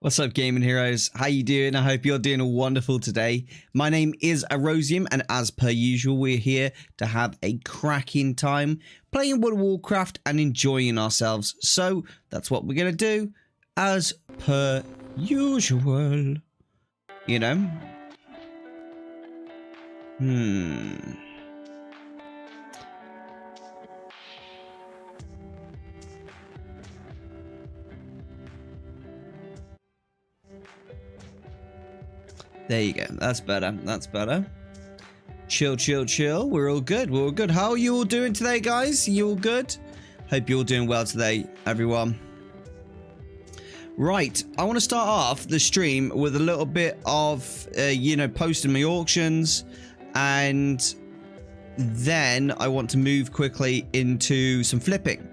What's up, gaming heroes? How you doing? I hope you're doing wonderful today. My name is Erosium, and as per usual, we're here to have a cracking time playing World of Warcraft and enjoying ourselves. So that's what we're gonna do, as per usual. You know? There you go. That's better. That's better. Chill, chill, chill. We're all good. We're all good. How are you all doing today, guys? You all good? Hope you're all doing well today, everyone. Right. I want to start off the stream with a little bit of, posting my auctions. And then I want to move quickly into some flipping.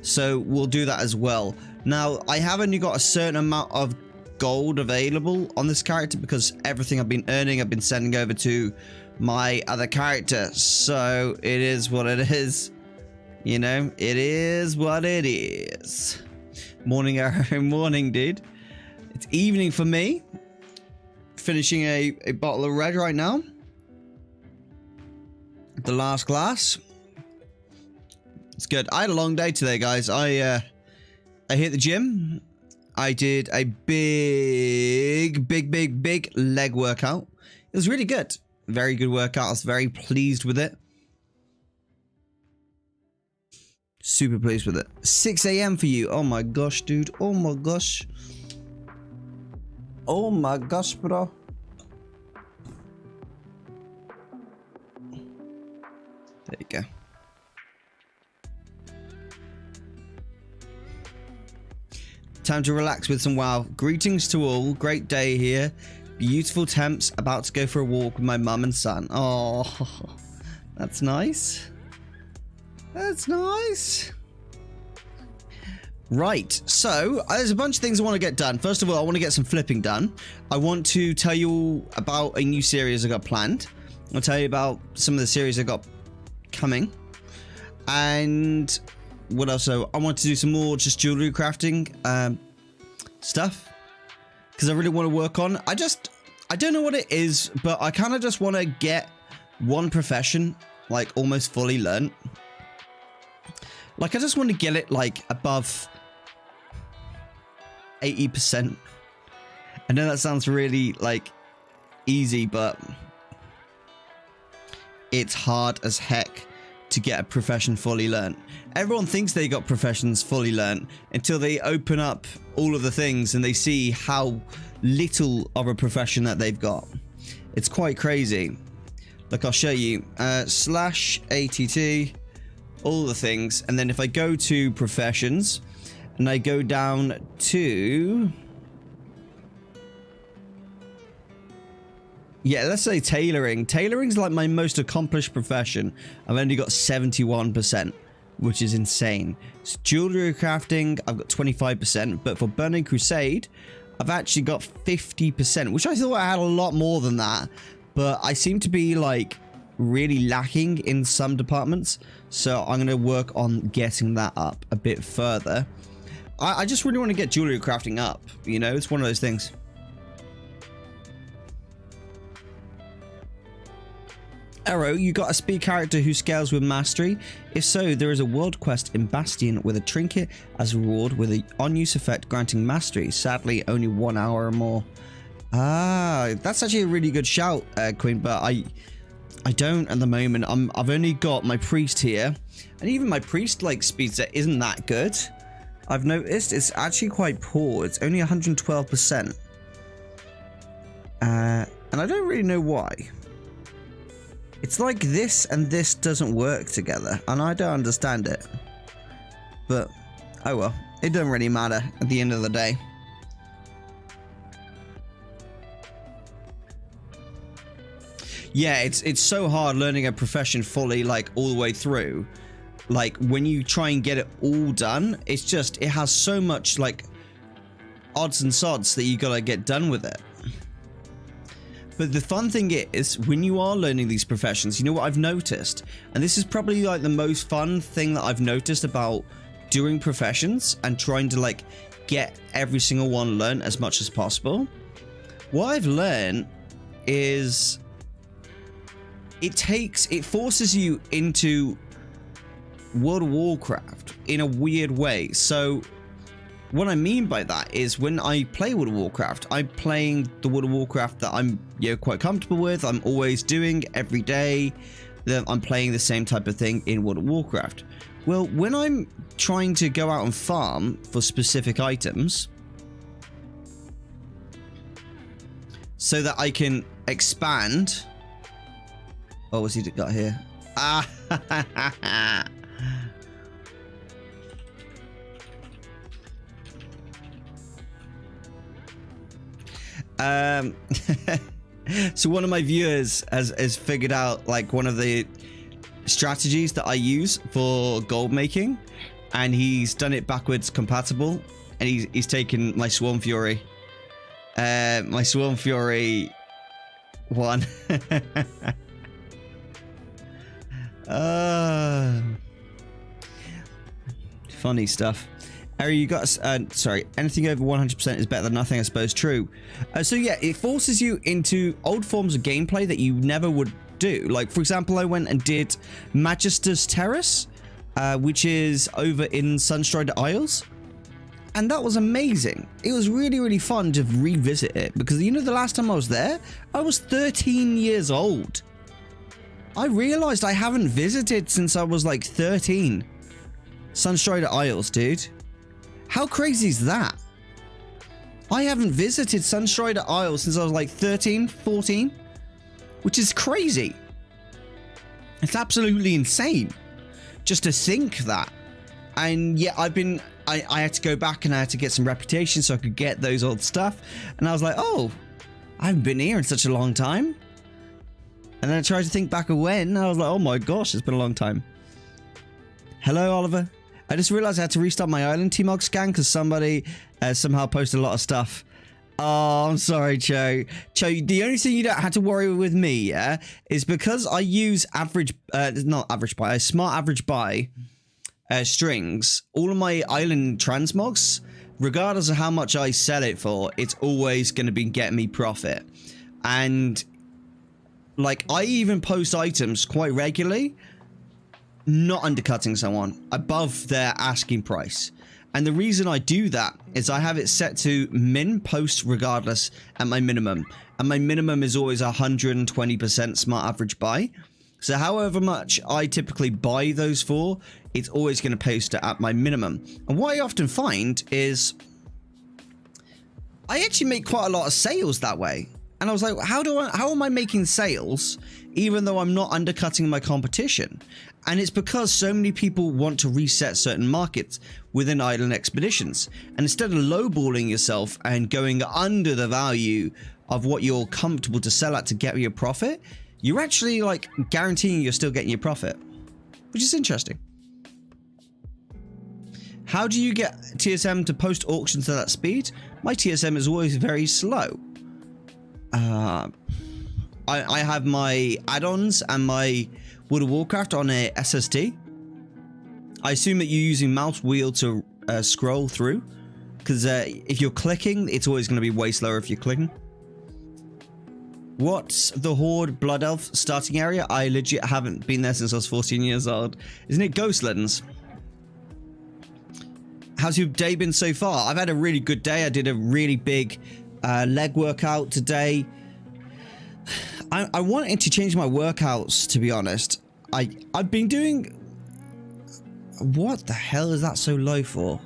So we'll do that as well. Now, I have only got a certain amount of gold available on this character because everything I've been earning I've been sending over to my other character, so it is what it is. You know, it is what it is. Morning, Arrow. Morning, dude. It's evening for me. Finishing a bottle of red right now, the last glass. It's good. I had a long day today, guys. I hit the gym. I did a big leg workout. It was really good. Very good workout. I was very pleased with it. Super pleased with it. 6 a.m. for you. Oh my gosh, dude. Oh my gosh. Oh my gosh, bro. There you go. Time to relax with some WoW. Greetings to all. Great day here. Beautiful temps. About to go for a walk with my mum and son. Oh, that's nice. That's nice. Right. So, there's a bunch of things I want to get done. First of all, I want to get some flipping done. I want to tell you all about a new series I got planned. I'll tell you about some of the series I got coming. And what else? So I want to do some more just jewelry crafting stuff because I really want to work on. I don't know what it is, but I kind of just want to get one profession like almost fully learned. Like I just want to get it like above 80%. I know that sounds really like easy, but it's hard as heck to get a profession fully learned. Everyone thinks they got professions fully learned until they open up all of the things and they see how little of a profession that they've got. It's quite crazy. Look, I'll show you. /ATT, all the things. And then if I go to professions and I go down to, yeah, let's say tailoring. Tailoring's like my most accomplished profession. I've only got 71%, which is insane. So jewelry crafting, I've got 25%, but for Burning Crusade, I've actually got 50%, which I thought I had a lot more than that, but I seem to be like really lacking in some departments, so I'm going to work on getting that up a bit further. I just really want to get jewelry crafting up, you know, it's one of those things. Arrow, you got a speed character who scales with mastery? If so, there is a world quest in Bastion with a trinket as a reward with an on-use effect granting mastery. Sadly, only 1 hour or more. Ah, that's actually a really good shout, Queen, but I don't at the moment. I've only got my priest here, and even my priest like speed set isn't that good. I've noticed it's actually quite poor. It's only 112%. And I don't really know why. It's like this and this doesn't work together, and I don't understand it. But, oh well, it doesn't really matter at the end of the day. Yeah, it's so hard learning a profession fully, like, all the way through. Like, when you try and get it all done, it's just, it has so much, like, odds and sods that you gotta get done with it. But the fun thing is, when you are learning these professions, you know what I've noticed? And this is probably like the most fun thing that I've noticed about doing professions and trying to like get every single one learned as much as possible, what I've learned is it forces you into World of Warcraft in a weird way. So what I mean by that is when I play World of Warcraft, I'm playing the World of Warcraft that I'm quite comfortable with. I'm always doing every day. That I'm playing the same type of thing in World of Warcraft. Well, when I'm trying to go out and farm for specific items so that I can expand. Oh, what's he got here? Ah, so one of my viewers has figured out like one of the strategies that I use for gold making, and he's done it backwards compatible, and he's taken my Swarm Fury. My Swarm Fury one. Funny stuff. Ari, you got sorry, anything over 100% is better than nothing, I suppose. True. So yeah, it forces you into old forms of gameplay that you never would do. Like, for example, I went and did Magister's Terrace, which is over in Sunstrider Isles, and that was amazing. It was really, really fun to revisit it, because you know the last time I was there, I was 13 years old. I realized I haven't visited since I was like 13. Sunstrider Isles, dude. How crazy is that? I haven't visited Sunstrider Isles since I was like 13, 14, which is crazy. It's absolutely insane just to think that. And yeah, I had to go back and I had to get some reputation so I could get those old stuff. And I was like, oh, I haven't been here in such a long time. And then I tried to think back of when, and I was like, oh my gosh, it's been a long time. Hello, Oliver. I just realized I had to restart my island T-Mog scan because somebody somehow posted a lot of stuff. Oh, I'm sorry, Cho. Cho, the only thing you don't have to worry with me, yeah, is because I use not average buy, smart average buy strings, all of my island transmogs, regardless of how much I sell it for, it's always going to be getting me profit. And like, I even post items quite regularly, not undercutting someone above their asking price. And the reason I do that is I have it set to min post regardless at my minimum. And my minimum is always 120% smart average buy. So however much I typically buy those for, it's always going to post it at my minimum. And what I often find is I actually make quite a lot of sales that way. And I was like, how am I making sales even though I'm not undercutting my competition? And it's because so many people want to reset certain markets within island expeditions. And instead of lowballing yourself and going under the value of what you're comfortable to sell at to get your profit, you're actually like guaranteeing you're still getting your profit, which is interesting. How do you get TSM to post auctions at that speed? My TSM is always very slow. I have my add-ons and my World of Warcraft on a SSD. I assume that you're using mouse wheel to scroll through, because if you're clicking, it's always going to be way slower if you're clicking. What's the Horde Blood Elf starting area? I legit haven't been there since I was 14 years old. Isn't it Ghostlands? How's your day been so far? I've had a really good day. I did a really big leg workout today. I wanted to change my workouts, to be honest. I've been doing... What the hell is that so low for?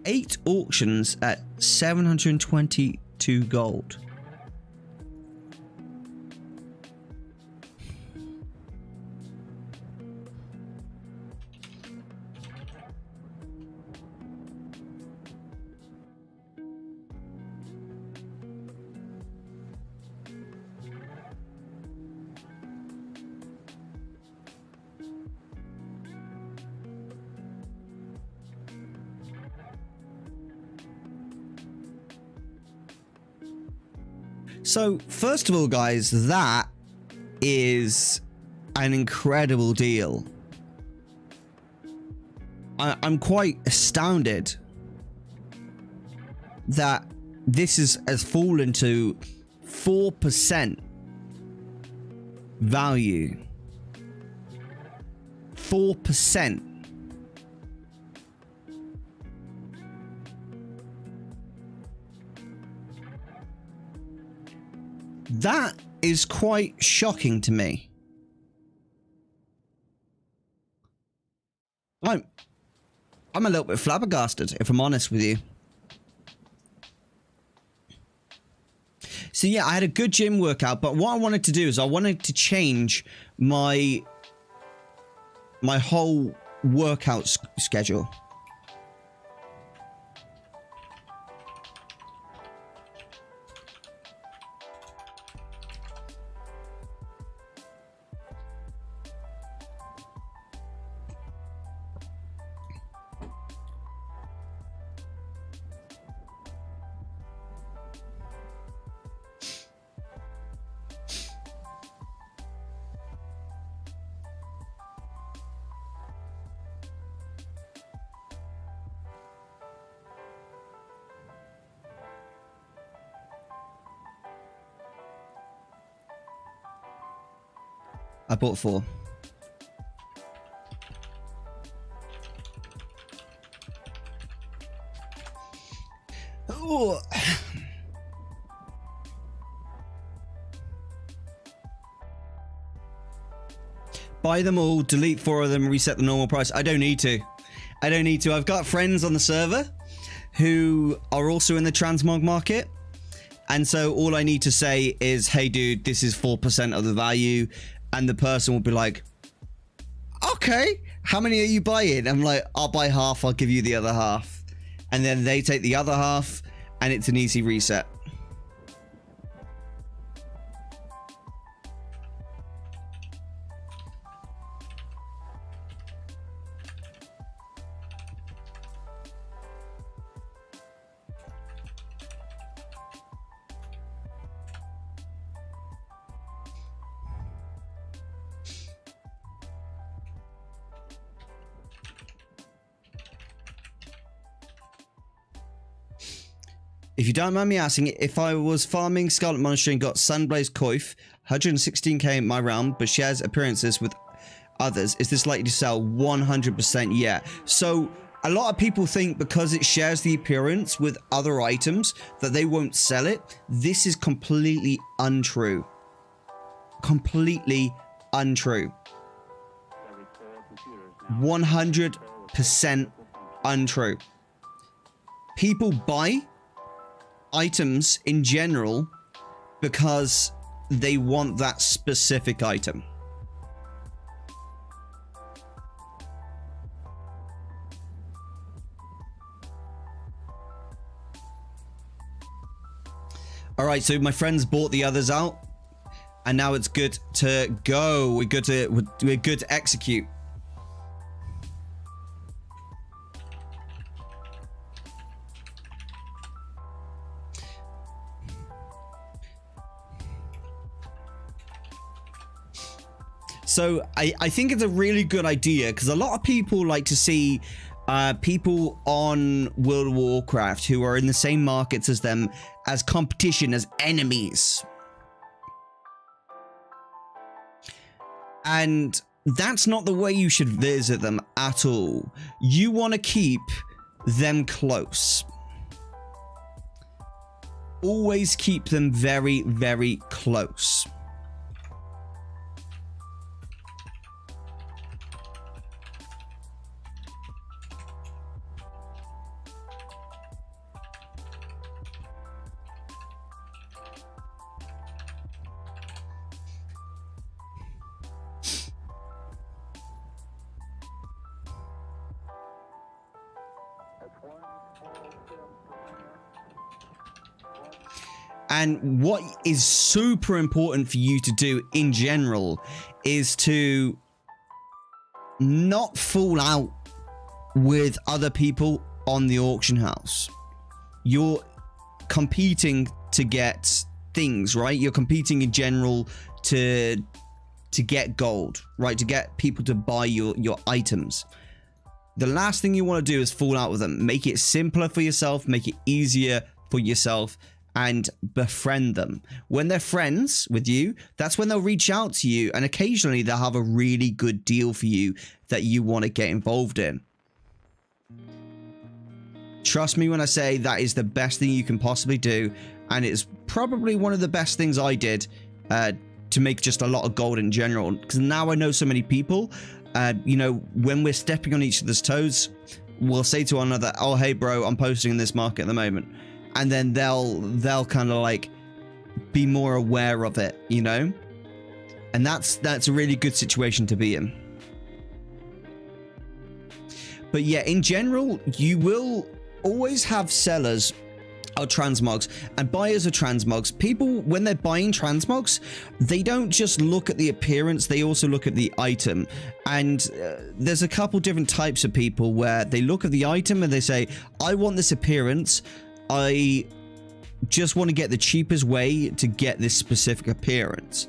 8 auctions at 722 gold. So, first of all, guys, that is an incredible deal. I'm quite astounded that this has fallen to 4% value. 4%. That is quite shocking to me. I'm a little bit flabbergasted, if I'm honest with you. So yeah, I had a good gym workout, but what I wanted to do is I wanted to change my whole workout schedule. I bought 4. Ooh. Buy them all, delete 4 of them, reset the normal price. I don't need to. I don't need to. I've got friends on the server who are also in the transmog market. And so all I need to say is, hey dude, this is 4% of the value. And the person will be like, okay, how many are you buying? I'm like, I'll buy half, I'll give you the other half. And then they take the other half, and it's an easy reset. If you don't mind me asking, if I was farming Scarlet Monastery and got Sunblaze Coif, 116k in my realm, but shares appearances with others, is this likely to sell? 100% yeah. So a lot of people think because it shares the appearance with other items that they won't sell it. This is completely untrue. Completely untrue. 100% untrue. People buy items in general because they want that specific item. All right, so my friends bought the others out, and now it's good to go. We're good to execute. So I think it's a really good idea because a lot of people like to see people on World of Warcraft who are in the same markets as them as competition, as enemies. And that's not the way you should visit them at all. You want to keep them close. Always keep them very, very close. And what is super important for you to do in general is to not fall out with other people on the auction house. You're competing to get things, right? You're competing in general to get gold, right? To get people to buy your items. the last thing you want to do is fall out with them. Make it simpler for yourself, make it easier for yourself, and befriend them. When they're friends with you, that's when they'll reach out to you, and occasionally they'll have a really good deal for you that you want to get involved in. Trust me when I say that is the best thing you can possibly do, and it's probably one of the best things I did to make just a lot of gold in general, because now I know so many people. You know, when we're stepping on each other's toes, we'll say to one another, oh hey bro, I'm posting in this market at the moment, and then they'll kind of like be more aware of it, you know, and that's a really good situation to be in. But yeah, in general, you will always have sellers of transmogs and buyers of transmogs. People, when they're buying transmogs, they don't just look at the appearance, they also look at the item. And there's a couple different types of people where they look at the item and they say, I want this appearance, I just want to get the cheapest way to get this specific appearance.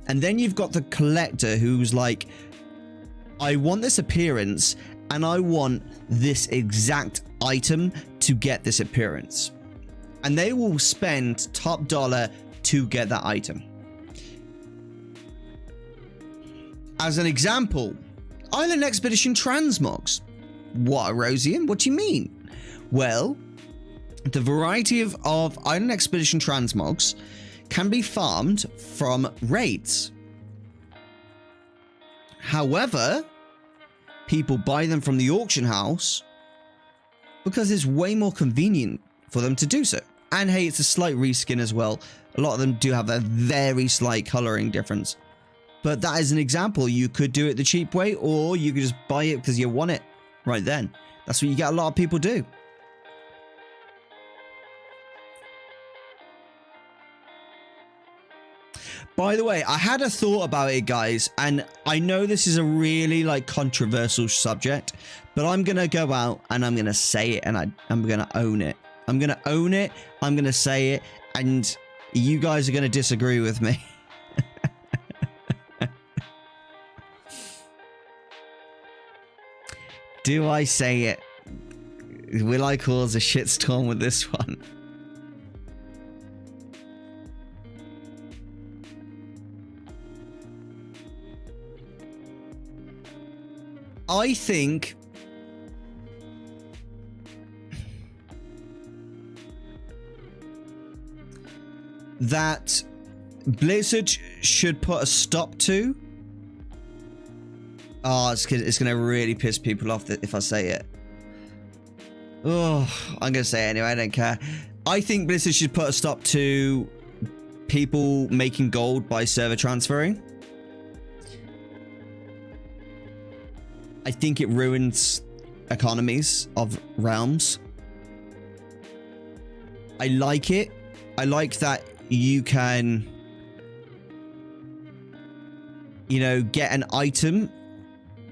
And then you've got the collector who's like, I want this appearance and I want this exact item to get this appearance. And they will spend top dollar to get that item. As an example, Island Expedition transmogs. What, Erosium? What do you mean? Well, the variety of Island Expedition transmogs can be farmed from raids. However, people buy them from the auction house because it's way more convenient for them to do so. And hey, it's a slight reskin as well. A lot of them do have a very slight coloring difference. But that is an example. You could do it the cheap way, or you could just buy it because you want it right then. That's what you get a lot of people do. By the way, I had a thought about it, guys, and I know this is a really like controversial subject, but I'm gonna go out and I'm gonna say it, and I'm gonna own it. I'm gonna own it, I'm gonna say it, and you guys are gonna disagree with me. Do I say it? Will I cause a shitstorm with this one? I think that Blizzard should put a stop to. Oh, it's going to really piss people off if I say it. Oh, I'm going to say it anyway. I don't care. I think Blizzard should put a stop to people making gold by server transferring. I think it ruins economies of realms. I like it. I like that you can, you know, get an item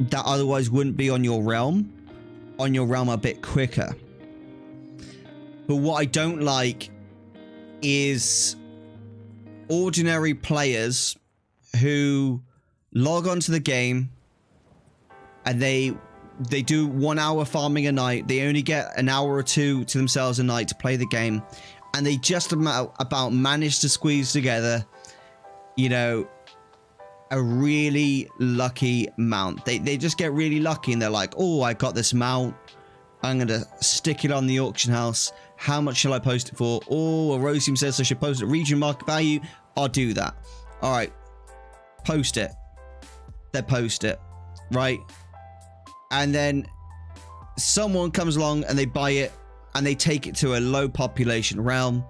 that otherwise wouldn't be on your realm a bit quicker. But what I don't like is ordinary players who log onto the game and they do 1 hour farming a night. They only get an hour or two to themselves a night to play the game, and they just about manage to squeeze together, you know, a really lucky mount. They just get really lucky and they're like, oh, I got this mount, I'm gonna stick it on the auction house. How much shall I post it for? Oh, Erosium says I should post it at region market value. I'll do that. All right, post it. They post it, right? And then someone comes along and they buy it and they take it to a low population realm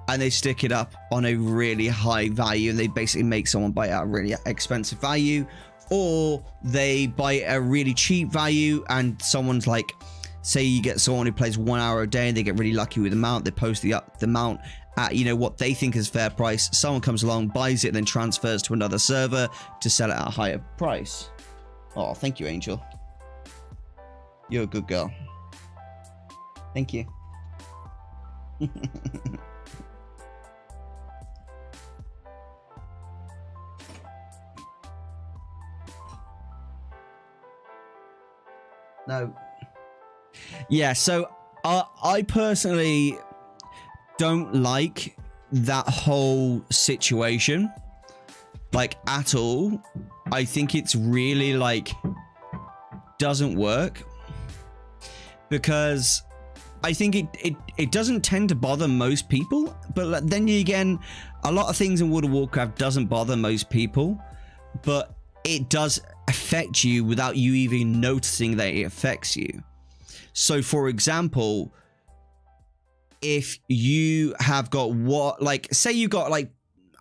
and they stick it up on a really high value, and they basically make someone buy it at a really expensive value, or they buy it at a really cheap value and someone's like, say you get someone who plays 1 hour a day and they get really lucky with the mount, they post the mount at, you know, what they think is fair price. Someone comes along, buys it, and then transfers to another server to sell it at a higher price. Oh, thank you, Angel. You're a good girl. Thank you. No. Yeah, so I personally don't like that whole situation, like, at all. I think it's really, like, doesn't work, because I think it doesn't tend to bother most people, but then again, a lot of things in World of Warcraft doesn't bother most people, but it does affect you without you even noticing that it affects you. So, for example, if you have got say you got, like,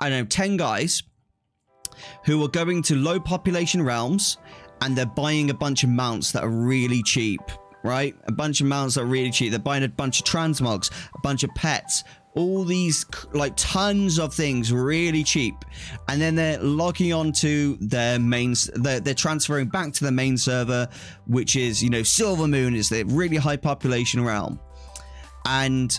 I don't know, 10 guys who are going to low population realms and they're buying a bunch of mounts that are really cheap, right? A bunch of mounts that are really cheap. They're buying a bunch of transmogs, a bunch of pets, all these, like, tons of things really cheap, and then they're logging onto their mains. They're transferring back to the main server, which is, you know, Silver Moon, is the really high population realm, and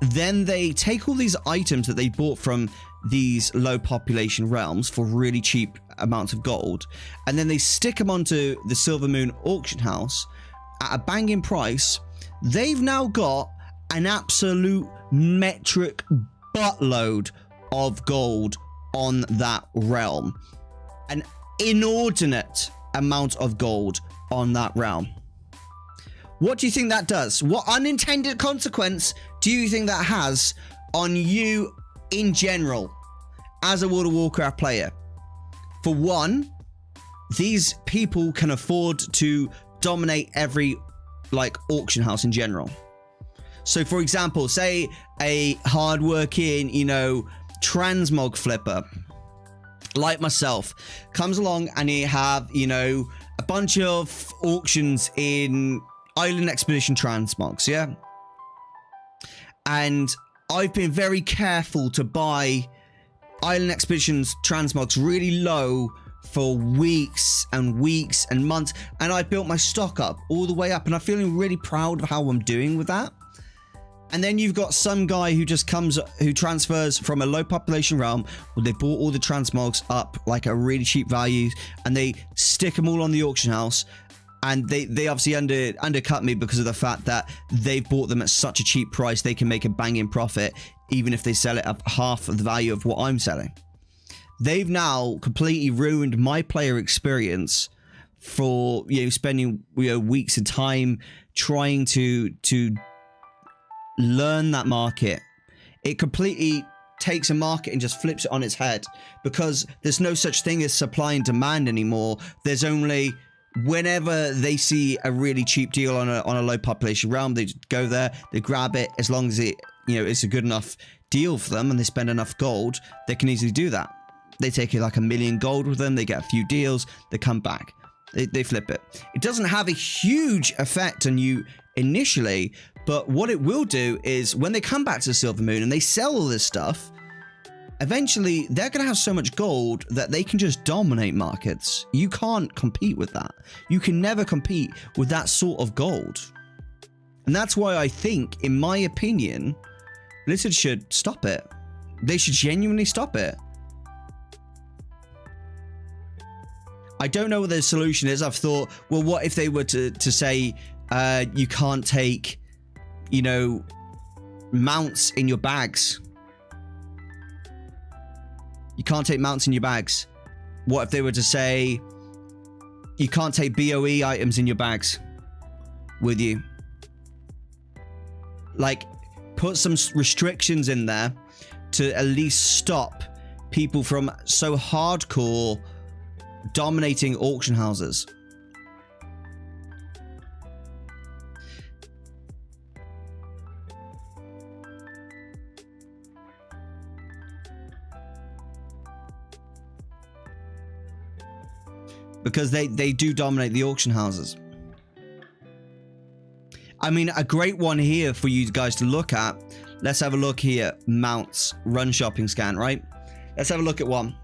then they take all these items that they bought from these low population realms for really cheap amounts of gold, and then they stick them onto the Silver Moon auction house at a banging price. They've now got an absolute metric buttload of gold on that realm, an inordinate amount of gold on that realm. What do you think that does? What unintended consequence do you think that has on you in general as a World of Warcraft player? For one, these people can afford to dominate every, like, auction house in general. So, for example, say a hardworking, you know, transmog flipper like myself comes along and he have, you know, a bunch of auctions in Island Expedition transmogs, yeah? And I've been very careful to buy Island Expeditions transmogs really low for weeks and weeks and months, and I built my stock up all the way up, and I'm feeling really proud of how I'm doing with that. And then you've got some guy who just who transfers from a low population realm where they bought all the transmogs up like a really cheap value, and they stick them all on the auction house, and they obviously undercut me because of the fact that they bought them at such a cheap price. They can make a banging profit even if they sell it at half of the value of what I'm selling. They've now completely ruined my player experience for, you know, spending, you know, weeks of time trying to learn that market. It completely takes a market and just flips it on its head, because there's no such thing as supply and demand anymore. There's only, whenever they see a really cheap deal on a low population realm, they just go there, they grab it. As long as it, you know, it's a good enough deal for them and they spend enough gold, they can easily do that. They take it like 1 million gold with them, they get a few deals, they come back, they flip it. It doesn't have a huge effect on you initially, but what it will do is when they come back to the Silver Moon and they sell all this stuff, eventually they're going to have so much gold that they can just dominate markets. You can't compete with that. You can never compete with that sort of gold. And that's why I think, in my opinion, Blizzard should stop it. They should genuinely stop it. I don't know what the solution is. I've thought, well, what if they were to say you can't take, you know, mounts in your bags? You can't take mounts in your bags. What if they were to say you can't take BOE items in your bags with you? Like, put some restrictions in there to at least stop people from so hardcore dominating auction houses. Because they do dominate the auction houses. I mean, a great one here for you guys to look at. Let's have a look here. Mounts, run shopping scan, right? Let's have a look at one.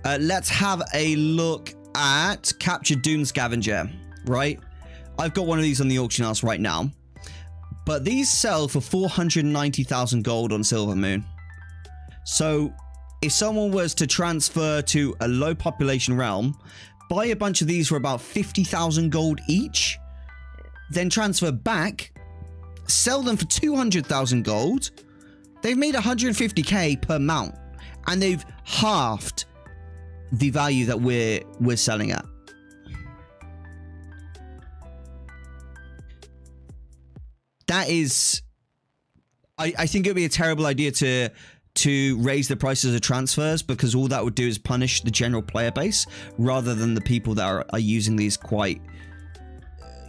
Let's have a look at Captured Dune Scavenger, right? I've got one of these on the auction house right now. But these sell for 490,000 gold on Silver Moon. So if someone was to transfer to a low population realm, buy a bunch of these for about 50,000 gold each, then transfer back, sell them for 200,000 gold. They've made 150k per mount, and they've halved the value that we're selling at. That is, I think it would be a terrible idea to raise the prices of transfers, because all that would do is punish the general player base rather than the people that are using these quite,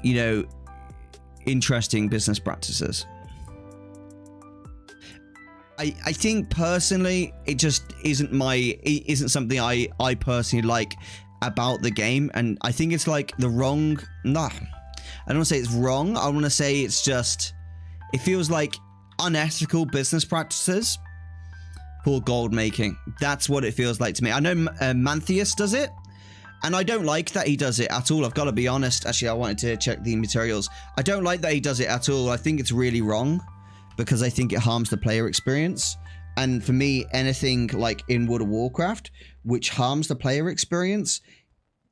you know, interesting business practices. I think personally it just isn't something I personally like about the game, and I think it's like the wrong, I don't want to say it's wrong, I want to say it's just, it feels like unethical business practices for gold making. That's what it feels like to me. I know Mantheus does it, and I don't like that he does it at all. I've got to be honest. Actually, I wanted to check the materials. I don't like that he does it at all. I think it's really wrong, because I think it harms the player experience. And for me, anything like in World of Warcraft which harms the player experience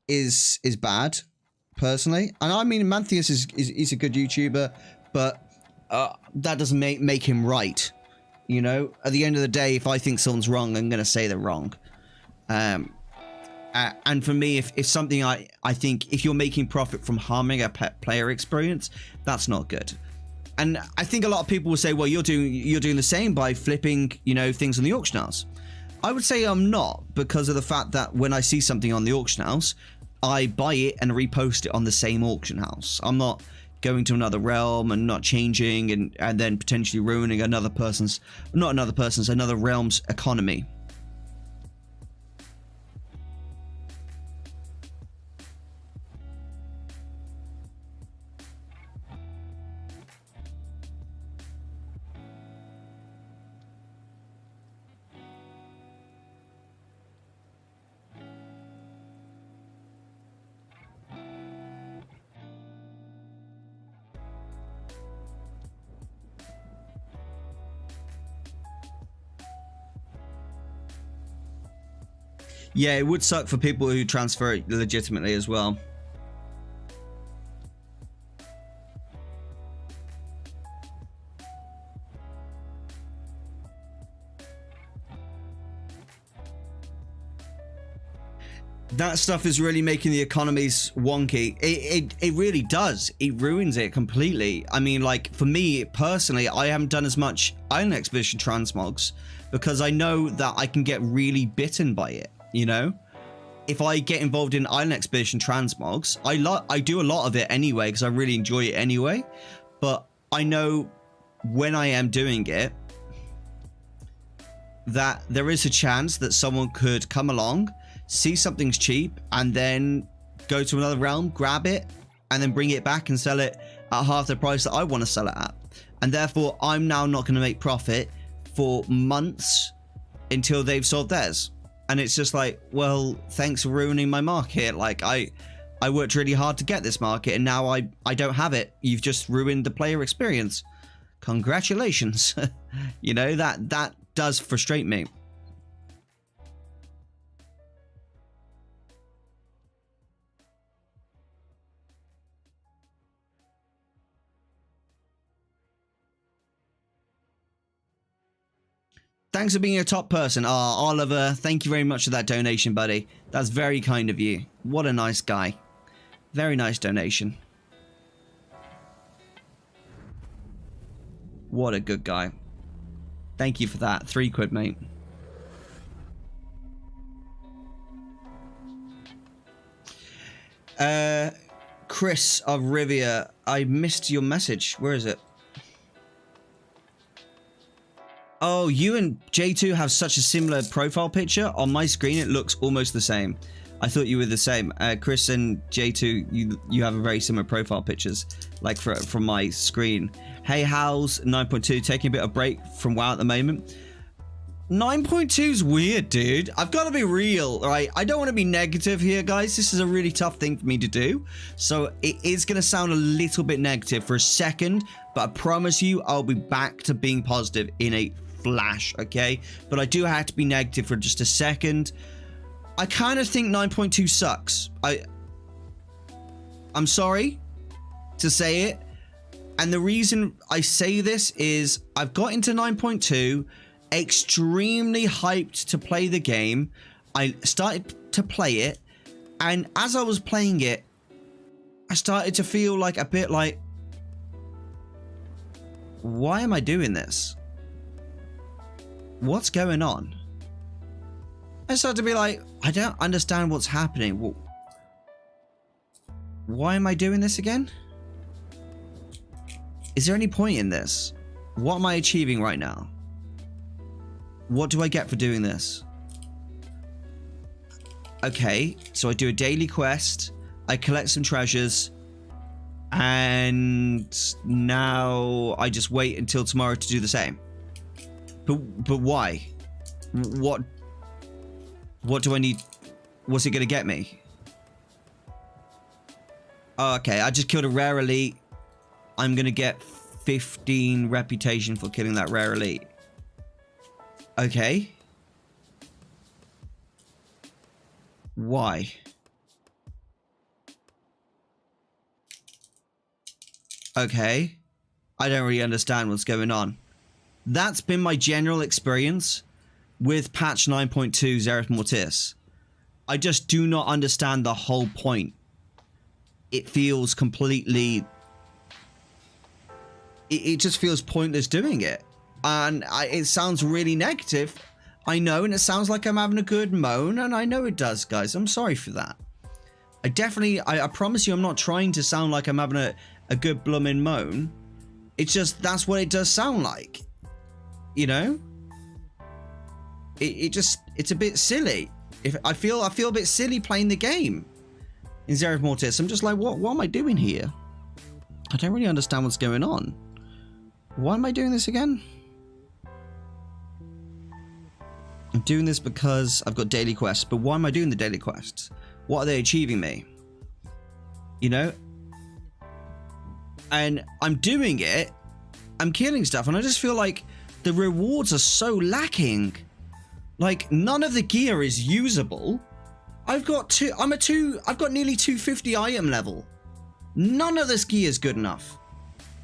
is bad, personally. And I mean, Mantheus is a good YouTuber, but that doesn't make him right. You know, at the end of the day, if I think someone's wrong, I'm going to say they're wrong. And for me, if something I think if you're making profit from harming a player experience, that's not good. And I think a lot of people will say, well, you're doing the same by flipping, you know, things on the auction house. I would say I'm not, because of the fact that when I see something on the auction house, I buy it and repost it on the same auction house. I'm not going to another realm and not changing and then potentially ruining another realm's economy. Yeah, it would suck for people who transfer it legitimately as well. That stuff is really making the economies wonky. It really does. It ruins it completely. I mean, like, for me personally, I haven't done as much Island Expedition transmogs because I know that I can get really bitten by it. You know, if I get involved in Island Expedition transmogs, I do a lot of it anyway because I really enjoy it anyway. But I know when I am doing it that there is a chance that someone could come along, see something's cheap, and then go to another realm, grab it, and then bring it back and sell it at half the price that I want to sell it at. And therefore, I'm now not going to make profit for months until they've sold theirs. And it's just like, well, thanks for ruining my market. Like, I worked really hard to get this market, and now I don't have it. You've just ruined the player experience. Congratulations. You know, that does frustrate me. Thanks for being a top person. Oliver, thank you very much for that donation, buddy. That's very kind of you. What a nice guy. Very nice donation. What a good guy. Thank you for that. 3 quid, mate. Chris of Rivia, I missed your message. Where is it? Oh, you and J2 have such a similar profile picture. On my screen, it looks almost the same. I thought you were the same. Chris and J2, you have a very similar profile pictures, like from my screen. Hey, Howls, 9.2, taking a bit of break from WoW at the moment. 9.2 is weird, dude. I've got to be real, right? I don't want to be negative here, guys. This is a really tough thing for me to do. So it is going to sound a little bit negative for a second, but I promise you I'll be back to being positive in a flash, okay? But I do have to be negative for just a second. I kind of think 9.2 sucks. I'm sorry, to say it. And the reason I say this is I've got into 9.2, extremely hyped to play the game. I started to play it, and as I was playing it, I started to feel like a bit like, why am I doing this? What's going on? I started to be like, I don't understand what's happening. Why am I doing this again? Is there any point in this? What am I achieving right now? What do I get for doing this? Okay, so I do a daily quest, I collect some treasures, and now I just wait until tomorrow to do the same. But why? What do I need? What's it gonna get me? Oh, okay, I just killed a rare elite. I'm gonna get 15 reputation for killing that rare elite. Okay. Why? Okay. I don't really understand what's going on. That's been my general experience with patch 9.2 Zereth Mortis. I just do not understand the whole point. It feels completely... It just feels pointless doing it. And it sounds really negative. I know, and it sounds like I'm having a good moan, and I know it does, guys. I'm sorry for that. I promise you I'm not trying to sound like I'm having a good bloomin' moan. It's just, that's what it does sound like. You know? It's a bit silly. I feel a bit silly playing the game in Zereth Mortis. I'm just like, what am I doing here? I don't really understand what's going on. Why am I doing this again? I'm doing this because I've got daily quests, but why am I doing the daily quests? What are they achieving me? You know? And I'm doing it, I'm killing stuff, and I just feel like the rewards are so lacking. Like, none of the gear is usable. I've got nearly 250 item level. None of this gear is good enough.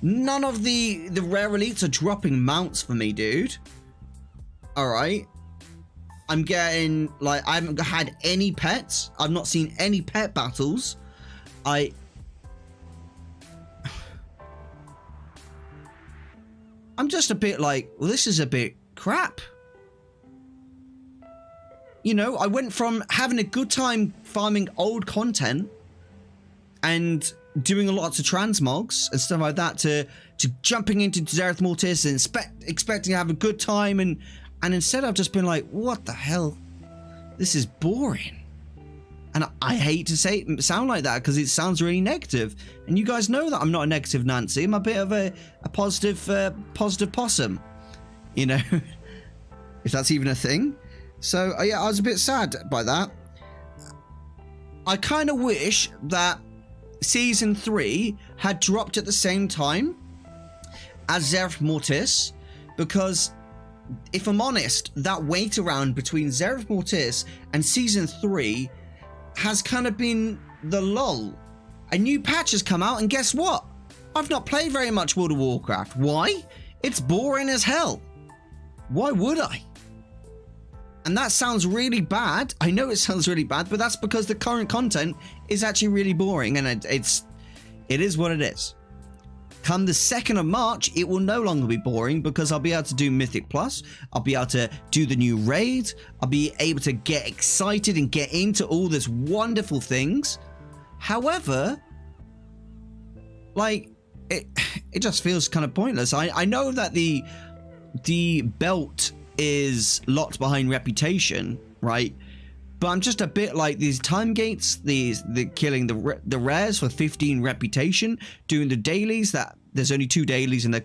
None of the rare elites are dropping mounts for me, dude. Alright. I'm getting, like, I haven't had any pets. I've not seen any pet battles. I'm just a bit like, well, this is a bit crap. You know, I went from having a good time farming old content and doing lots of transmogs and stuff like that to jumping into Zereth Mortis and expecting to have a good time, and instead I've just been like, what the hell? This is boring. And I hate to sound like that because it sounds really negative. And you guys know that I'm not a negative Nancy. I'm a bit of a positive possum, you know, if that's even a thing. So yeah, I was a bit sad by that. I kind of wish that Season 3 had dropped at the same time as Zereth Mortis, because if I'm honest, that wait around between Zereth Mortis and Season 3 has kind of been the lull. A new patch has come out, and guess what? I've not played very much World of Warcraft. Why? It's boring as hell. Why would I? And that sounds really bad. I know it sounds really bad, but that's because the current content is actually really boring, and it is what it is. Come the 2nd of March, it will no longer be boring because I'll be able to do Mythic Plus. I'll be able to do the new raid. I'll be able to get excited and get into all this wonderful things. However, like, it just feels kind of pointless. I know that the belt is locked behind reputation, right? But I'm just a bit like these time gates, the killing the rares for 15 reputation, doing the dailies, that there's only 2 dailies and they're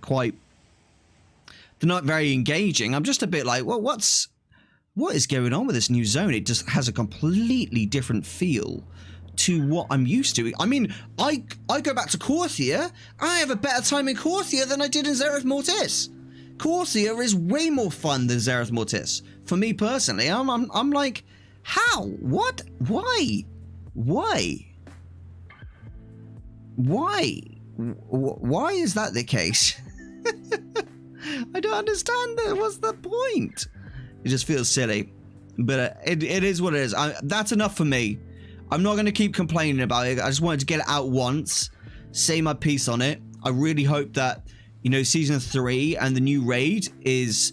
not very engaging. I'm just a bit like, well, what is going on with this new zone? It just has a completely different feel to what I'm used to. I mean, I go back to Corthia. I have a better time in Corthia than I did in Zereth Mortis. Corthia is way more fun than Zereth Mortis. For me personally, I'm like, how? What? Why? Why? Why? Why is that the case? I don't understand that. What's the point? It just feels silly. But it is what it is. That's enough for me. I'm not going to keep complaining about it. I just wanted to get it out once. Say my piece on it. I really hope that, you know, Season 3 and the new raid is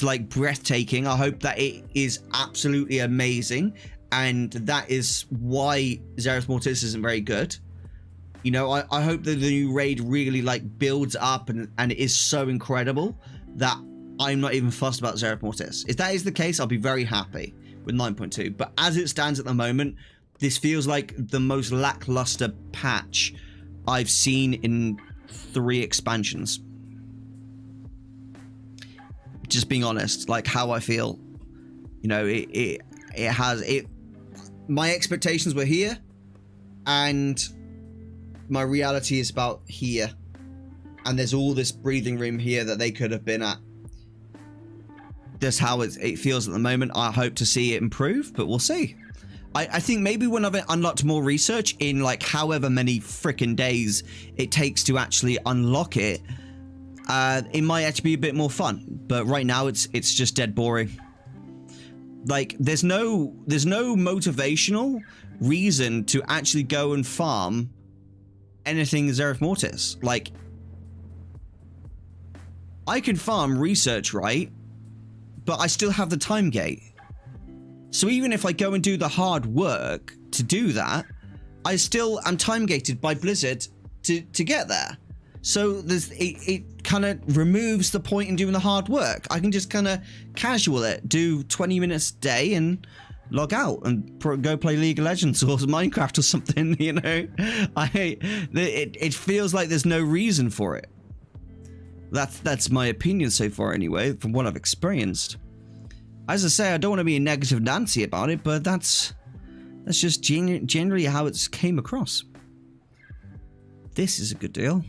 like breathtaking. I hope that it is absolutely amazing. And that is why Zereth Mortis isn't very good. You know, I hope that the new raid really like builds up and it is so incredible that I'm not even fussed about Zereth Mortis. If that is the case, I'll be very happy with 9.2. But as it stands at the moment, this feels like the most lackluster patch I've seen in 3 expansions. Just being honest, like how I feel. You know, it has my expectations were here and my reality is about here. And there's all this breathing room here that they could have been at. That's how it feels at the moment. I hope to see it improve, but we'll see. I think maybe when I've unlocked more research in like however many freaking days it takes to actually unlock it, it might actually be a bit more fun. But right now it's just dead boring. Like there's no motivational reason to actually go and farm anything Zereth Mortis. Like I can farm research, right? But I still have the time gate. So even if I go and do the hard work to do that, I still am time gated by Blizzard to get there. So it kind of removes the point in doing the hard work. I can just kind of casual it, do 20 minutes a day and log out and go play League of Legends or Minecraft or something, you know? It feels like there's no reason for it. That's my opinion so far anyway, from what I've experienced. As I say, I don't want to be a negative Nancy about it, but that's just generally how it came across. This is a good deal.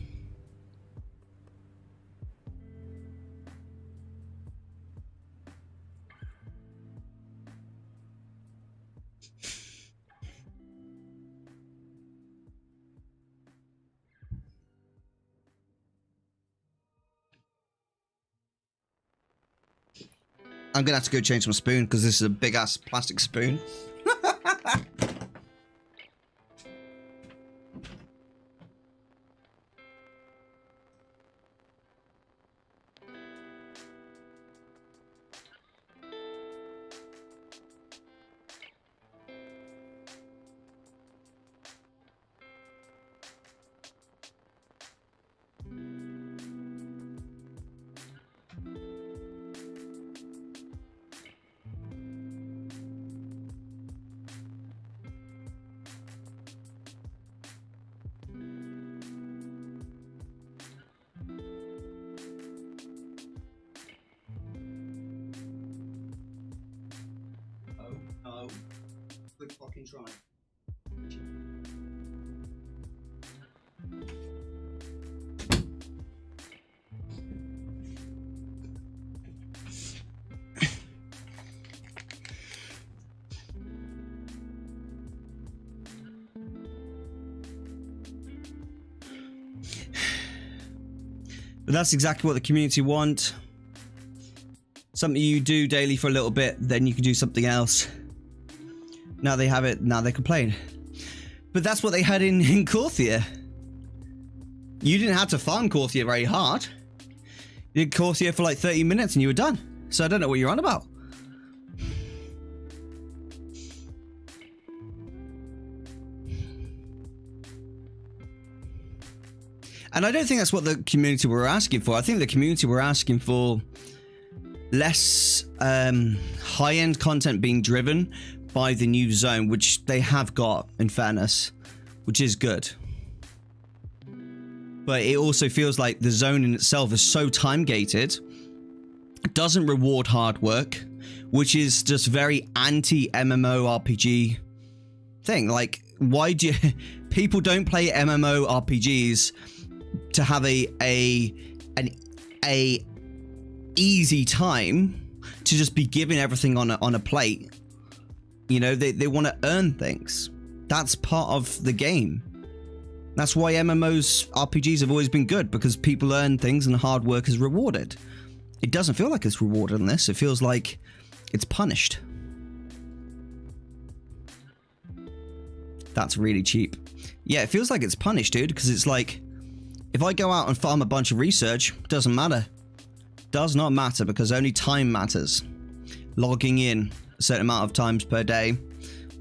I'm gonna have to go change my spoon because this is a big ass plastic spoon. Good fucking try. But that's exactly what the community want. Something you do daily for a little bit, then you can do something else. Now they have it, now they complain. But that's what they had in Korthia. You didn't have to farm Korthia very hard. You did Korthia for like 30 minutes and you were done. So I don't know what you're on about. And I don't think that's what the community were asking for. I think the community were asking for less high-end content being driven by the new zone, which they have got, in fairness, which is good. But it also feels like the zone in itself is so time-gated, it doesn't reward hard work, which is just very anti-MMORPG thing. Like, why do you... people don't play MMORPGs to have an easy time to just be given everything on a plate. You know, they want to earn things. That's part of the game. That's why MMOs, RPGs have always been good, because people earn things and hard work is rewarded. It doesn't feel like it's rewarded in this. It feels like it's punished. That's really cheap. Yeah, it feels like it's punished, dude, because it's like, if I go out and farm a bunch of research, doesn't matter. Does not matter, because only time matters. Logging in a certain amount of times per day,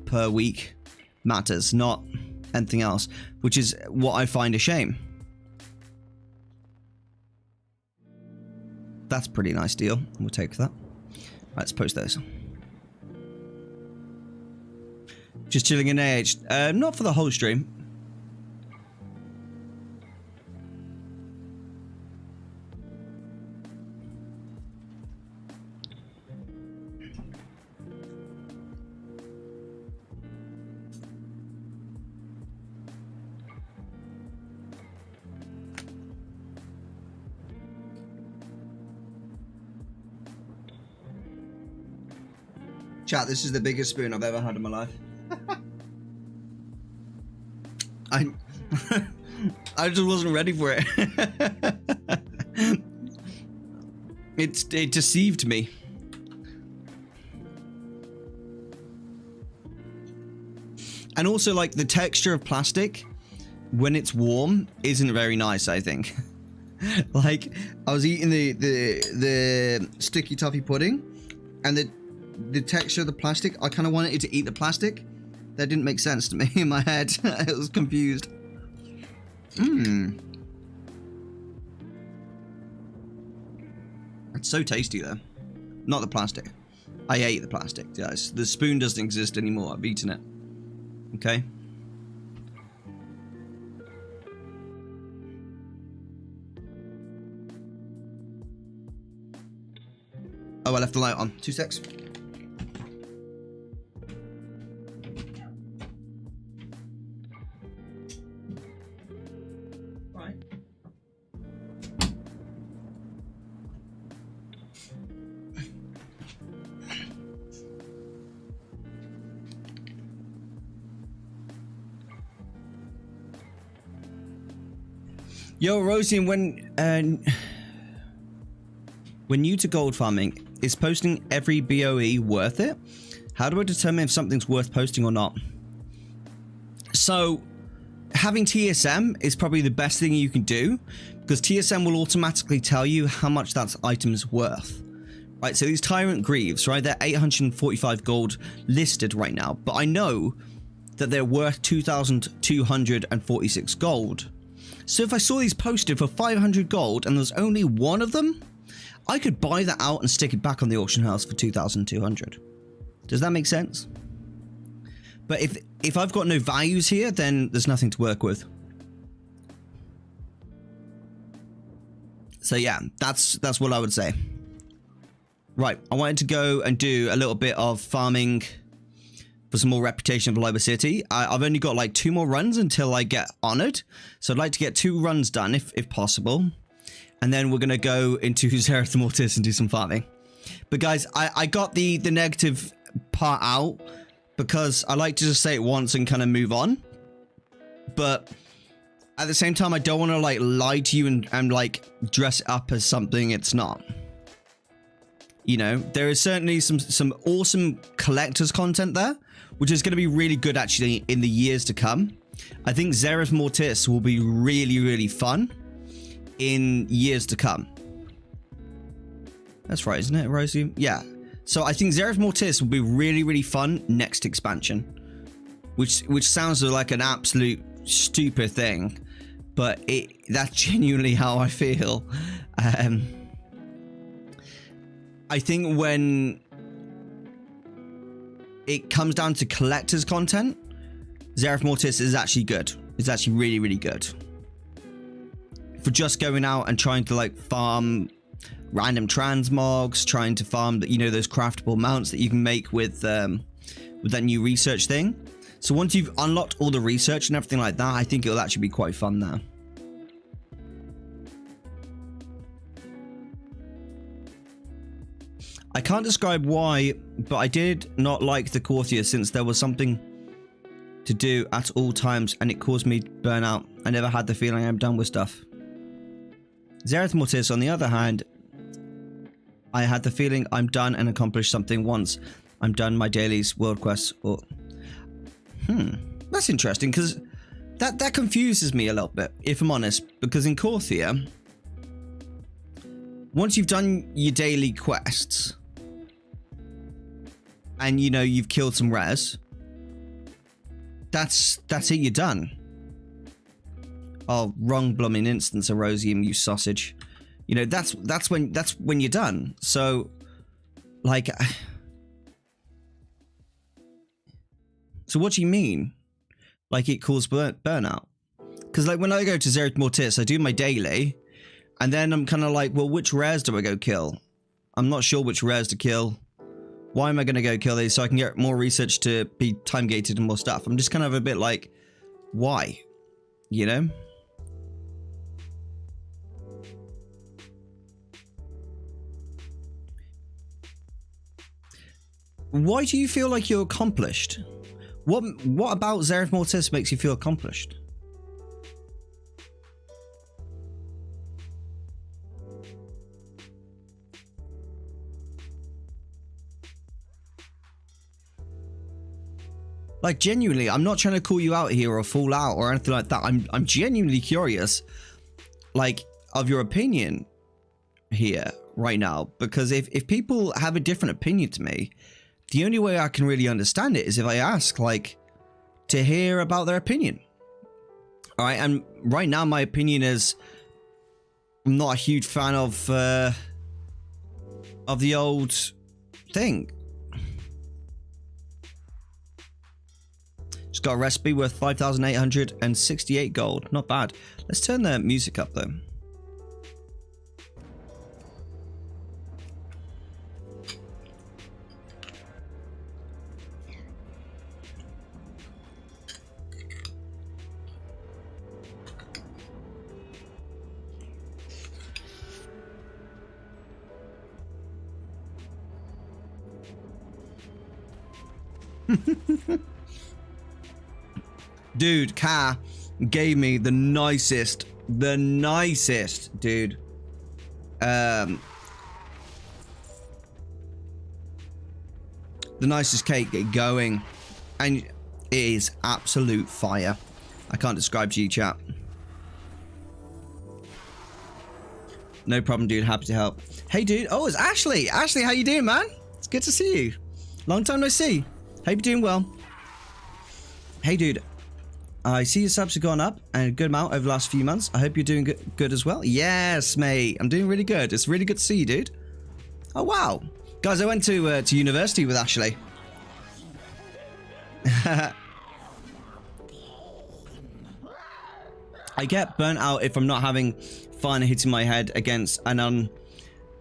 per week, matters, not anything else, which is what I find a shame. That's a pretty nice deal. We'll take that. Let's post those. Just chilling in AH. Not for the whole stream. Chat, this is the biggest spoon I've ever had in my life. I just wasn't ready for it. It deceived me. And also, like, the texture of plastic when it's warm isn't very nice, I think. Like, I was eating the sticky toffee pudding, and the texture of the plastic, I kind of wanted to eat the plastic. That didn't make sense to me in my head. I was confused. It's so tasty though. Not the plastic. I ate the plastic. Yes, the spoon doesn't exist anymore. I've eaten it. Okay. Oh, I left the light on. 2 secs. Yo, Erosium, when new to gold farming, is posting every BOE worth it? How do I determine if something's worth posting or not? So, having TSM is probably the best thing you can do, because TSM will automatically tell you how much that item's worth. Right, so these Tyrant Greaves, right, they're 845 gold listed right now, but I know that they're worth 2,246 gold. So if I saw these posted for 500 gold and there's only one of them, I could buy that out and stick it back on the auction house for 2,200. Does that make sense? But if I've got no values here, then there's nothing to work with. So yeah, that's what I would say. Right, I wanted to go and do a little bit of farming for some more reputation for Liber City. I've only got like 2 more runs until I get honored. So I'd like to get 2 runs done if possible. And then we're going to go into Zereth Mortis and do some farming. But guys, I got the negative part out because I like to just say it once and kind of move on. But at the same time, I don't want to like lie to you and like dress it up as something it's not. You know, there is certainly some awesome collector's content there, which is going to be really good actually in the years to come. I think Zereth Mortis will be really, really fun in years to come. That's right, isn't it, Erosium? Yeah. So I think Zereth Mortis will be really, really fun next expansion, which sounds like an absolute stupid thing, but that's genuinely how I feel. I think when it comes down to collector's content, Zereth Mortis is actually good. It's actually really, really good. For just going out and trying to like farm random transmogs, trying to farm, you know, those craftable mounts that you can make with that new research thing. So once you've unlocked all the research and everything like that, I think it'll actually be quite fun there. I can't describe why, but I did not like the courtier since there was something to do at all times, and it caused me burnout. I never had the feeling I'm done with stuff. Zereth Mortis, on the other hand, I had the feeling I'm done and accomplished something once I'm done my dailies, world quests, or... That's interesting, because that confuses me a little bit, if I'm honest, because in Korthia, once you've done your daily quests, and, you know, you've killed some rares, that's it, you're done. Oh, wrong blooming instance, Erosium, you sausage. You know, that's when you're done. So, like... So what do you mean? Like, it caused burnout? Because, like, when I go to Zereth Mortis, I do my daily, and then I'm kind of like, well, which rares do I go kill? I'm not sure which rares to kill. Why am I going to go kill these so I can get more research to be time-gated and more stuff? I'm just kind of a bit like, why? You know? Why do you feel like you're accomplished? What about Zereth Mortis makes you feel accomplished? Like, genuinely, I'm not trying to call you out here or fall out or anything like that. I'm genuinely curious, like, of your opinion here right now, because if people have a different opinion to me, the only way I can really understand it is if I ask, like, to hear about their opinion. All right, and right now my opinion is I'm not a huge fan of the old thing. Just got a recipe worth 5,868 gold. Not bad. Let's turn the music up though. Dude, Ka gave me the nicest, dude. The nicest cake going, and it is absolute fire. I can't describe to you, chat. No problem, dude. Happy to help. Hey, dude. Oh, it's Ashley. Ashley, how you doing, man? It's good to see you. Long time no see. Hope you're doing well. Hey, dude. I see your subs have gone up and a good amount over the last few months. I hope you're doing good as well. Yes, mate. I'm doing really good. It's really good to see you, dude. Oh, wow. Guys, I went to university with Ashley. I get burnt out if I'm not having fun hitting my head against an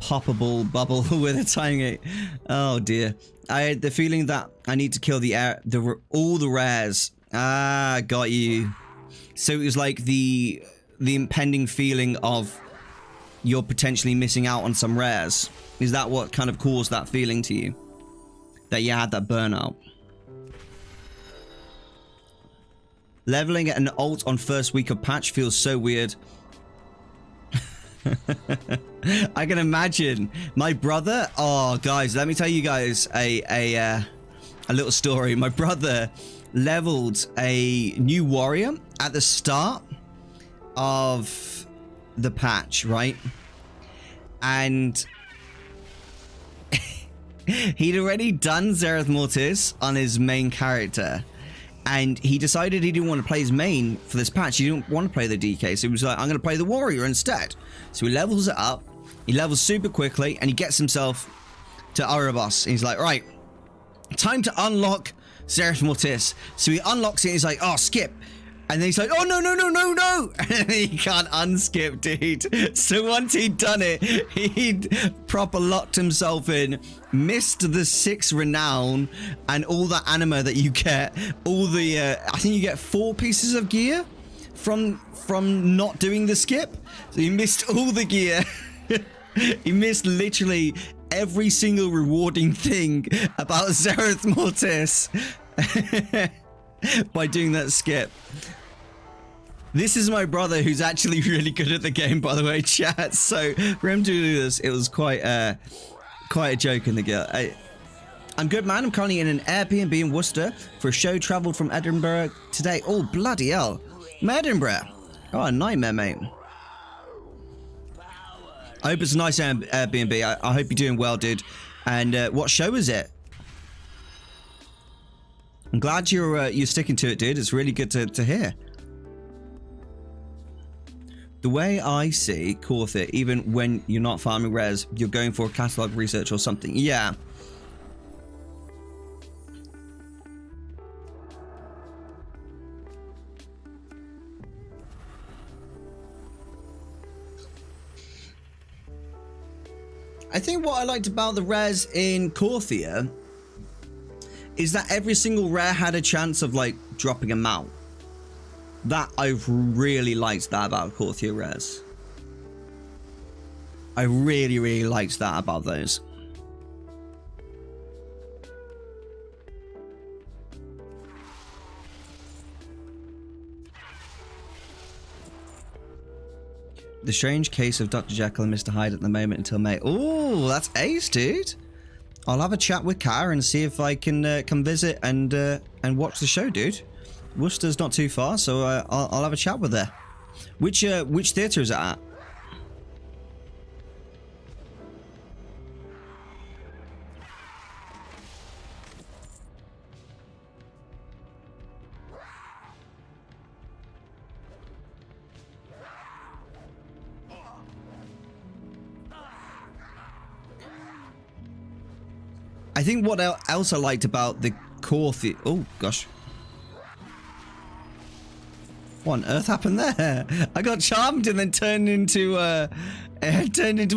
unpoppable bubble with a tying it. Oh, dear. I had the feeling that I need to kill all the rares. Ah, got you. So it was like the impending feeling of you're potentially missing out on some rares. Is that what kind of caused that feeling to you? That you had that burnout? Leveling at an alt on first week of patch feels so weird. I can imagine. My brother, oh guys, let me tell you guys a little story. My brother leveled a new warrior at the start of the patch, right? And he'd already done Zereth Mortis on his main character, and he decided he didn't want to play his main for this patch. He didn't want to play the DK, so he was like, I'm going to play the warrior instead. So he levels it up, he levels super quickly, and he gets himself to Erebos. He's like, right, time to unlock Zereth Mortis. So he unlocks it, he's like, oh, skip. And then he's like, oh, no, no, no, no, no. And he can't unskip, dude. So once he'd done it, he'd proper locked himself in, missed the 6 renown and all the anima that you get. All the, I think you get 4 pieces of gear from not doing the skip. So he missed all the gear. He missed literally every single rewarding thing about Zereth Mortis. by doing that skip. This is my brother who's actually really good at the game, by the way, chat. So for him to do this, it was quite a joke in the game. I'm good, man. I'm currently in an Airbnb in Worcester for a show. Travelled from Edinburgh today. Oh, bloody hell. From Edinburgh. Oh, a nightmare, mate. I hope it's a nice Airbnb. I hope you're doing well, dude. And what show is it? I'm glad you're sticking to it, dude. It's really good to hear. The way I see Corthier, even when you're not farming res, you're going for catalog research or something. Yeah. I think what I liked about the res in Corthier is that every single rare had a chance of like dropping a mount. That I've really liked that about Corthier res. I really liked that about those. The strange case of Dr. Jekyll and Mr. Hyde at the moment until May. Oh, that's ace, dude. I'll have a chat with Kara and see if I can come visit and watch the show, dude. Worcester's not too far, so I'll have a chat with her. Which theatre is it at? I think what else I liked about the Corthier... Oh, gosh. What on earth happened there? I got charmed and then turned into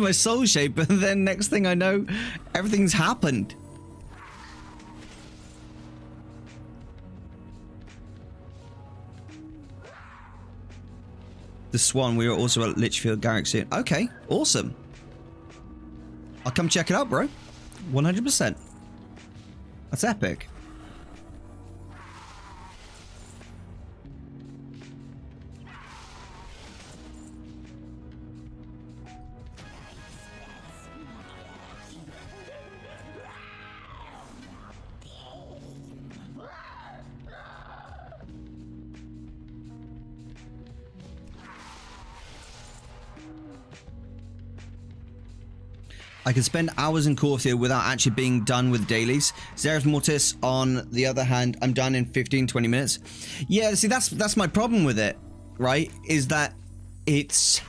my soul shape, and then next thing I know, everything's happened. The Swan, we were also at Litchfield Garrick soon. Okay, awesome. I'll come check it out, bro. 100%. That's epic. I can spend hours in Corthier without actually being done with dailies. Xeris Mortis, on the other hand, I'm done in 15-20 minutes. Yeah, see, that's my problem with it, right? Is that it's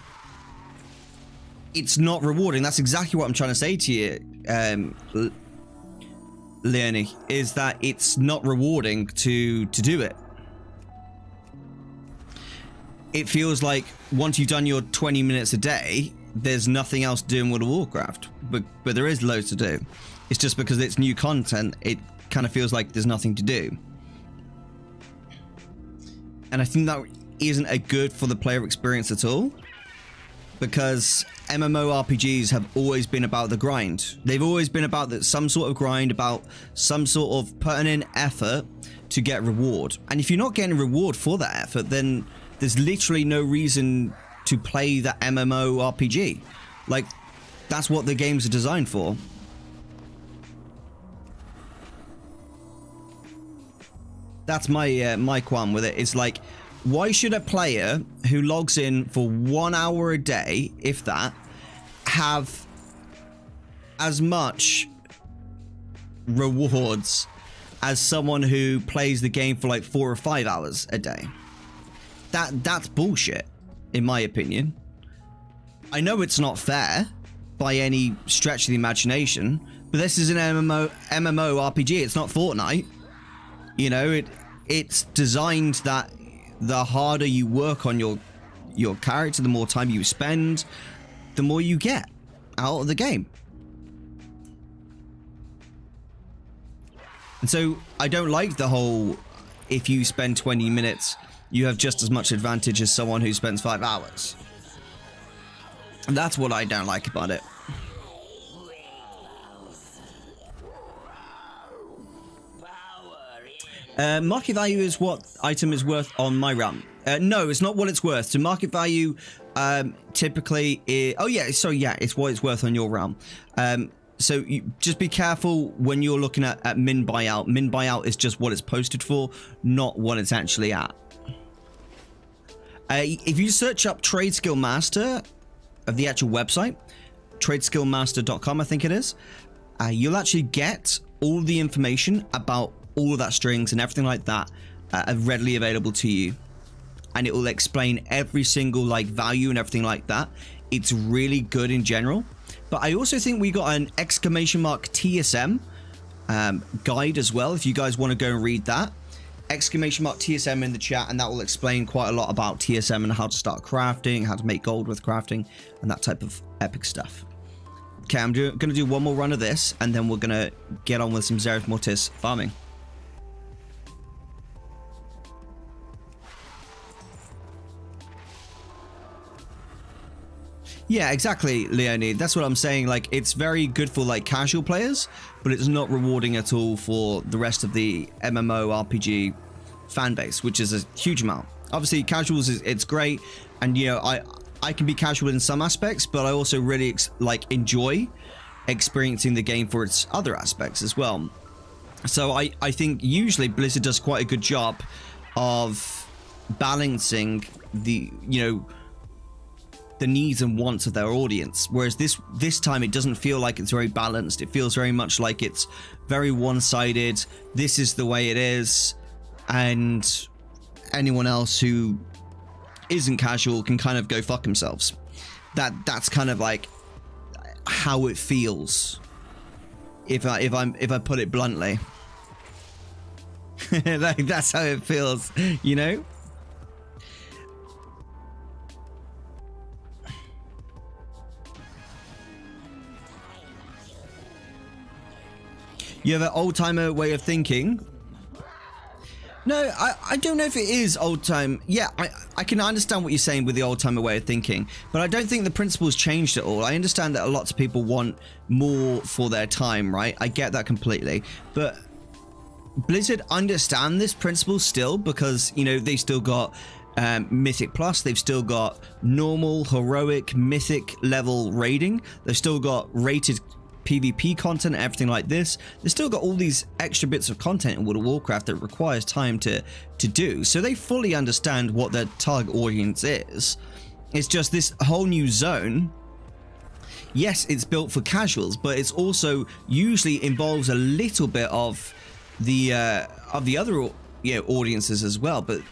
not rewarding. That's exactly what I'm trying to say to you, Leonie, is that it's not rewarding to do it. It feels like once you've done your 20 minutes a day, there's nothing else to do in World of Warcraft, but there is loads to do. It's just because it's new content, it kind of feels like there's nothing to do. And I think that isn't a good for the player experience at all, because MMORPGs have always been about the grind. They've always been about some sort of grind, about some sort of putting in effort to get reward. And if you're not getting reward for that effort, then there's literally no reason to play that MMORPG. Like, that's what the games are designed for. That's my qualm with it. It's like, why should a player who logs in for 1 hour a day, if that, have as much rewards as someone who plays the game for like 4 or 5 hours a day? That's bullshit, in my opinion. I know it's not fair by any stretch of the imagination, but this is an MMORPG. It's not Fortnite. You know, it's designed that the harder you work on your character, the more time you spend, the more you get out of the game. And so I don't like the whole, if you spend 20 minutes, you have just as much advantage as someone who spends 5 hours. And that's what I don't like about it. Market value is what item is worth on my realm. No, it's not what it's worth. So market value typically is... Oh, yeah. So, yeah, it's what it's worth on your realm. So you just be careful when you're looking at min buyout. Min buyout is just what it's posted for, not what it's actually at. If you search up Trade Skill Master of the actual website, tradeskillmaster.com, I think it is, you'll actually get all the information about all of that strings and everything like that readily available to you, and it will explain every single like value and everything like that. It's really good in general. But I also think we got an exclamation mark TSM guide as well, if you guys want to go and read that. Exclamation mark TSM in the chat, and that will explain quite a lot about TSM and how to start crafting, how to make gold with crafting, and that type of epic stuff. Okay, I'm going to do one more run of this, and then we're going to get on with some Zereth Mortis farming. Yeah, exactly, Leonie. That's what I'm saying. Like, it's very good for like casual players, but it's not rewarding at all for the rest of the MMO RPG fan base, which is a huge amount. Obviously, casuals it's great, and you know I can be casual in some aspects, but I also really enjoy experiencing the game for its other aspects as well. So I think usually Blizzard does quite a good job of balancing the the needs and wants of their audience, whereas this time it doesn't feel like it's very balanced. It feels very much like it's very one-sided. This is the way it is, and anyone else who isn't casual can kind of go fuck themselves. That's kind of like how it feels, if I put it bluntly. Like, that's how it feels, you know. You have an old-timer way of thinking. No, I don't know if it is old-time. Yeah, I can understand what you're saying with the old-timer way of thinking, but I don't think the principle's changed at all. I understand that lots of people want more for their time, right? I get that completely. But Blizzard understand this principle still, because, you know, they still got Mythic Plus, they've still got normal, heroic, mythic level raiding. They've still got rated PvP content, everything like this. They've still got all these extra bits of content in World of Warcraft that requires time to do. So they fully understand what their target audience is. It's just this whole new zone. Yes, it's built for casuals, but it's also usually involves a little bit of the other audiences as well. But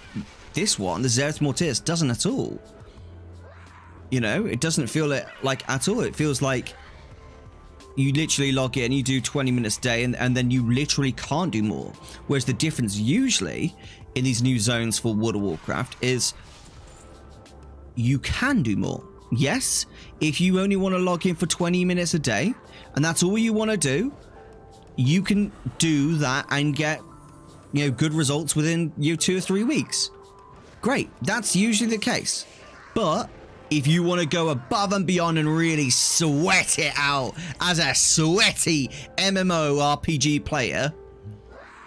this one, the Zereth Mortis, doesn't at all. You know, it doesn't feel it like at all. It feels like you literally log in, you do 20 minutes a day, and then you literally can't do more. Whereas the difference usually in these new zones for World of Warcraft is you can do more. Yes, if you only want to log in for 20 minutes a day, and that's all you want to do, you can do that and get, you know, good results within 2 or 3 weeks. Great, that's usually the case. But if you want to go above and beyond and really sweat it out as a sweaty MMORPG player,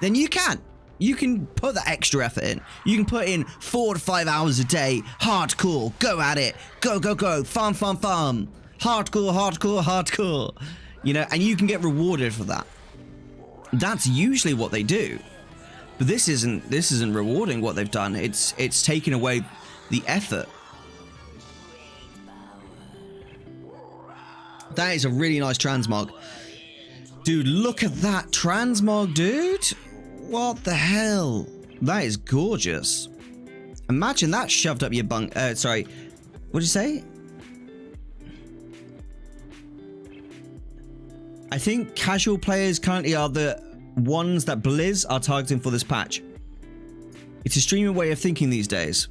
then you can. You can put that extra effort in. You can put in 4 to 5 hours a day, hardcore, go at it, go, go, go, farm, farm, farm, hardcore, hardcore, hardcore, you know, and you can get rewarded for that. That's usually what they do. But this isn't rewarding what they've done. It's taking away the effort. That is a really nice transmog. Dude, look at that transmog, dude. What the hell? That is gorgeous. Imagine that shoved up your bunk. Sorry. What did you say? I think casual players currently are the ones that Blizz are targeting for this patch. It's a streamer way of thinking these days.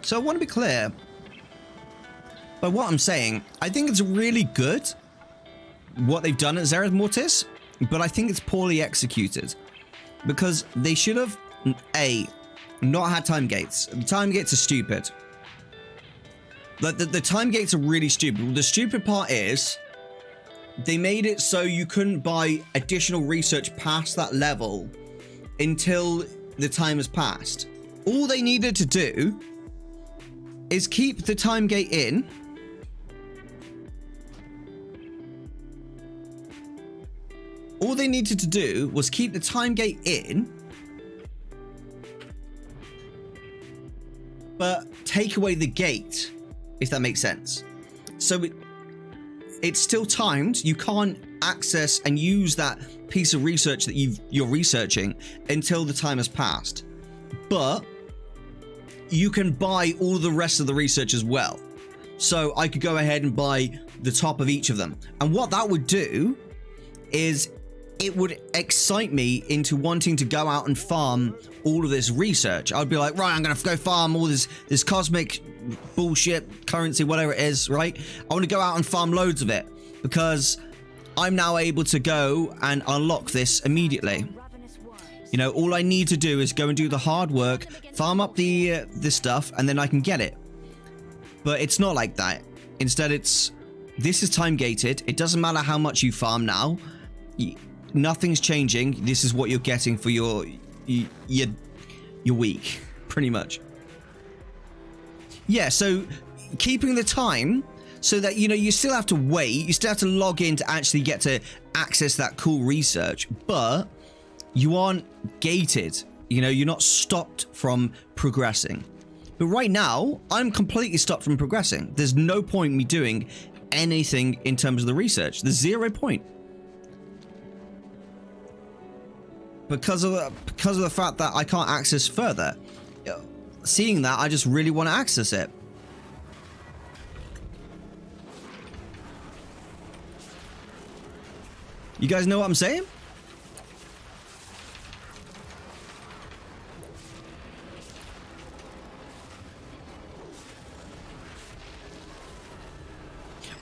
So I want to be clear by what I'm saying. I think it's really good what they've done at Zereth Mortis, but I think it's poorly executed, because they should have Not had time gates. The time gates are stupid. Like the time gates are really stupid. The stupid part is they made it so you couldn't buy additional research past that level until the time has passed. All they needed to do is keep the time gate in. All they needed to do was keep the time gate in, but take away the gate, if that makes sense. So it's still timed. You can't access and use that piece of research that you're researching until the time has passed. But you can buy all the rest of the research as well. So I could go ahead and buy the top of each of them. And what that would do is it would excite me into wanting to go out and farm all of this research. I'd be like, right, I'm gonna go farm all this cosmic bullshit, currency, whatever it is, right? I want to go out and farm loads of it because I'm now able to go and unlock this immediately. You know, all I need to do is go and do the hard work, farm up the this stuff, and then I can get it. But it's not like that. Instead, this is time gated. It doesn't matter how much you farm now. Nothing's changing. This is what you're getting for your week, pretty much. Yeah, so keeping the time so that, you know, you still have to wait. You still have to log in to actually get to access that cool research, but you aren't gated. You know, you're not stopped from progressing. But right now, I'm completely stopped from progressing. There's no point in me doing anything in terms of the research. There's 0 point. Because of the fact that I can't access further. Seeing that, I just really want to access it. You guys know what I'm saying?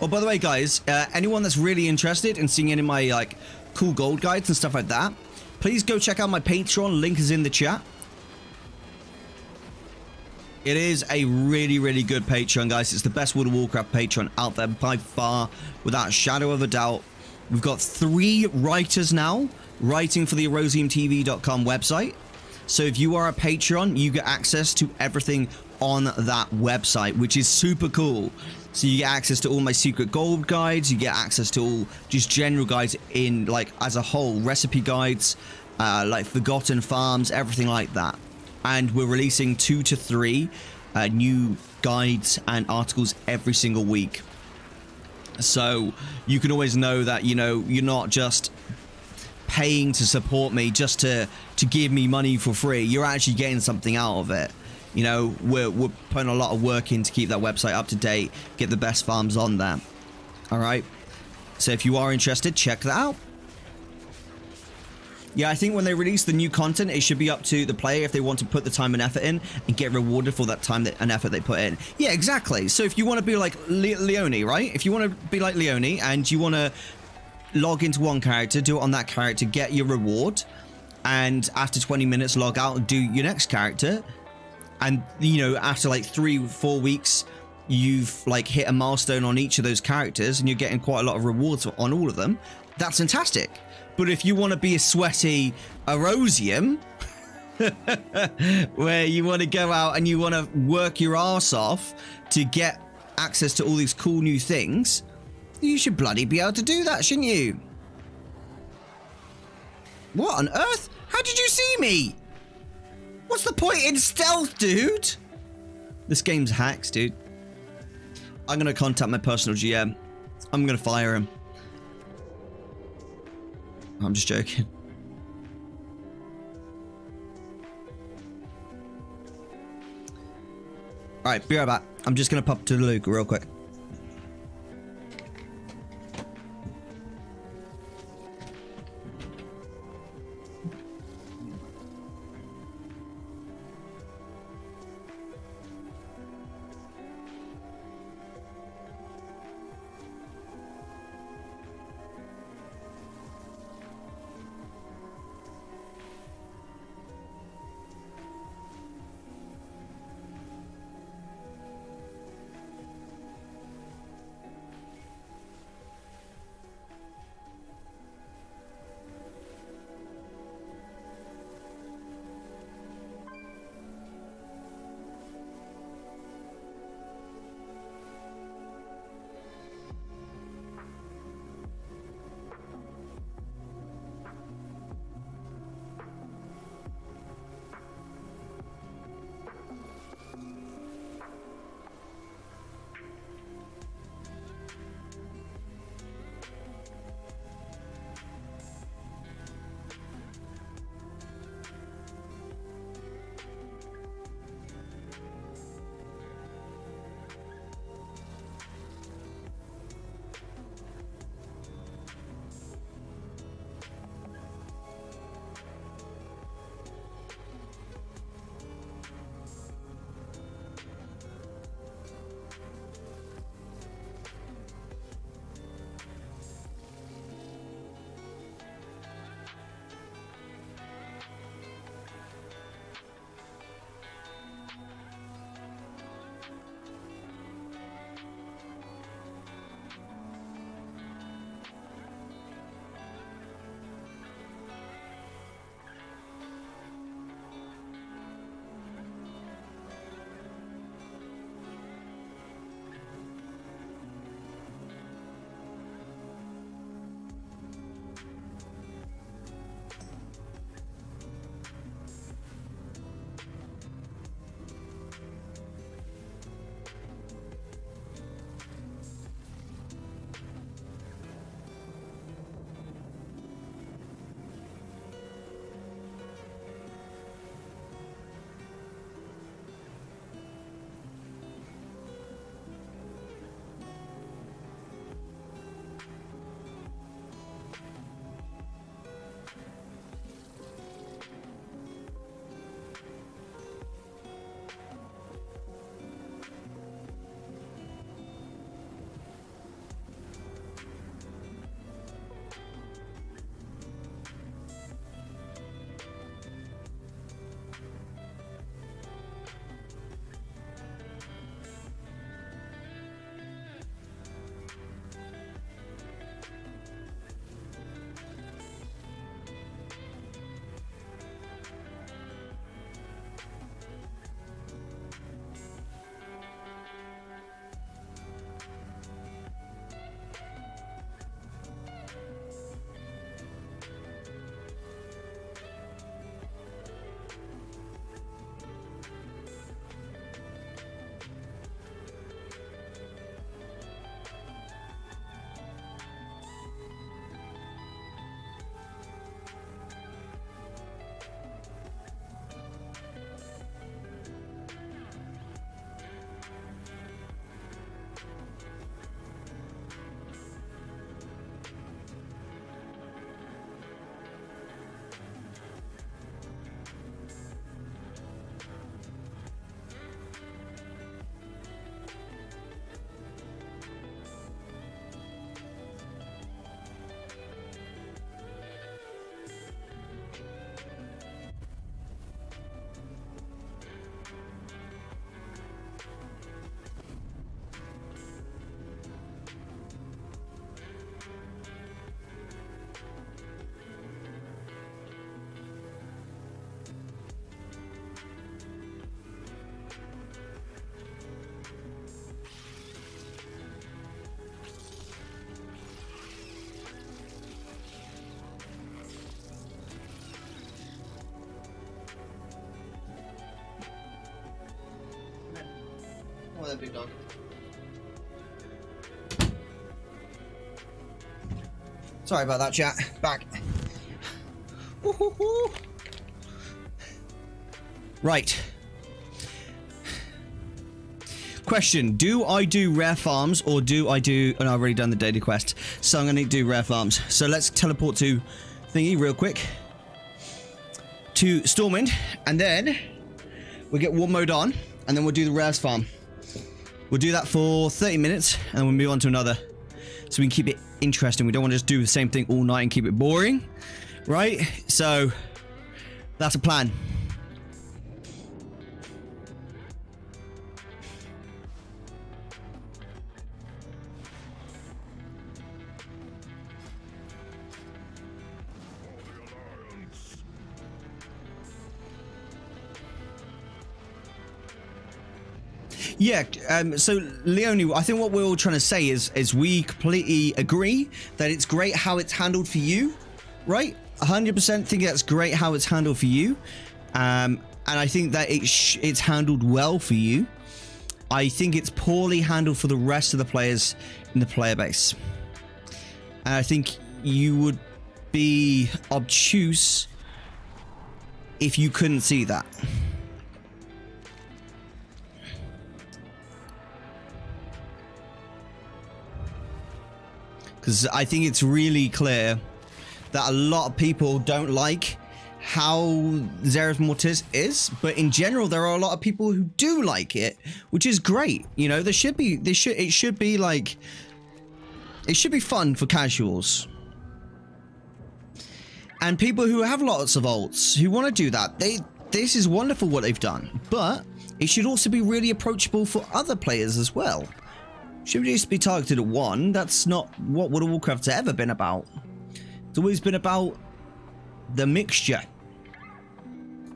Oh, by the way, guys, anyone that's really interested in seeing any of my like cool gold guides and stuff like that, please go check out my Patreon. Link is in the chat. It is a really, really good Patreon, guys. It's the best World of Warcraft Patreon out there by far, without a shadow of a doubt. We've got 3 writers now writing for the erosiumtv.com website. So if you are a Patreon, you get access to everything on that website, which is super cool. So you get access to all my secret gold guides, you get access to all just general guides in like as a whole, recipe guides, like forgotten farms, everything like that. And we're releasing 2 to 3 new guides and articles every single week. So you can always know that, you know, you're not just paying to support me just to give me money for free. You're actually getting something out of it. You know, we're putting a lot of work in to keep that website up to date, get the best farms on there. All right. So if you are interested, check that out. Yeah, I think when they release the new content, it should be up to the player if they want to put the time and effort in and get rewarded for that time and effort they put in. Yeah, exactly. So if you want to be like Leone, right? If you want to be like Leone and you want to log into one character, do it on that character, get your reward, and after 20 minutes, log out and do your next character. And, you know, after like 3-4 weeks, you've like hit a milestone on each of those characters and you're getting quite a lot of rewards on all of them. That's fantastic. But if you want to be a sweaty Erosium, where you want to go out and you want to work your ass off to get access to all these cool new things, you should bloody be able to do that, shouldn't you? What on earth? How did you see me? What's the point in stealth, dude? This game's hacks, dude. I'm going to contact my personal GM. I'm going to fire him. I'm just joking. Alright, be right back. I'm just going to pop to Luke real quick. Hello, big dog. Sorry about that, chat. Back. Woo-hoo-hoo. Right. Question, do I do rare farms or do I do... Oh, no, I've already done the daily quest. So I'm going to do rare farms. So let's teleport to thingy real quick. To Stormwind. And then we'll get war mode on. And then we'll do the rares farm. We'll do that for 30 minutes. And then we'll move on to another. So we can keep it interesting. We don't want to just do the same thing all night and keep it boring. Right? So that's a plan. Yeah, so Leonie, I think what we're all trying to say is we completely agree that it's great how it's handled for you, right? 100% think that's great how it's handled for you. And I think that it's handled well for you. I think it's poorly handled for the rest of the players in the player base. And I think you would be obtuse if you couldn't see that. Because I think it's really clear that a lot of people don't like how Zereth Mortis is, but in general there are a lot of people who do like it, which is great. You know, it should be fun for casuals. And people who have lots of alts who want to do that, this is wonderful what they've done, but it should also be really approachable for other players as well. Should just be targeted at one. That's not what World of Warcraft's ever been about. It's always been about the mixture.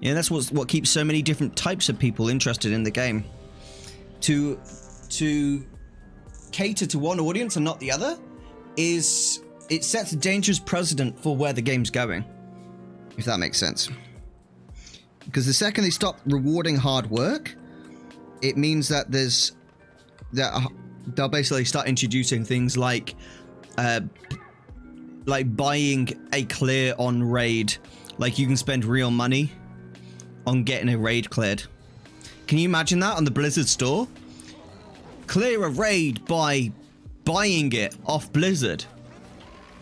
Yeah, that's what keeps so many different types of people interested in the game. To cater to one audience and not the other it sets a dangerous precedent for where the game's going. If that makes sense. Because the second they stop rewarding hard work, it means that they'll basically start introducing things like buying a clear on raid. Like you can spend real money on getting a raid cleared. Can you imagine that on the Blizzard store? Clear a raid by buying it off Blizzard.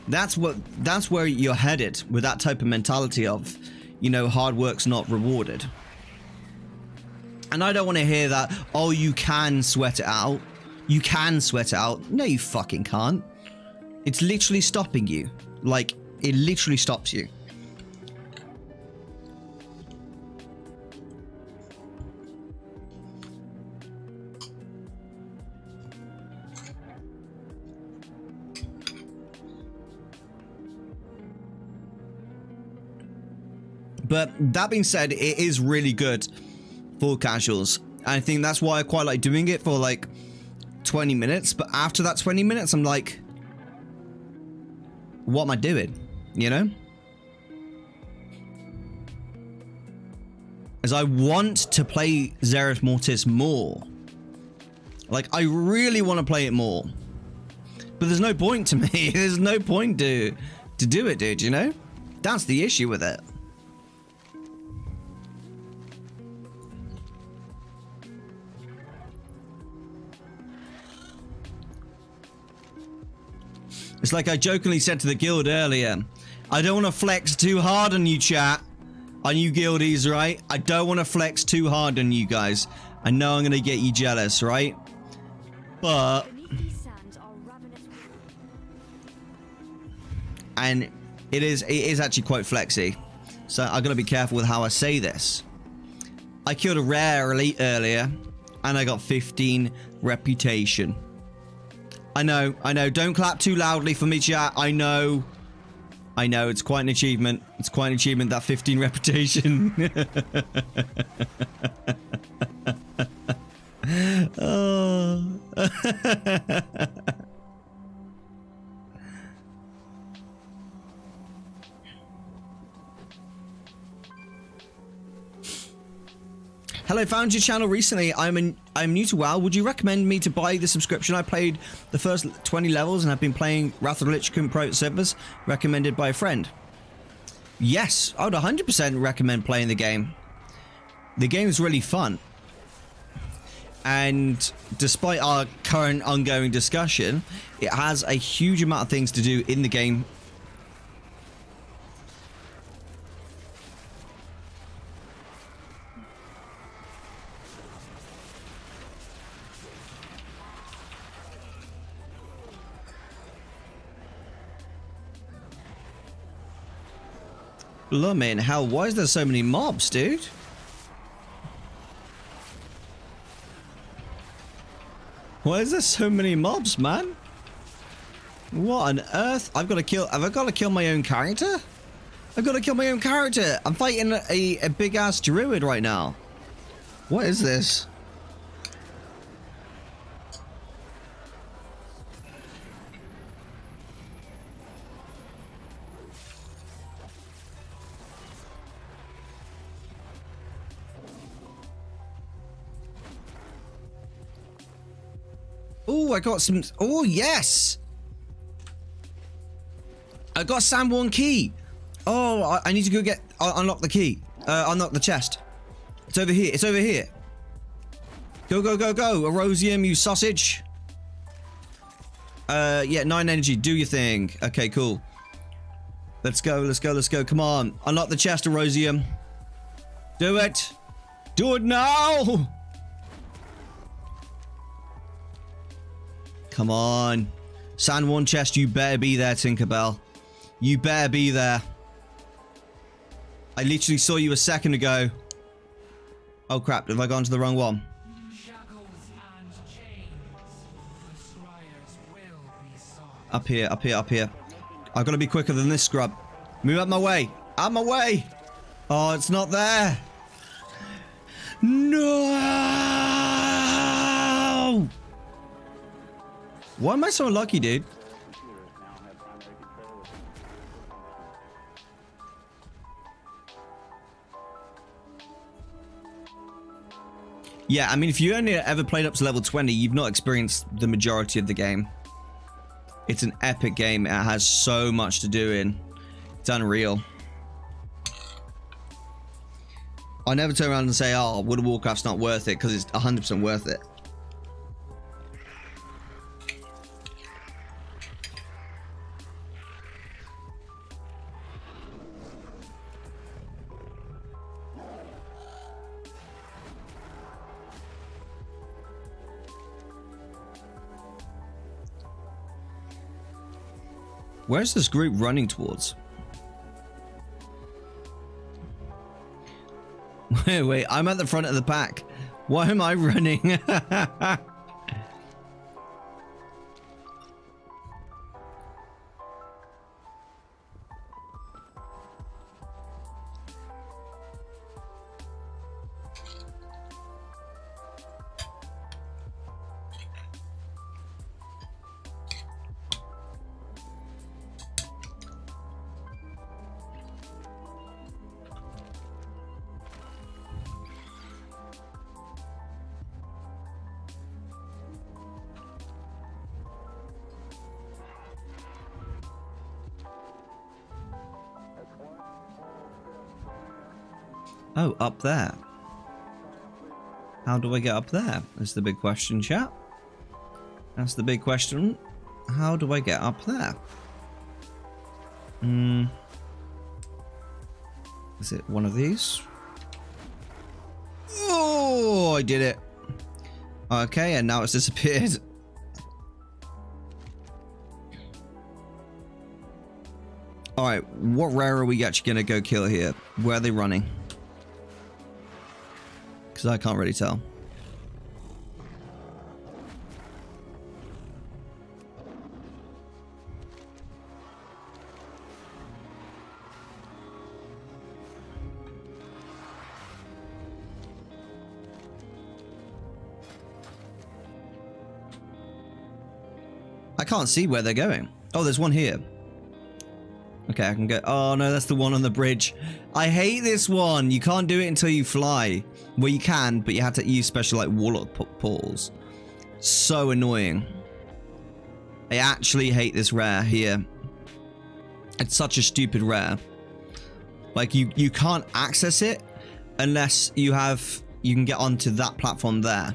That's where you're headed with that type of mentality of, you know, hard work's not rewarded. And I don't want to hear that, oh, you can sweat it out. You can sweat it out. No, you fucking can't. It's literally stopping you. Like, it literally stops you. But that being said, it is really good for casuals. I think that's why I quite like doing it for like 20 minutes. But after that 20 minutes, I'm like, what am I doing? You know? As I want to play Zereth Mortis more. Like, I really want to play it more. But there's no point to me. There's no point to do it, dude, you know? That's the issue with it. It's like I jokingly said to the guild earlier, I don't want to flex too hard on you, chat. On you guildies, right? I don't want to flex too hard on you guys. I know I'm going to get you jealous, right? But... and it is actually quite flexy. So I've got to be careful with how I say this. I killed a rare elite earlier, and I got 15 reputation. I know. Don't clap too loudly for me, chat. I know. It's quite an achievement. It's quite an achievement, that 15 reputation. Oh. Hello, found your channel recently. I'm new to WoW. Would you recommend me to buy the subscription? I played the first 20 levels and have been playing Wrath of the Lich King private servers, recommended by a friend. Yes, I would 100% recommend playing the game. The game is really fun. And despite our current ongoing discussion, it has a huge amount of things to do in the game. Bloomin' hell, why is there so many mobs, dude? Why is there so many mobs, man? What on earth? Have I got to kill my own character? I've got to kill my own character. I'm fighting a big-ass druid right now. What is this? Oh, I got some. Oh, yes. I got Sanborn key. Oh, I need to go get. Unlock the key. Unlock the chest. It's over here. It's over here. Go, go, go, go. Erosium, you sausage. Yeah, 9 energy. Do your thing. Okay, cool. Let's go. Let's go. Let's go. Come on. Unlock the chest, Erosium. Do it. Do it now. Come on. Sand one chest, you better be there, Tinkerbell. You better be there. I literally saw you a second ago. Oh crap, have I gone to the wrong one? Up here, up here, up here. I've got to be quicker than this scrub. Move out my way. Out my way. Oh, it's not there. No! Why am I so lucky, dude? Yeah, I mean, if you only ever played up to level 20, you've not experienced the majority of the game. It's an epic game. It has so much to do in. It's unreal. I never turn around and say, oh, World of Warcraft's not worth it, because it's 100% worth it. Where's this group running towards? Wait, I'm at the front of the pack. Why am I running? Oh, up there. How do I get up there? That's the big question, chat. That's the big question. How do I get up there? Is it one of these? Oh, I did it. Okay, and now it's disappeared. Alright, what rare are we actually going to go kill here? Where are they running? Because I can't really tell. I can't see where they're going. Oh, there's one here. Okay, I can go. Oh no, that's the one on the bridge. I hate this one. You can't do it until you fly. Well, you can, but you have to use special like warlock portals. So annoying. I actually hate this rare here. It's such a stupid rare. Like you can't access it unless you can get onto that platform there.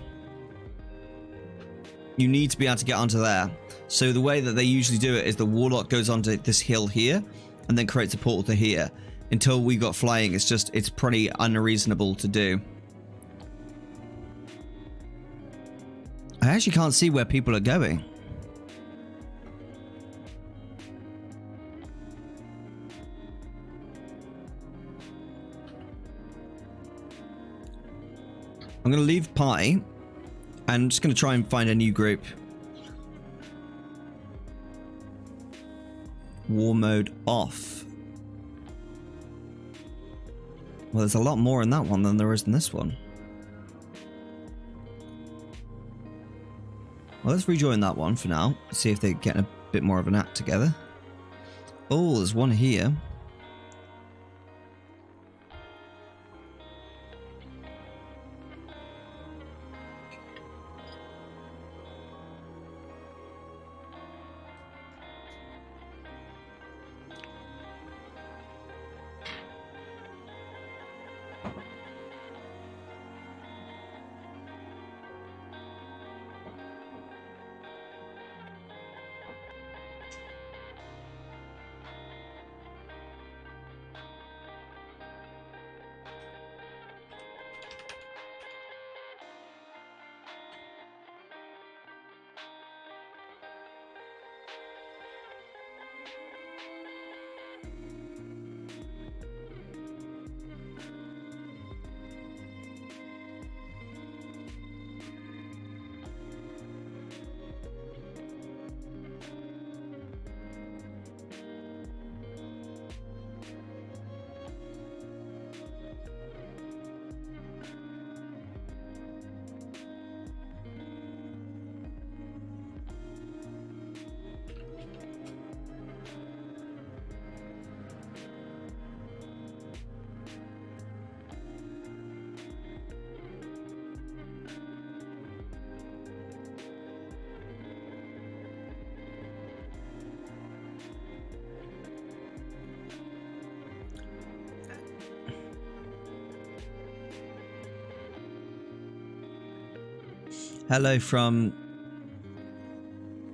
You need to be able to get onto there. So the way that they usually do it is the warlock goes onto this hill here and then creates a portal to here. Until we got flying, it's pretty unreasonable to do. I actually can't see where people are going. I'm going to leave party, and I'm just going to try and find a new group. War mode off. Well, there's a lot more in that one than there is in this one. Well, let's rejoin that one for now. See if they're getting a bit more of an act together. Oh, there's one here. Hello from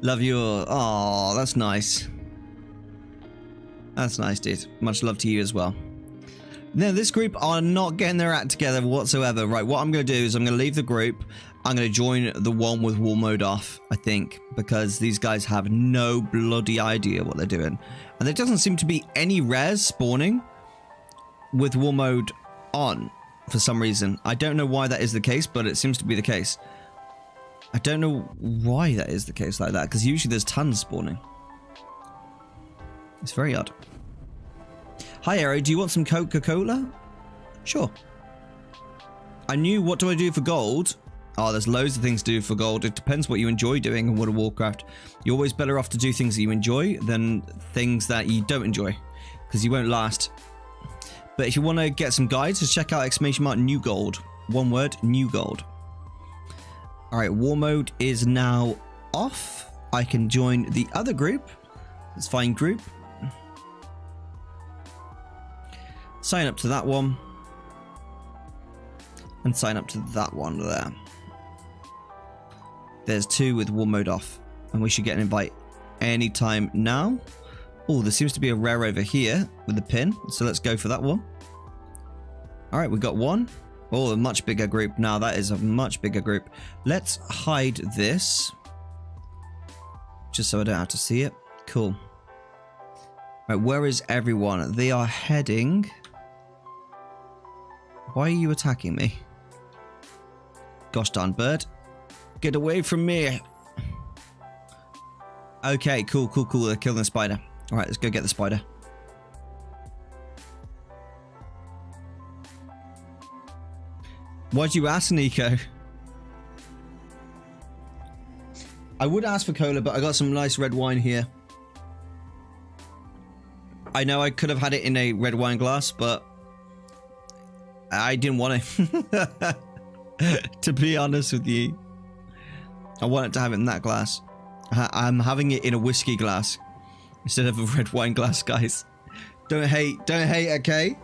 Love you all. Oh, that's nice. That's nice, dude. Much love to you as well. Now, this group are not getting their act together whatsoever. Right, what I'm going to do is I'm going to leave the group. I'm going to join the one with war mode off, I think, because these guys have no bloody idea what they're doing. And there doesn't seem to be any rares spawning with war mode on for some reason. I don't know why that is the case, but it seems to be the case. I don't know why that is the case like that, because usually there's tons spawning. It's very odd. Hi, Arrow. Do you want some Coca-Cola? Sure. I knew what do I do for gold? Oh, there's loads of things to do for gold. It depends what you enjoy doing in World of Warcraft. You're always better off to do things that you enjoy than things that you don't enjoy, because you won't last. But if you want to get some guides, just check out !new gold. One word, new gold. Alright, war mode is now off. I can join the other group. Let's find group. Sign up to that one. And sign up to that one there. There's two with war mode off. And we should get an invite anytime now. Oh, there seems to be a rare over here with the pin. So let's go for that one. Alright, we got one. Oh, a much bigger group. Now that is a much bigger group. Let's hide this. Just so I don't have to see it. Cool. Right, where is everyone? They are heading... Why are you attacking me? Gosh darn bird. Get away from me. Okay, cool, cool, cool. They're killing the spider. Alright, let's go get the spider. Why'd you ask, Nico? I would ask for cola, but I got some nice red wine here. I know I could have had it in a red wine glass, but I didn't want it. To be honest with you, I wanted to have it in that glass. I'm having it in a whiskey glass instead of a red wine glass, guys. Don't hate, okay?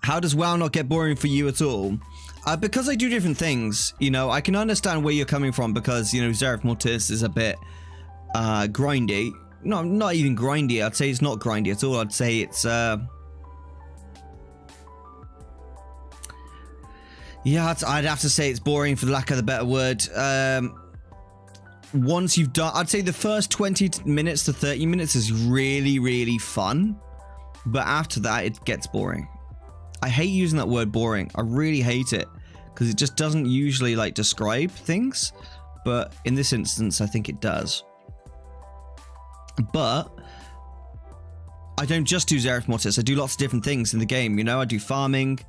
How does WoW not get boring for you at all? Because I do different things, you know, I can understand where you're coming from because, you know, Zereth Mortis is a bit grindy. No, not even grindy. I'd say it's not grindy at all. I'd say it's yeah, I'd have to say it's boring for the lack of a better word. Once you've done, I'd say the first 20 minutes to 30 minutes is really, really fun. But after that, it gets boring. I hate using that word boring. I really hate it because it just doesn't usually like describe things. But in this instance, I think it does. But I don't just do Zereth Mortis. I do lots of different things in the game. You know, I do farming,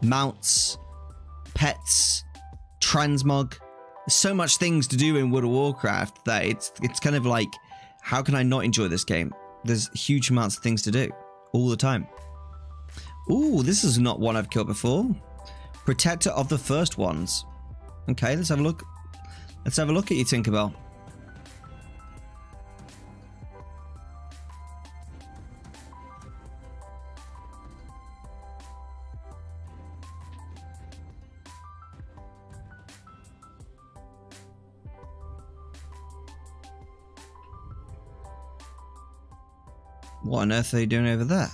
mounts, pets, transmog. There's so much things to do in World of Warcraft that it's kind of like, how can I not enjoy this game? There's huge amounts of things to do all the time. Ooh, this is not one I've killed before. Protector of the First Ones. Okay, let's have a look. Let's have a look at you, Tinkerbell. What on earth are they doing over there?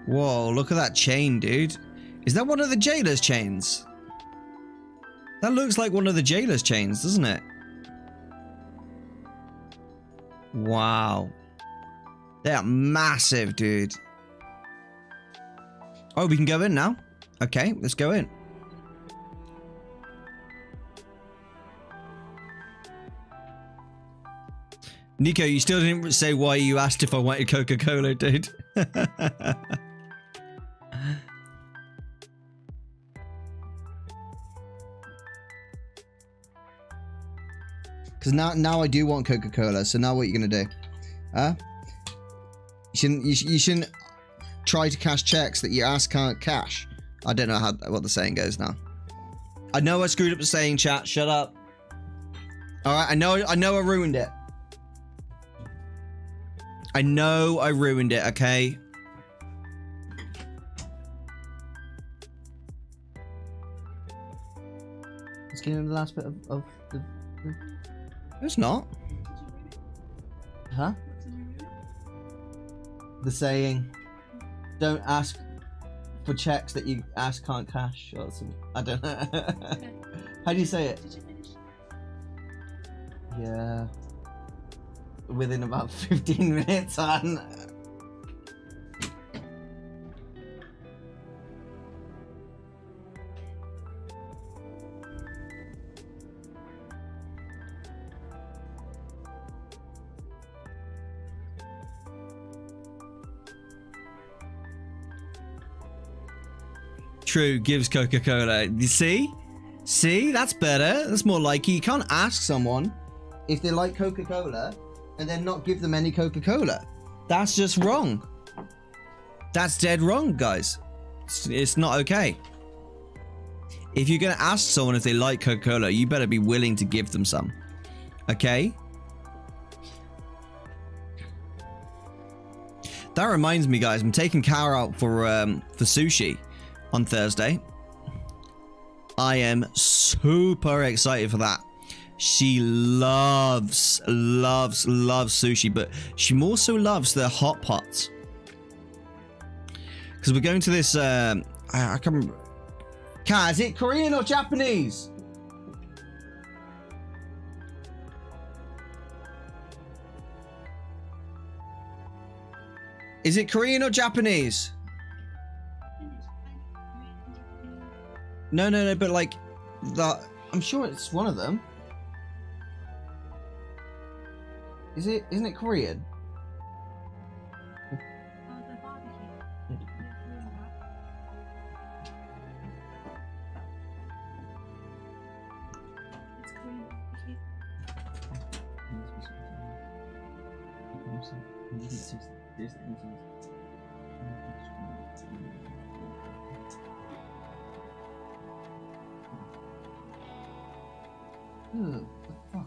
Whoa, look at that chain, dude. Is that one of the jailer's chains? That looks like one of the jailer's chains, doesn't it? Wow. They are massive, dude. Oh, we can go in now? Okay, let's go in. Nico, you still didn't say why you asked if I wanted Coca-Cola, dude. Because now I do want Coca-Cola. So now what are you gonna do? Huh? You shouldn't try to cash checks that your ass can't cash. I don't know what the saying goes now. I know I screwed up the saying, chat. Shut up. All right, I know I ruined it. I know I ruined it. Okay. Let's get in the last bit of the... It's not. Huh? The saying, don't ask for checks that you ask can't cash or something. I don't know. Okay. How do you say it? Did you finish? Yeah. Within about 15 minutes on. True, gives Coca-Cola. You see? See? That's better. That's more like you can't ask someone if they like Coca-Cola and then not give them any Coca-Cola. That's just wrong. That's dead wrong, guys. It's not okay. If you're going to ask someone if they like Coca-Cola, you better be willing to give them some. Okay? That reminds me, guys. I'm taking Kara out for sushi on Thursday. I am super excited for that. She loves sushi, but she more so loves the hot pots. Because we're going to this I can't remember. Kat, is it Korean or Japanese? Is it Korean or Japanese? No, but like that. I'm sure it's one of them. Is it? Isn't it Korean? What the fuck?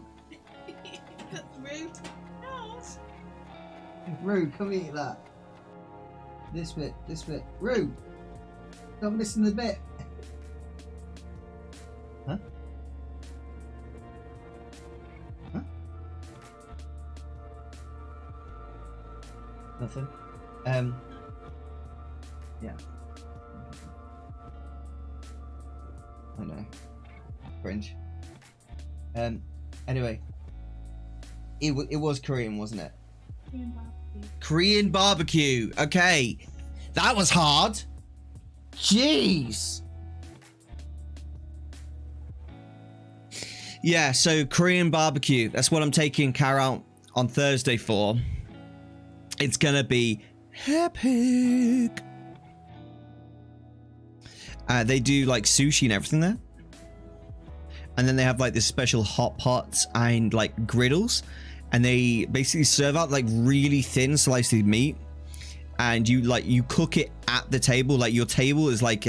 That's rude. Rue, come eat that. This bit. Rue, come listen to the bit. Huh? Huh? Nothing. Yeah. I know. Cringe. Anyway. It was Korean, wasn't it? Korean barbecue. Okay. That was hard. Jeez. Yeah, so Korean barbecue. That's what I'm taking Car out on Thursday for. It's gonna be epic. They do like sushi and everything there. And then they have like this special hot pots and like griddles. And they basically serve out like really thin slices of meat. And you cook it at the table. Like your table is like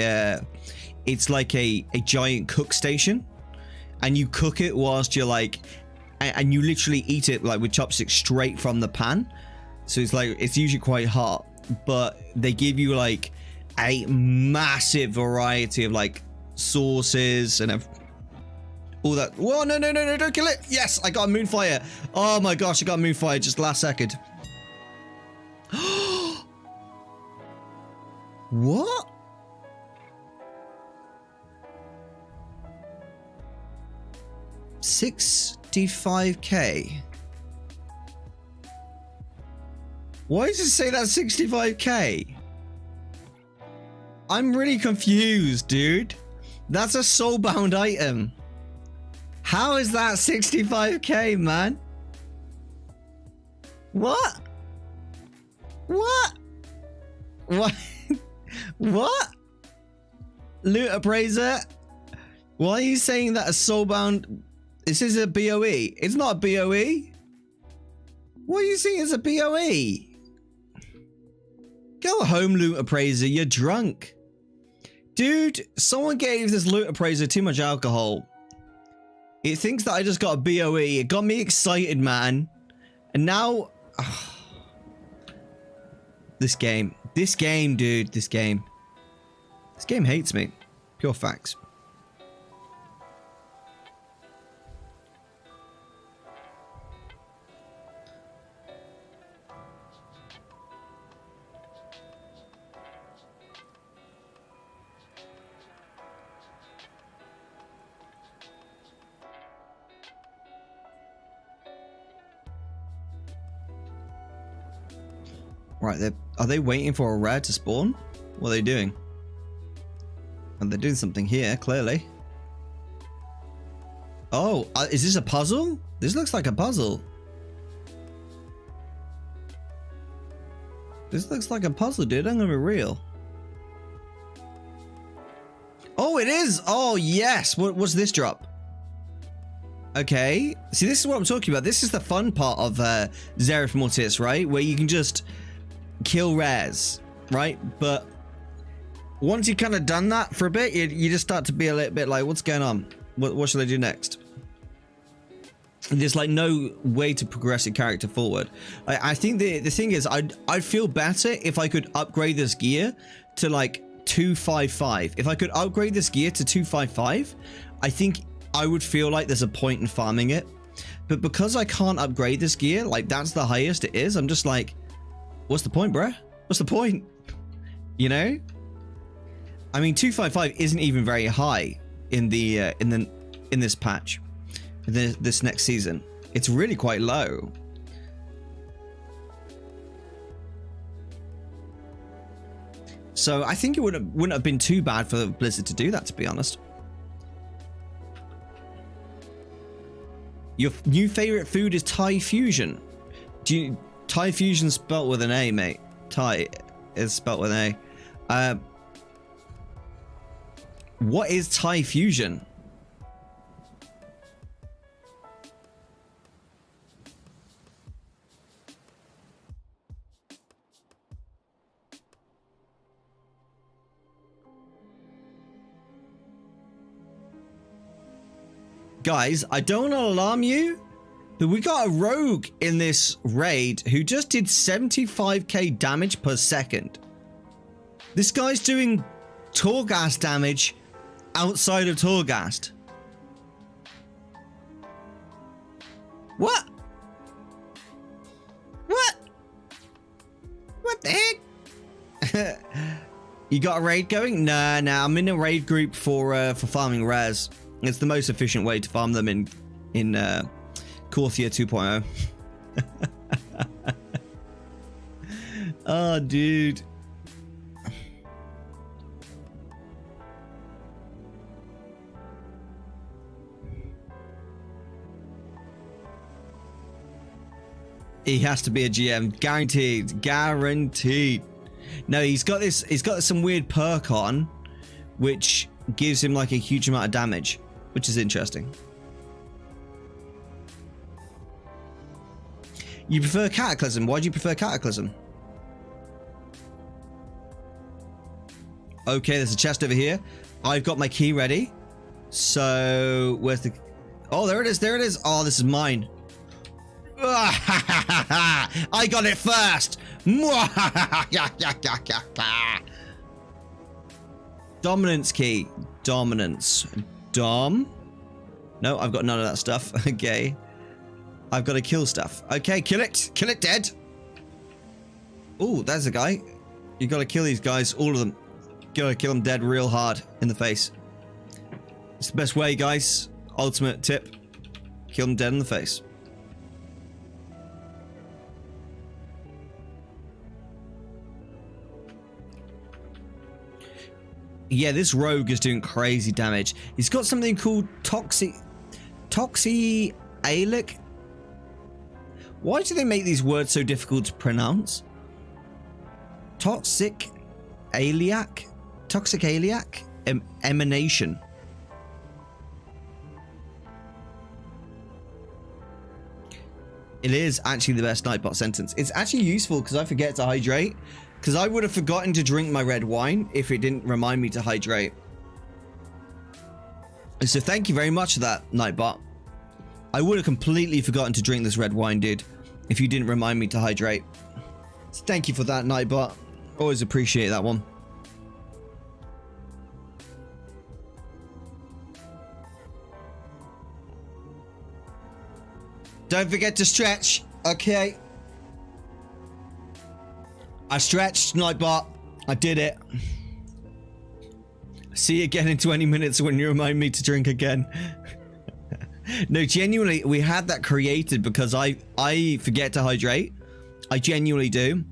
it's like a giant cook station. And you cook it whilst you're like, and you literally eat it like with chopsticks straight from the pan. So it's like, it's usually quite hot, but they give you like a massive variety of like sauces and all that. Whoa, no, don't kill it. Yes, I got a moonfire. Oh my gosh, I got a moonfire just last second. What? $65K. Why does it say that's 65K? I'm really confused, dude. That's a soulbound item. How is that 65K, man? What? What? What? What? Loot appraiser? Why are you saying that a soulbound? This is a BOE. It's not a BOE. What are you saying it's a BOE? Go home, loot appraiser. You're drunk. Dude, someone gave this loot appraiser too much alcohol. It thinks that I just got a BOE. It got me excited, man. And now... This game, dude. This game hates me. Pure facts. Right, are they waiting for a rare to spawn? What are they doing? And they're doing something here, clearly. Oh, is this a puzzle? This looks like a puzzle. This looks like a puzzle, dude. I'm gonna be real. Oh, it is! Oh, yes! What's this drop? Okay. See, this is what I'm talking about. This is the fun part of Zerif Mortis, right? Where you can just kill rares, right? But once you kind of done that for a bit, you just start to be a little bit like, what's going on? What should I do next? And there's like no way to progress a character forward. I think the thing is, I'd feel better if I could upgrade this gear to like 255. If I could upgrade this gear to 255, I think I would feel like there's a point in farming it. But because I can't upgrade this gear, like that's the highest it is, I'm just like, what's the point, bruh? What's the point? You know? I mean, 255 isn't even very high in this patch, this next season. It's really quite low. So I think it wouldn't have been too bad for Blizzard to do that, to be honest. Your new favorite food is Thai fusion. Thai fusion spelt with an A, mate? Thai is spelt with an A. What is Thai fusion? Guys, I don't want to alarm you, but we got a rogue in this raid who just did 75k damage per second. This guy's doing Torghast damage outside of Torghast. What? What? What the heck? You got a raid going? Nah, I'm in a raid group for farming rares. It's the most efficient way to farm them in Korthia 2.0. Oh, dude. He has to be a GM, guaranteed, guaranteed. No, he's got some weird perk on, which gives him like a huge amount of damage, which is interesting. You prefer Cataclysm? Why do you prefer Cataclysm? Okay, there's a chest over here. I've got my key ready. So where's the? Oh, there it is. There it is. Oh, this is mine. I got it first. Dominance key. Dominance. Dom. No, I've got none of that stuff. Okay. I've got to kill stuff. Okay, kill it. Kill it dead. Oh, there's a guy. You got to kill these guys. All of them. Got to kill them dead real hard in the face. It's the best way, guys. Ultimate tip. Kill them dead in the face. Yeah, this rogue is doing crazy damage. He's got something called Toxialic. Why do they make these words so difficult to pronounce? Toxicaliac? Emanation. It is actually the best Nightbot sentence. It's actually useful because I forget to hydrate. Because I would have forgotten to drink my red wine if it didn't remind me to hydrate. So thank you very much for that, Nightbot. I would have completely forgotten to drink this red wine, dude, if you didn't remind me to hydrate. So thank you for that, Nightbot. Always appreciate that one. Don't forget to stretch, okay? I stretched, Nightbot. I did it. See you again in 20 minutes when you remind me to drink again. No, genuinely, we had that created because I forget to hydrate. I genuinely do.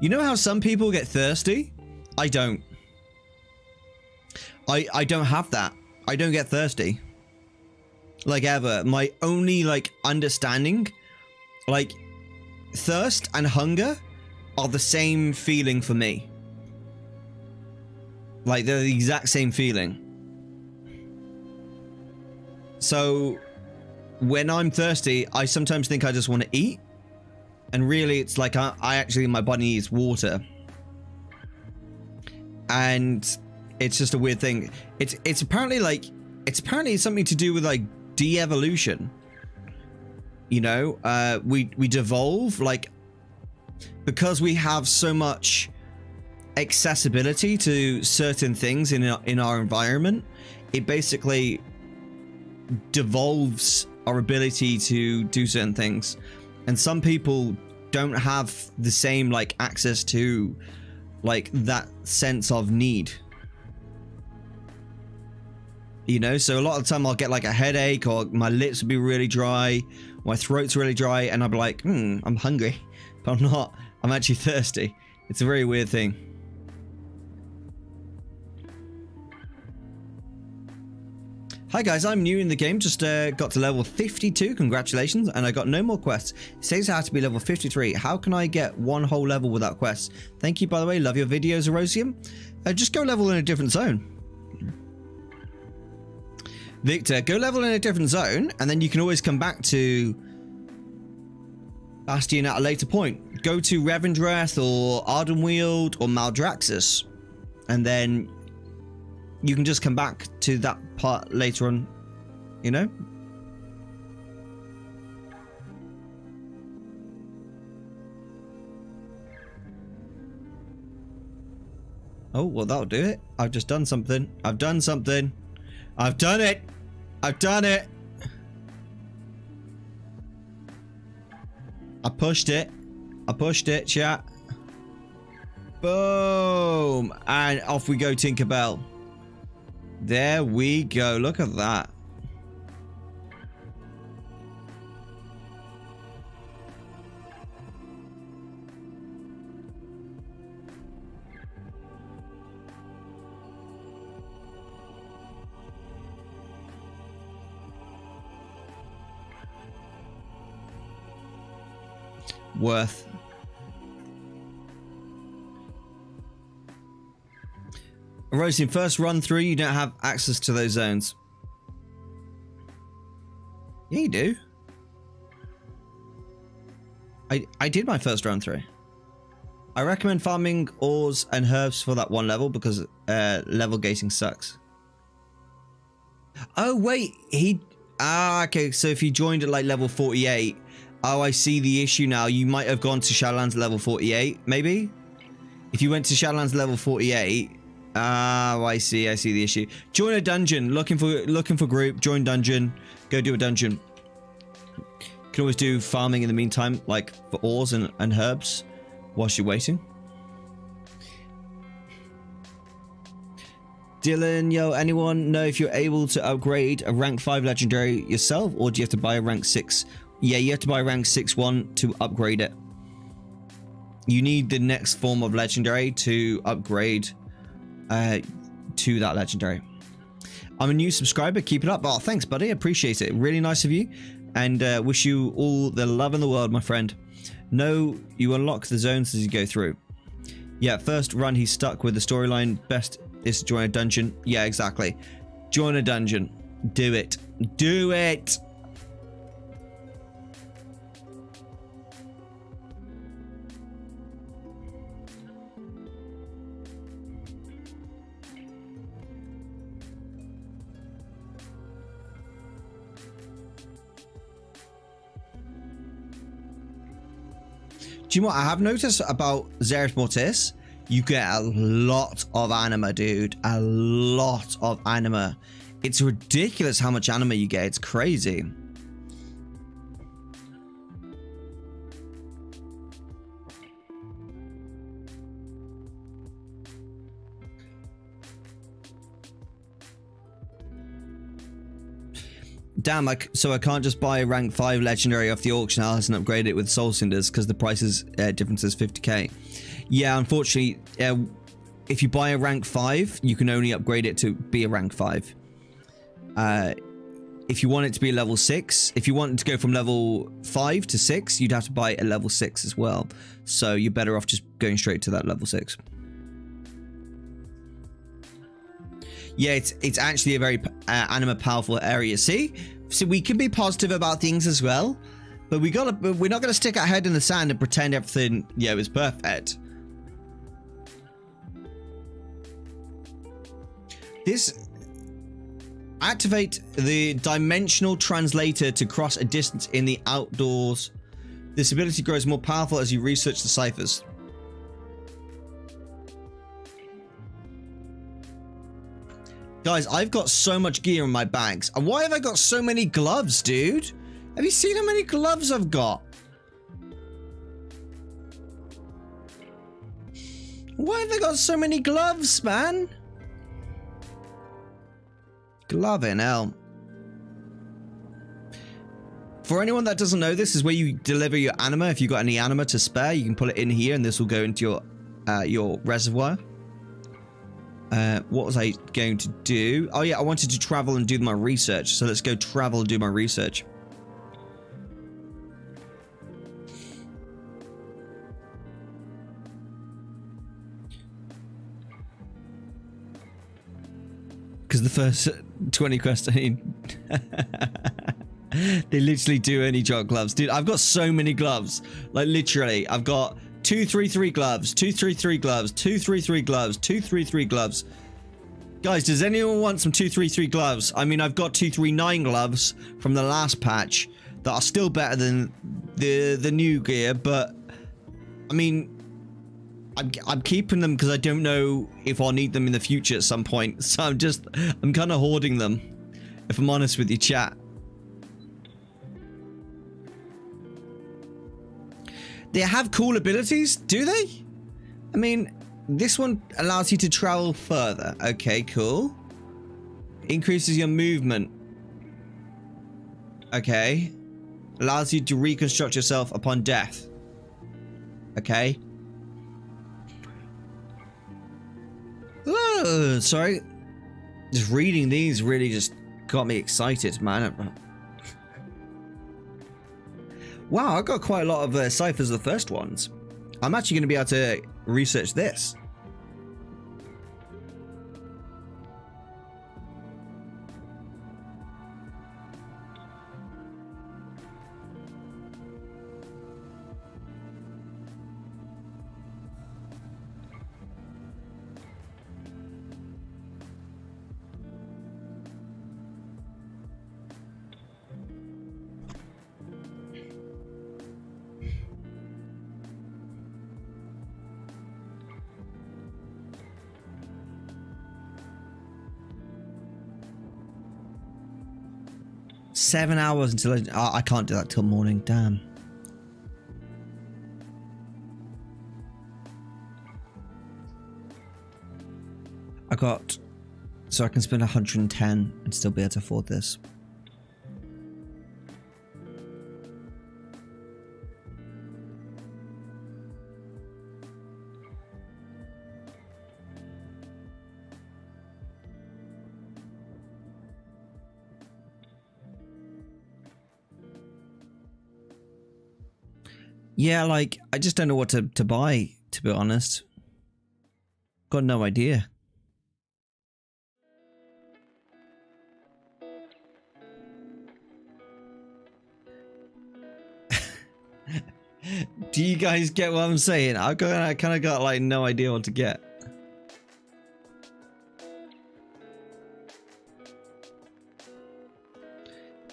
You know how some people get thirsty? I don't. I don't have that. I don't get thirsty. Like ever. My only like understanding, like thirst and hunger are the same feeling for me. Like they're the exact same feeling. So when I'm thirsty, I sometimes think I just want to eat, and really it's like I actually, my body needs water, and it's just a weird thing. It's apparently like, it's apparently something to do with like de-evolution. You know, we devolve, like, because we have so much accessibility to certain things in our environment. It basically devolves our ability to do certain things, and some people don't have the same like access to like that sense of need. You know, so a lot of the time I'll get like a headache, or my lips will be really dry, my throat's really dry, and I'll be like, I'm hungry, but I'm not. I'm actually thirsty. It's a very weird thing. Hi guys, I'm new in the game, just got to level 52, congratulations, and I got no more quests. It says I have to be level 53. How can I get one whole level without quests? Thank you, by the way, love your videos, Erosium. Just go level in a different zone. Victor, go level in a different zone, and then you can always come back to Bastion at a later point. Go to Revendreth or Ardenweald or Maldraxxus, and then you can just come back to that part later on, you know? Oh, well, that'll do it. I've just done something. I've done something. I've done it. I've done it. I pushed it. I pushed it, chat. Boom. And off we go, Tinkerbell. There we go. Look at that. Worth. Erosium, first run through, you don't have access to those zones. Yeah, you do. I did my first run through. I recommend farming ores and herbs for that one level because level gating sucks. Oh wait, okay, so if you joined at like level 48. Oh, I see the issue now. You might have gone to Shadowlands level 48, maybe? If you went to Shadowlands level 48. Oh, I see the issue. Join a dungeon. Looking for group. Join dungeon. Go do a dungeon. Can always do farming in the meantime, like for ores and herbs, whilst you're waiting. Dylan, yo, anyone know if you're able to upgrade a rank 5 legendary yourself, or do you have to buy a rank 6? Yeah, you have to buy a rank 6-1 to upgrade it. You need the next form of legendary to upgrade to that legendary. I'm a new subscriber. Keep it up. Oh, thanks, buddy. Appreciate it. Really nice of you. And wish you all the love in the world, my friend. No, you unlock the zones as you go through. Yeah, first run, he's stuck with the storyline. Best is to join a dungeon. Yeah, exactly. Join a dungeon. Do it. Do it. Do you know what I have noticed about Zereth Mortis? You get a lot of anima, dude. A lot of anima. It's ridiculous how much anima you get. It's crazy. Damn, so I can't just buy a rank 5 legendary off the auction house and upgrade it with soul cinders because the price is difference is 50k. Yeah, unfortunately, if you buy a rank 5, you can only upgrade it to be a rank 5. If you want it to be a level 6, if you want it to go from level 5 to 6, you'd have to buy a level 6 as well. So you're better off just going straight to that level 6. Yeah, it's actually a very anima powerful area. See, so we can be positive about things as well, but we're not gonna stick our head in the sand and pretend everything is perfect. This activate the dimensional translator to cross a distance in the outdoors. This ability grows more powerful as you research the ciphers. Guys, I've got so much gear in my bags. And why have I got so many gloves, dude? Have you seen how many gloves I've got? Why have I got so many gloves, man? Glovin' hell. For anyone that doesn't know, this is where you deliver your anima. If you've got any anima to spare, you can put it in here and this will go into your reservoir. What was I going to do? Oh yeah, I wanted to travel and do my research. So let's go travel and do my research. Because the first 20 quests, I mean, they literally do only drop gloves. Dude, I've got so many gloves. Like, literally, I've got 233 gloves, 233 gloves, 233 gloves, 233 gloves. Guys, does anyone want some 233 gloves? I mean, I've got 239 gloves from the last patch that are still better than the new gear, but I mean, I'm keeping them because I don't know if I'll need them in the future at some point. So I'm kind of hoarding them, if I'm honest with you, chat. They have cool abilities, do they? I mean, this one allows you to travel further. Okay, cool. Increases your movement. Okay. Allows you to reconstruct yourself upon death. Okay. Oh, sorry. Just reading these really just got me excited, man. Wow, I got quite a lot of ciphers the first ones. I'm actually going to be able to research this. $7 hours until I can't do that till morning. Damn. I got, so I can spend 110 and still be able to afford this. Yeah, like, I just don't know what to buy, to be honest. Got no idea. Do you guys get what I'm saying? I kind of got, like, no idea what to get.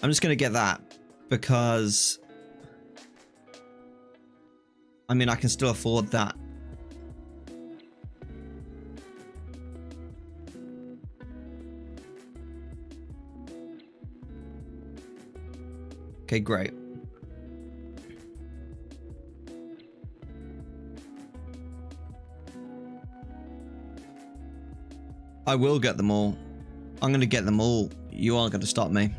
I'm just going to get that because I mean, I can still afford that. Okay, great. I will get them all. I'm going to get them all. You aren't going to stop me.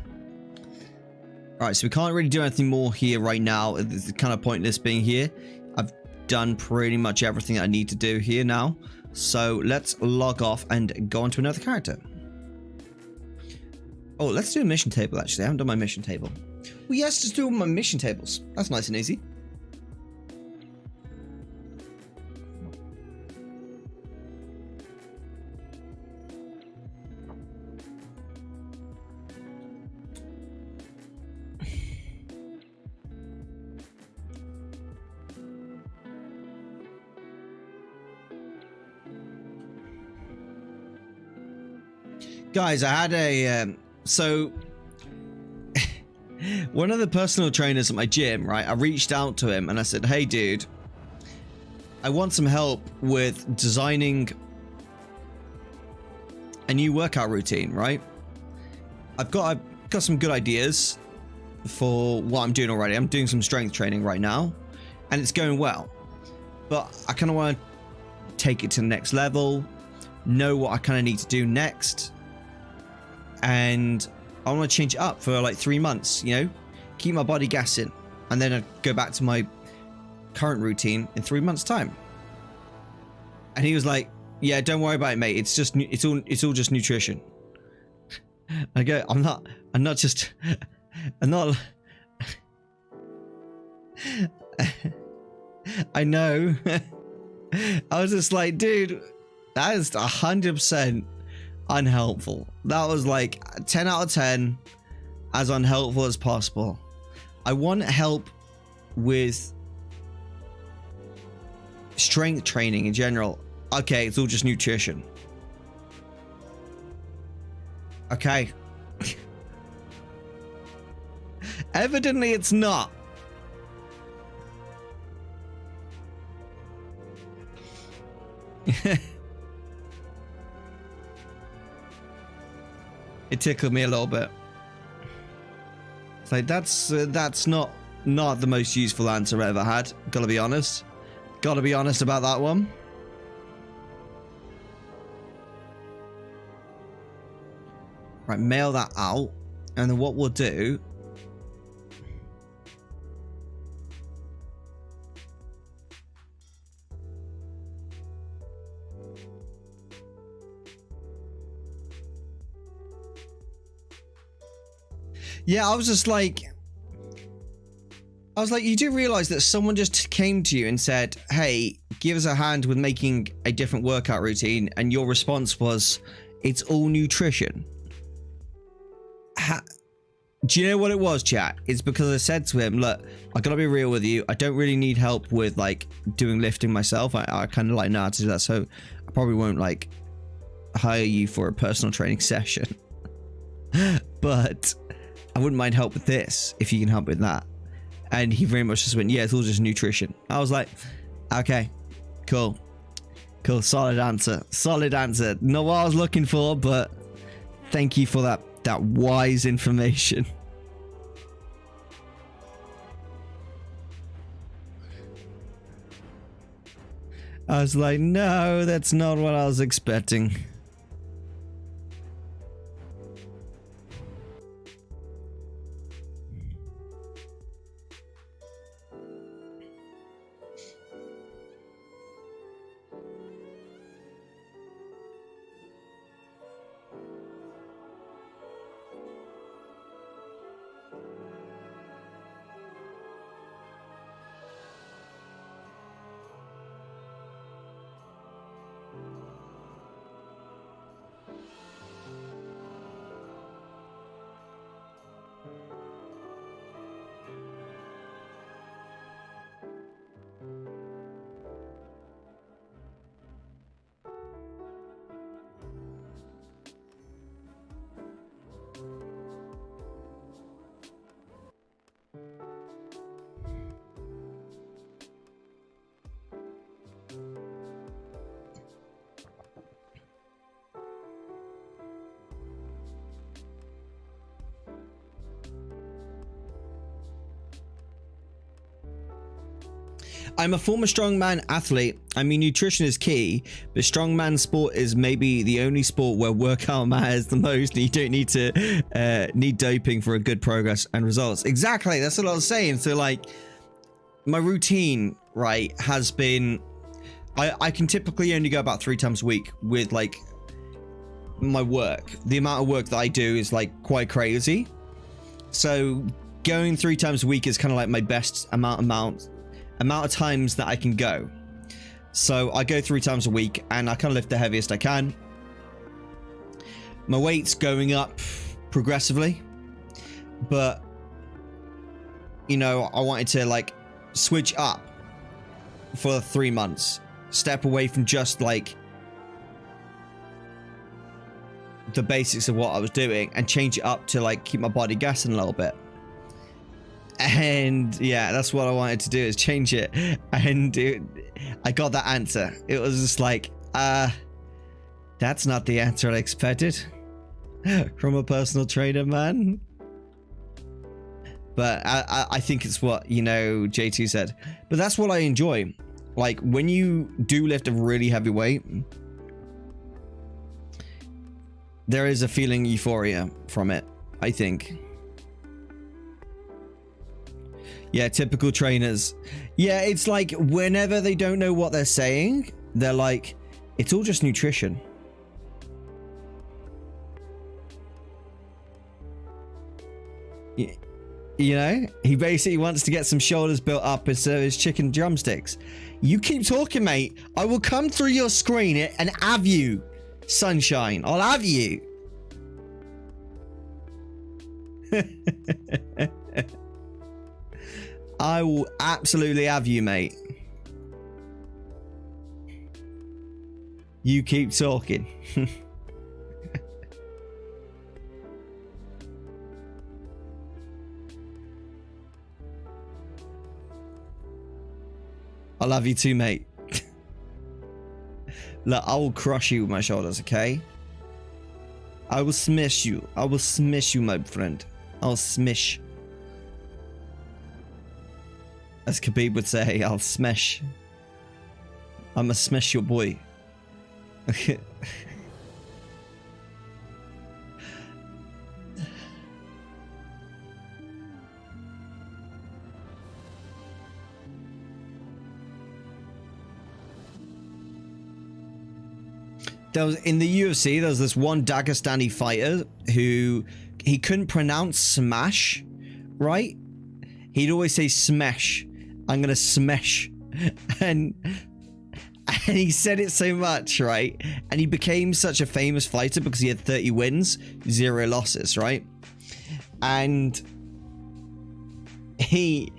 Alright, so we can't really do anything more here right now. It's kind of pointless being here. I've done pretty much everything I need to do here now. So let's log off and go on to another character. Oh, let's do a mission table actually. I haven't done my mission table. Well, yes, just do my mission tables. That's nice and easy. Guys, I had a, so one of the personal trainers at my gym, right? I reached out to him and I said, hey dude, I want some help with designing a new workout routine, right? I've got some good ideas for what I'm doing already. I'm doing some strength training right now and it's going well, but I kind of want to take it to the next level, know what I kind of need to do next. and I want to change it up for like 3 months, you know, keep my body gassing, and then I go back to my current routine in 3 months time. And he was like, yeah, don't worry about it, mate. It's just, it's all just nutrition. I go, I'm not I know. I was just like, dude, that is 100% unhelpful. That was like 10 out of 10, as unhelpful as possible. I want help with strength training in general. Okay, it's all just nutrition. Okay. Evidently it's not. It tickled me a little bit. It's like, that's not the most useful answer I ever had. Gotta be honest. Gotta be honest about that one. Right, mail that out, and then what we'll do. Yeah, I was like, you do realize that someone just came to you and said, hey, give us a hand with making a different workout routine, and your response was, it's all nutrition. Do you know what it was, chat? It's because I said to him, look, I gotta be real with you. I don't really need help with like doing lifting myself. I kind of like know how to do that, so I probably won't like hire you for a personal training session. But I wouldn't mind help with this if you can help with that. And he very much just went, yeah, it's all just nutrition. I was like, okay, cool, solid answer. Not what I was looking for, but thank you for that wise information. I was like, no, that's not what I was expecting. I'm a former strongman athlete. I mean, nutrition is key, but strongman sport is maybe the only sport where workout matters the most, and you don't need to need doping for a good progress and results. Exactly, that's what I was saying. So like, my routine, right, has been, I can typically only go about 3 times a week with like my work. The amount of work that I do is like quite crazy. So going 3 times a week is kind of like my best amount of times that I can go. So I go 3 times a week and I kind of lift the heaviest I can. My weight's going up progressively, but you know, I wanted to like switch up for 3 months, step away from just like the basics of what I was doing and change it up to like keep my body gassing a little bit. And yeah, that's what I wanted to do, is change it. And I got that answer. It was just like, that's not the answer I expected from a personal trainer, man. But I think it's what, you know, J2 said. But that's what I enjoy. Like, when you do lift a really heavy weight, There is a feeling euphoria from it, I think. Yeah, typical trainers. Yeah, it's like whenever they don't know what they're saying, they're like, it's all just nutrition. You know, he basically wants to get some shoulders built up instead of his chicken drumsticks. You keep talking, mate. I will come through your screen and have you, sunshine. I'll have you. I will absolutely have you, mate. You keep talking. I love you too, mate. Look, I will crush you with my shoulders, okay? I will smash you. I will smash you, my friend. I'll smash. As Khabib would say, I'll smash. I'ma smash your boy. There was, in the UFC, there was this one Dagestani fighter who he couldn't pronounce smash, right? He'd always say smash. I'm gonna smash, and he said it so much, right? And he became such a famous fighter because he had 30 wins, 0 losses, right? And he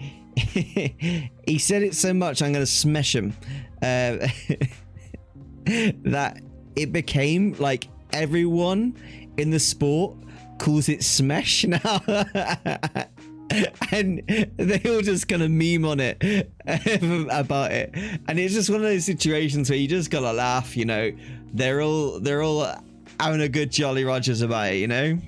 said it so much, I'm gonna smash him, that it became like everyone in the sport calls it smash now. And they all just kind of meme on it about it, and it's just one of those situations where you just gotta laugh, you know. They're all having a good Jolly Rogers about it, you know.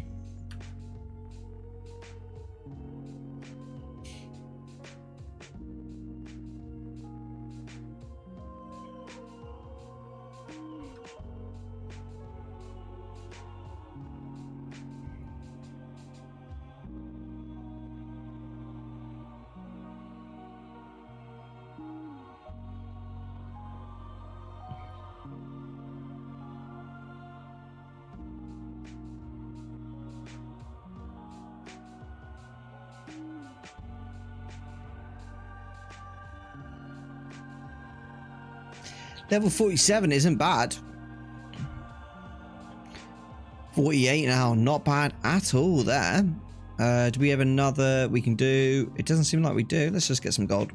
Level 47 isn't bad. 48 now, not bad at all there. Do we have another we can do? It doesn't seem like we do. Let's just get some gold.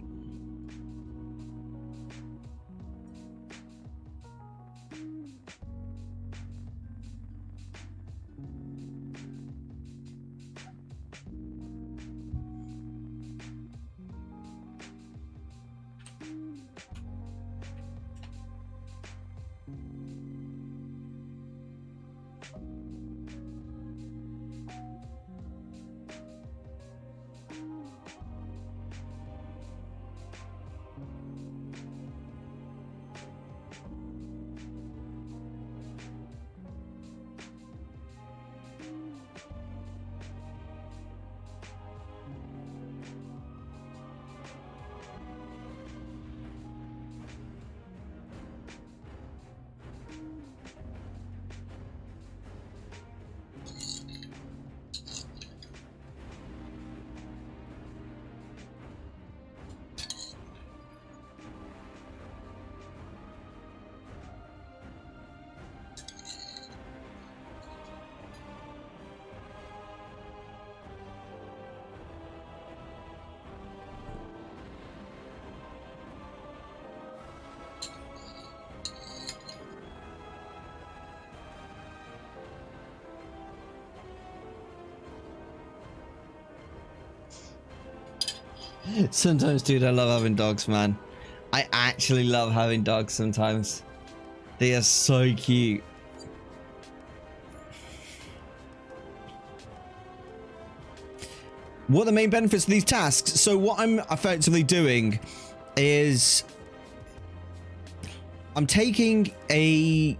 Sometimes, dude, I love having dogs, man. I actually love having dogs sometimes. They are so cute. What are the main benefits of these tasks? So what I'm effectively doing is I'm taking a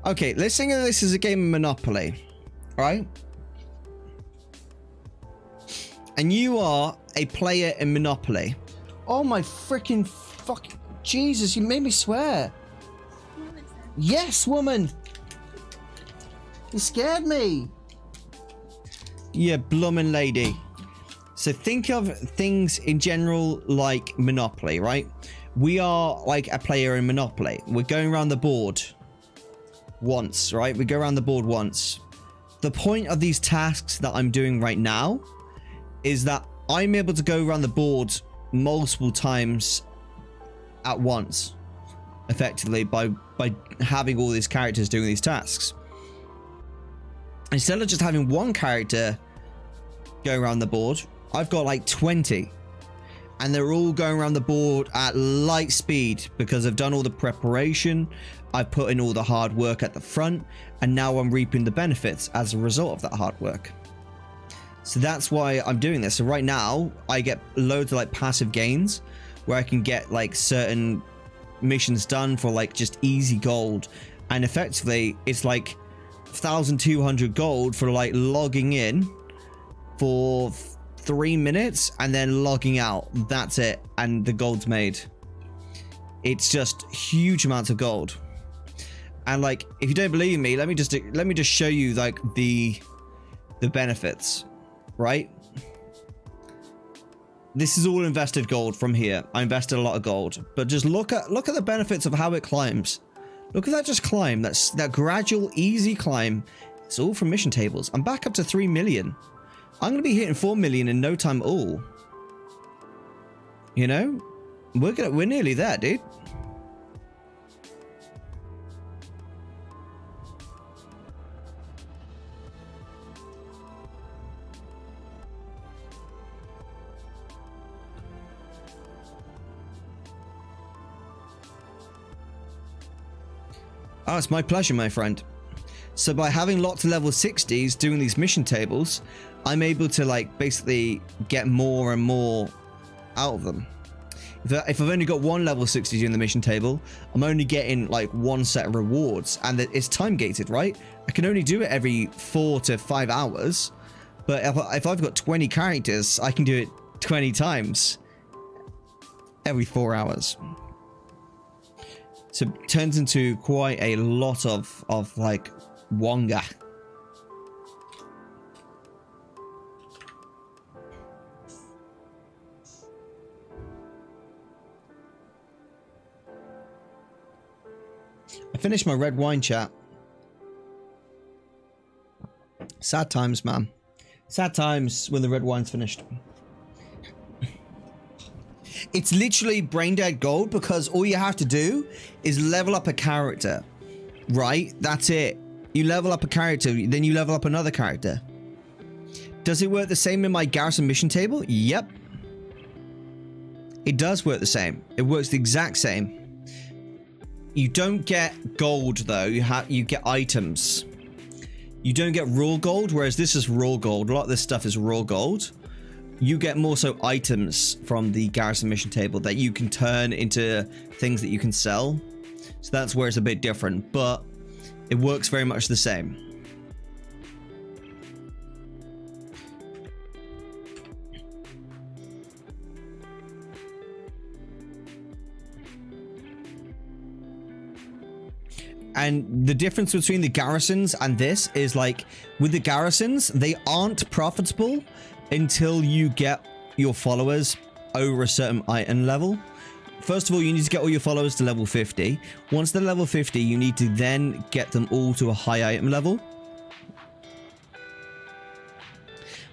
Okay, let's think of this as a game of Monopoly, right? And you are a player in Monopoly. Oh my freaking fuck! Jesus, you made me swear. Yes, woman. You scared me. Yeah, bloomin' lady. So think of things in general like Monopoly, right? We are like a player in Monopoly. We're going around the board once, right? We go around the board once. The point of these tasks that I'm doing right now is that I'm able to go around the board multiple times at once, effectively, by having all these characters doing these tasks. Instead of just having one character going around the board, I've got like 20, and they're all going around the board at light speed because I've done all the preparation, I've put in all the hard work at the front, and now I'm reaping the benefits as a result of that hard work. So that's why I'm doing this. So right now I get loads of like passive gains where I can get like certain missions done for like just easy gold, and effectively it's like 1,200 gold for like logging in for 3 minutes and then logging out. That's it, and the gold's made. It's just huge amounts of gold. And like, if you don't believe me, let me just show you like the benefits, right? This is all invested gold from here. I invested a lot of gold, but just look at the benefits of how it climbs. Look at that, just climb. That gradual, easy climb. It's all from mission tables. I'm back up to 3 million. I'm gonna be hitting 4 million in no time at all. You know, we're nearly there, dude. Oh, it's my pleasure, my friend. So by having lots of level 60s doing these mission tables, I'm able to like basically get more and more out of them. If I've only got one level 60 doing the mission table, I'm only getting like one set of rewards, and it's time gated, right? I can only do it every 4 to 5 hours, but if I've got 20 characters, I can do it 20 times every 4 hours. So it turns into quite a lot of like Wonga. I finished my red wine, chat. Sad times, man. Sad times when the red wine's finished. It's literally brain dead gold because all you have to do is level up a character, right? That's it. You level up a character, then you level up another character. Does it work the same in my garrison mission table? Yep. It does work the same. It works the exact same. You don't get gold though. You get items. You don't get raw gold, whereas this is raw gold. A lot of this stuff is raw gold. You get more so items from the garrison mission table that you can turn into things that you can sell. So that's where it's a bit different, but it works very much the same. And the difference between the garrisons and this is like, with the garrisons, they aren't profitable until you get your followers over a certain item level. First of all, you need to get all your followers to level 50. Once they're level 50, you need to then get them all to a high item level.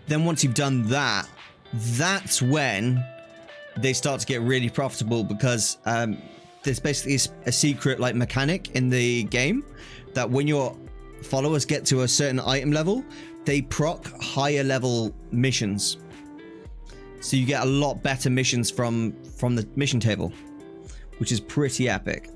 Then once you've done that, that's when they start to get really profitable, because there's basically a secret like mechanic in the game that when your followers get to a certain item level, they proc higher level missions. So you get a lot better missions from the mission table, which is pretty epic.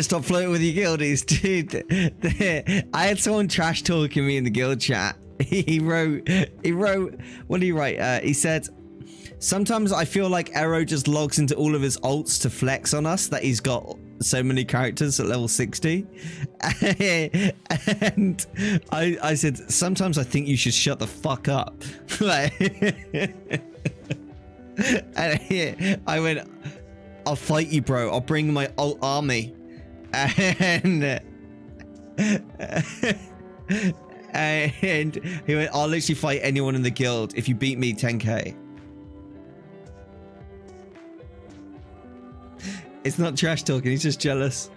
Stop flirting with your guildies, dude. I had someone trash talking me in the guild chat. He wrote, what did he write? He said, sometimes I feel like Ero just logs into all of his alts to flex on us that he's got so many characters at level 60. And I said, sometimes I think you should shut the fuck up. And I went, I'll fight you, bro. I'll bring my alt army. And he went, I'll literally fight anyone in the guild if you beat me 10k. It's not trash talking, he's just jealous.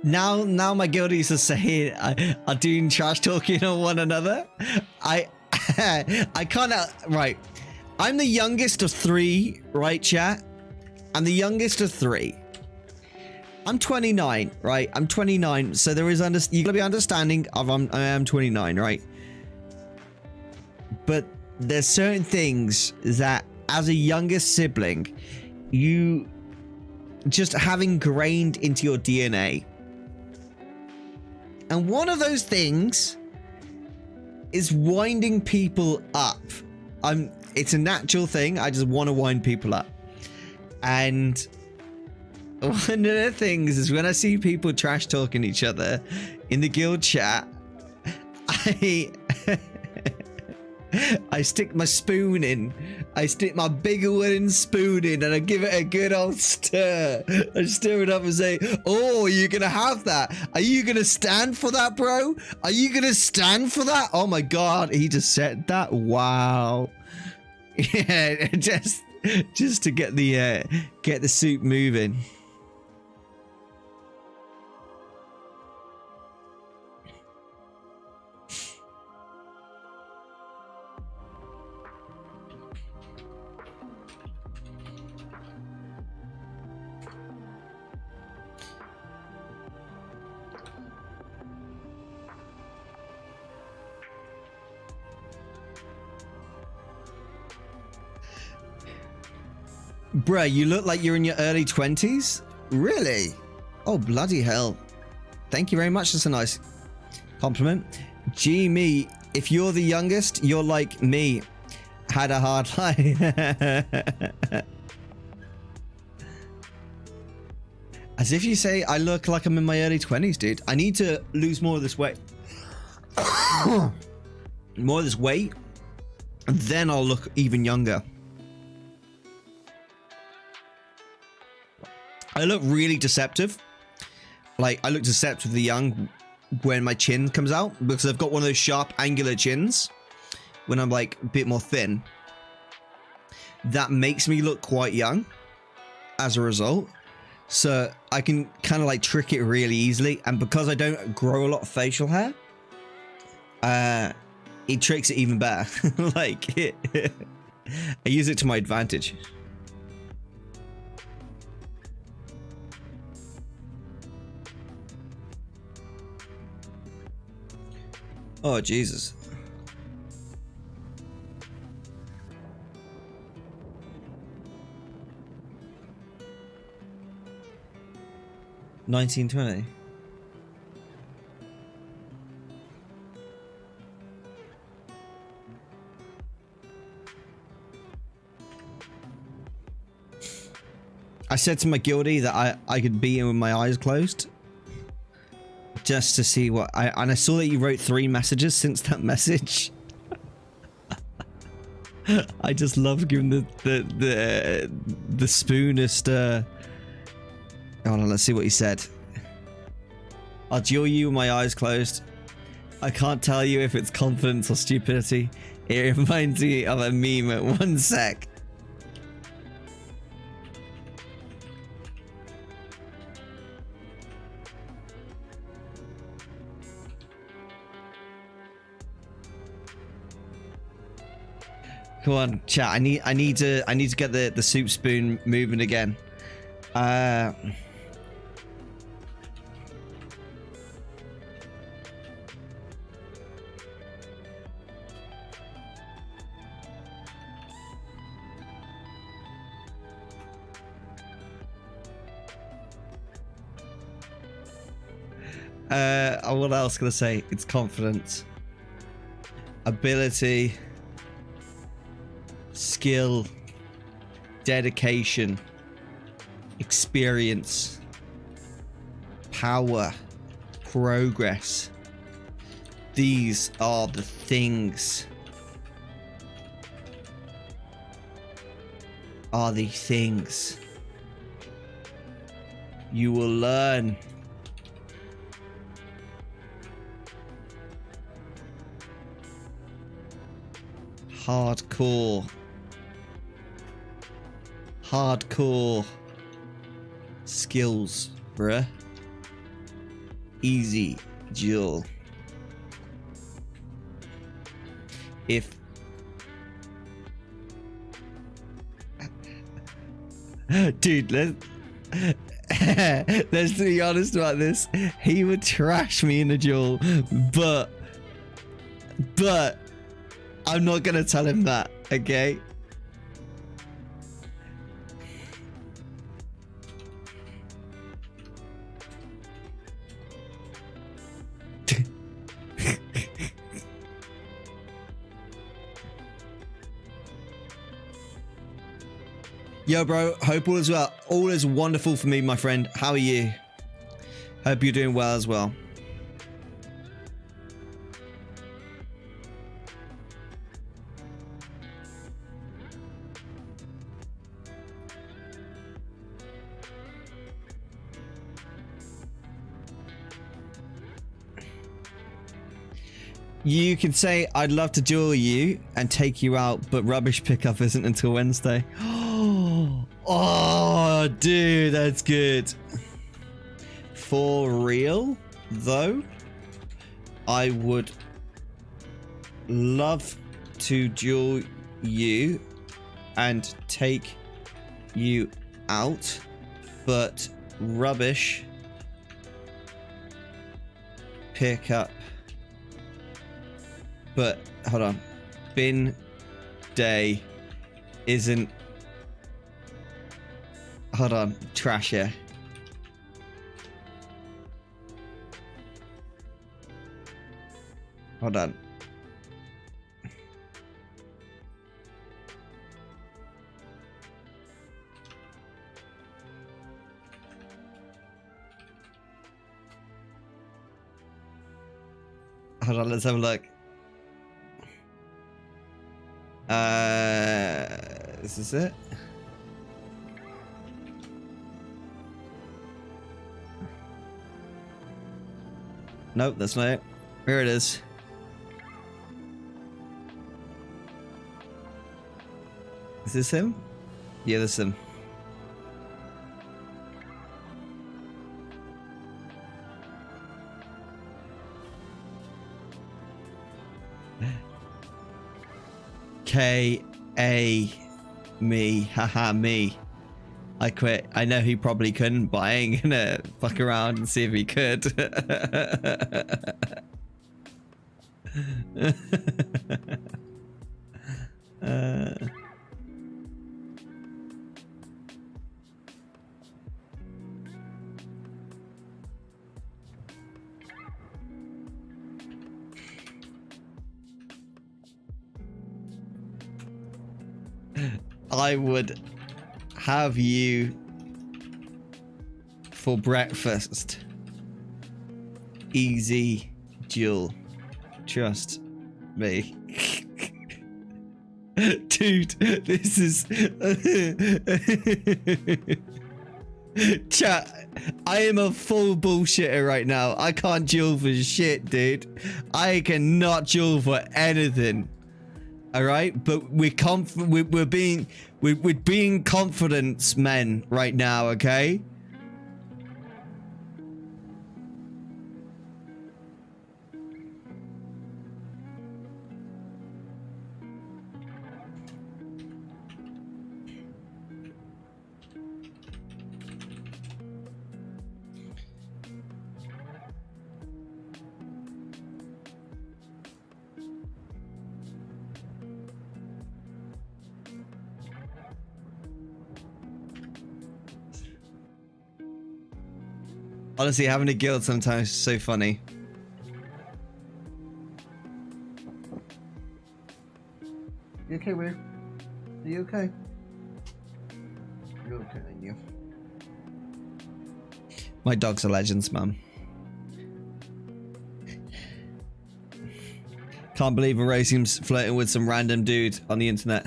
Now my guildies are saying are doing trash talking on one another. I can't, right. I'm the youngest of 3, right, chat? I'm the youngest of 3. I'm 29, right? I'm 29, so there is you gotta be understanding of I am 29, right? But there's certain things that as a youngest sibling, you just have ingrained into your DNA. And one of those things is winding people up. It's a natural thing. I just want to wind people up. And one of the things is when I see people trash talking each other in the guild chat, I stick my spoon in. I stick my bigger wooden spoon in and I give it a good old stir. I stir it up and say, oh, you're going to have that. Are you going to stand for that, bro? Are you going to stand for that? Oh my God, he just said that. Wow. Yeah, just to get the soup moving. Bruh, you look like you're in your early 20s? Really? Oh, bloody hell. Thank you very much. That's a nice compliment. Gee, me, if you're the youngest, you're like me. Had a hard life. As if you say, I look like I'm in my early 20s, dude. I need to lose more of this weight. More of this weight, and then I'll look even younger. I look really deceptive. Like, I look deceptively young when my chin comes out because I've got one of those sharp, angular chins when I'm like a bit more thin. That makes me look quite young as a result. So I can kind of like trick it really easily. And because I don't grow a lot of facial hair, it tricks it even better. Like, I use it to my advantage. Oh, Jesus. $19.20. I said to my guildie that I could beat him with my eyes closed. Just to see what and I saw that you wrote 3 messages since that message. I just love giving the spoon a stir. Hold on, let's see what he said. I'll duel you with my eyes closed. I can't tell you if it's confidence or stupidity. It reminds me of a meme at 1 sec. Come on, chat. I need to get the soup spoon moving again. What else can I say? It's confidence, ability, skill, dedication, experience, power, progress. These are the things. Are the things you will learn. Hardcore skills, bruh. Easy, Jill. If dude, let's be honest about this. He would trash me in a duel, but I'm not gonna tell him that, okay? Yo, bro, hope all is well. All is wonderful for me, my friend. How are you? Hope you're doing well as well. You can say, I'd love to duel you and take you out, but rubbish pickup isn't until Wednesday. Oh, dude, that's good. For real, though, I would love to duel you and take you out, but rubbish pickup. But hold on, bin day isn't. Hold on, trash here. Hold on. Hold on, let's have a look. Is this it? Nope, that's not it. Here it is. Is this him? Yeah, this is him. K.A. me. Haha, me. I quit. I know he probably couldn't, but I ain't gonna fuck around and see if he could. I would have you for breakfast. Easy, Jill. Trust me. Dude, this is... Chat, I am a full bullshitter right now. I can't duel for shit, dude. I cannot duel for anything. Alright? But we're being confidence men right now, okay? Honestly, having a guild sometimes is so funny. You okay, Will? Are you okay? You're okay, aren't you? My dogs are legends, man. Can't believe Erosium's flirting with some random dude on the internet.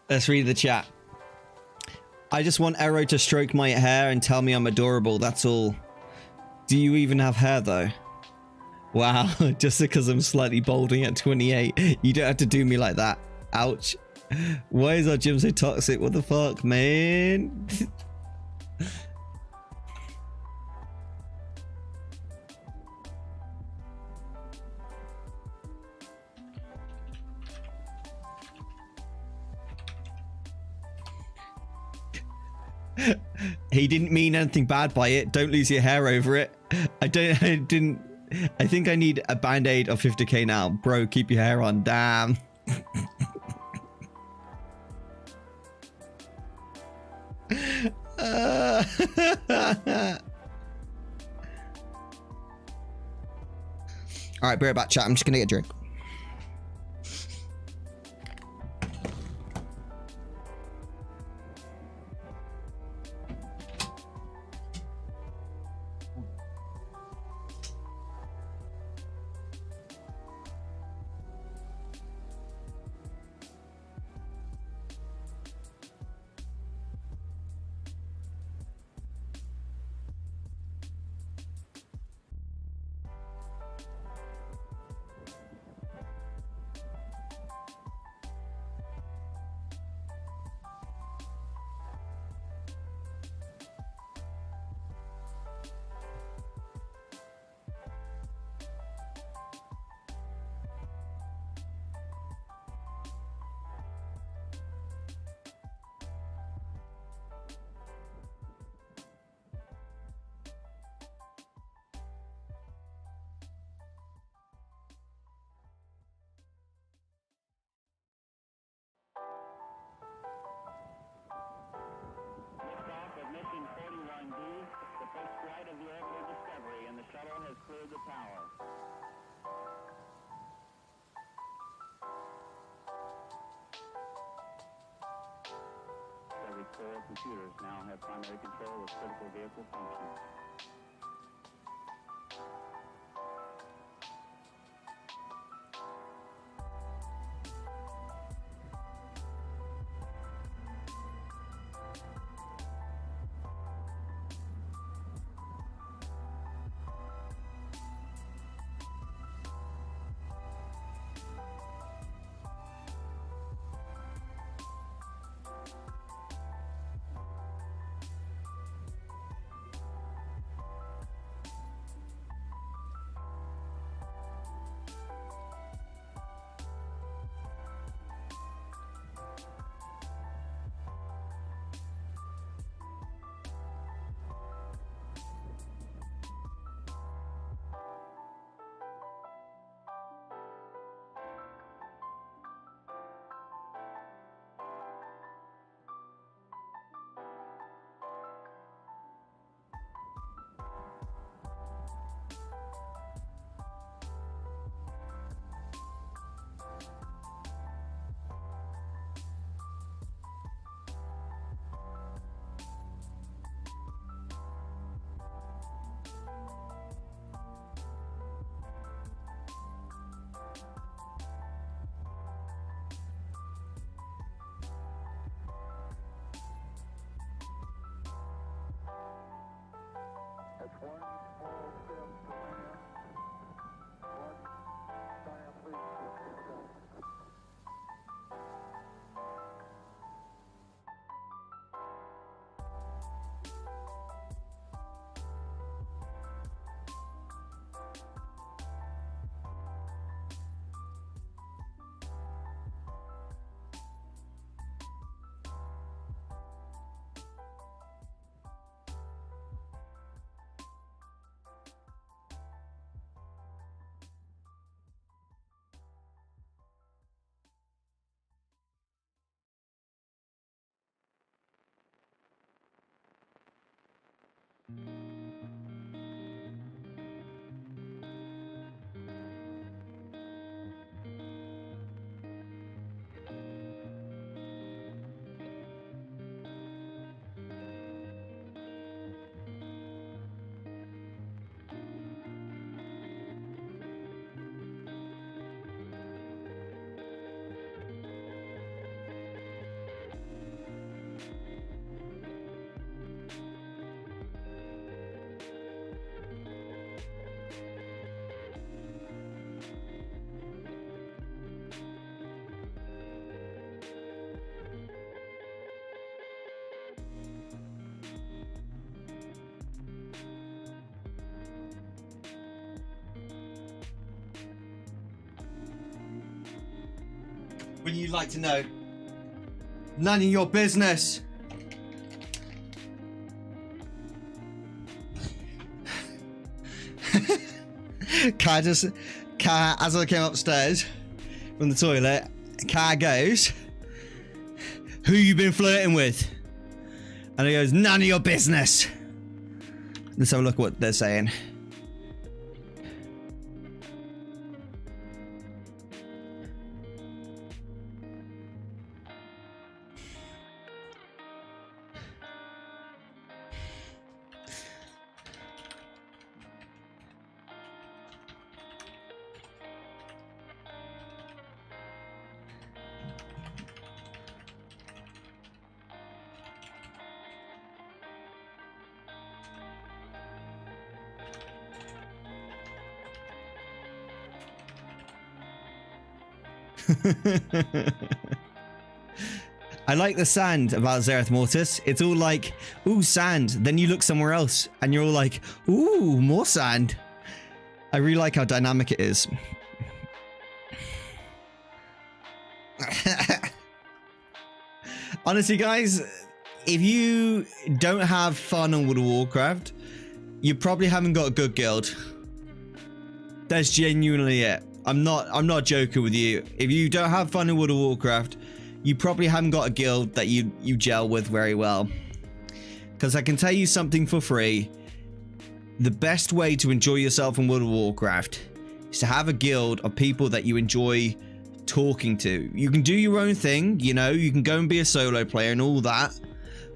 Let's read the chat. I just want Ero to stroke my hair and tell me I'm adorable, that's all. Do you even have hair though? Wow, just because I'm slightly balding at 28, you don't have to do me like that. Ouch. Why is our gym so toxic? What the fuck, man? He didn't mean anything bad by it. Don't lose your hair over it. I think I need a band-aid of 50k now. Bro, keep your hair on. Damn. Alright, be right back, chat. I'm just gonna get a drink. Core computers now have primary control of critical vehicle functions. When you'd like to know. None of your business. Car, as I came upstairs from the toilet, Car goes, "Who you been flirting with?" And he goes, "None of your business." Let's have a look at what they're saying. I like the sand about Zereth Mortis. It's all like, ooh, sand. Then you look somewhere else and you're all like, ooh, more sand. I really like how dynamic it is. Honestly, guys, if you don't have fun on World of Warcraft, you probably haven't got a good guild. That's genuinely it. I'm not joking with you. If you don't have fun in World of Warcraft, you probably haven't got a guild that you gel with very well. Because I can tell you something for free. The best way to enjoy yourself in World of Warcraft is to have a guild of people that you enjoy talking to. You can do your own thing, you know, you can go and be a solo player and all that,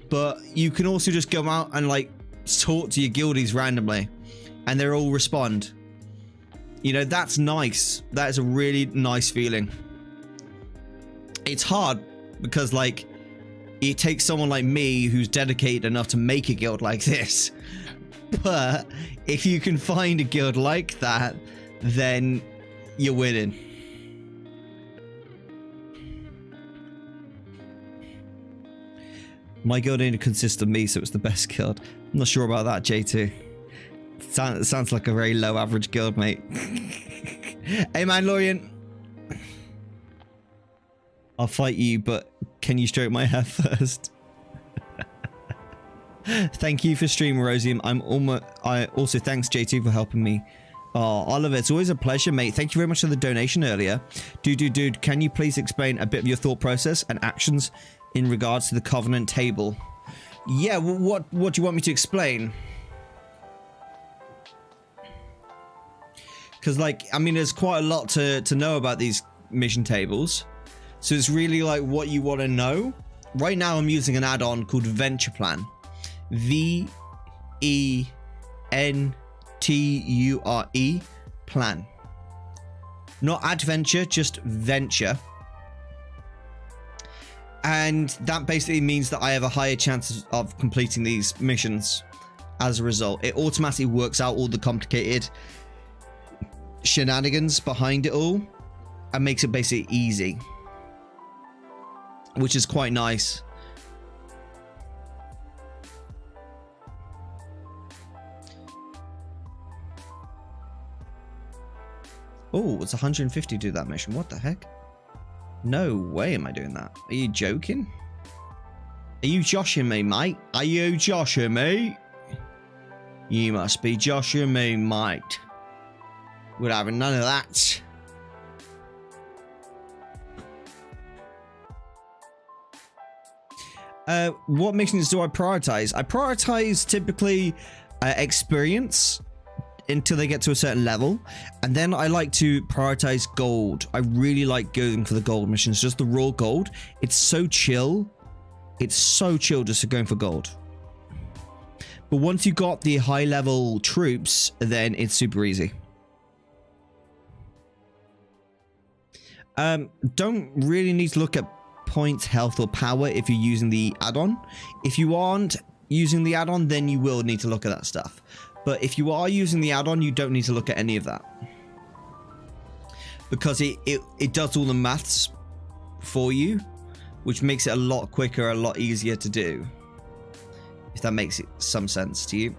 but you can also just go out and like talk to your guildies randomly and they'll all respond. You know, that's nice. That is a really nice feeling. It's hard because like it takes someone like me who's dedicated enough to make a guild like this. But if you can find a guild like that, then you're winning. My guild only consists of me, so it's the best guild. I'm not sure about that, J2. Sounds like a very low average guild, mate. Hey, Mandalorian. I'll fight you, but can you stroke my hair first? Thank you for stream, Erosium. I also thanks J2 for helping me. Oh, Oliver, it's always a pleasure, mate. Thank you very much for the donation earlier. Dude, can you please explain a bit of your thought process and actions in regards to the Covenant table? Yeah, what do you want me to explain? Because, like, I mean, there's quite a lot to know about these mission tables. So it's really like what you want to know. Right now, I'm using an add-on called Venture Plan. VENTURE plan. Not adventure, just venture. And that basically means that I have a higher chance of completing these missions as a result. It automatically works out all the complicated shenanigans behind it all and makes it basically easy, which is quite nice. Oh, it's 150 to do that mission. What the heck? No way am I doing that. Are you joking? Are you joshing me, mate? Are you joshing me? You must be joshing me, mate. We're having none of that. What missions do I prioritize? I prioritize typically experience until they get to a certain level, and then I like to prioritize gold. I really like going for the gold missions, just the raw gold. It's so chill. It's so chill just going for gold. But once you got the high level troops, then it's super easy. Don't really need to look at points, health, or power if you're using the add-on. If you aren't using the add-on, then you will need to look at that stuff. But if you are using the add-on, you don't need to look at any of that. Because it does all the maths for you, which makes it a lot quicker, a lot easier to do. If that makes some sense to you.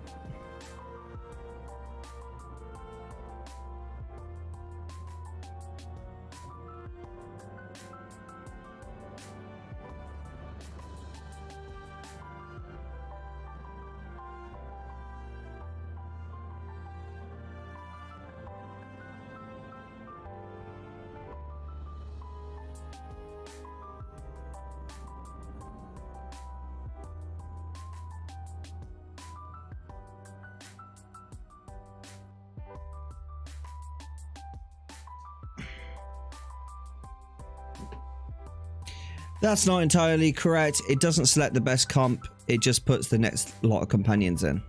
That's not entirely correct. It doesn't select the best comp. It just puts the next lot of companions in.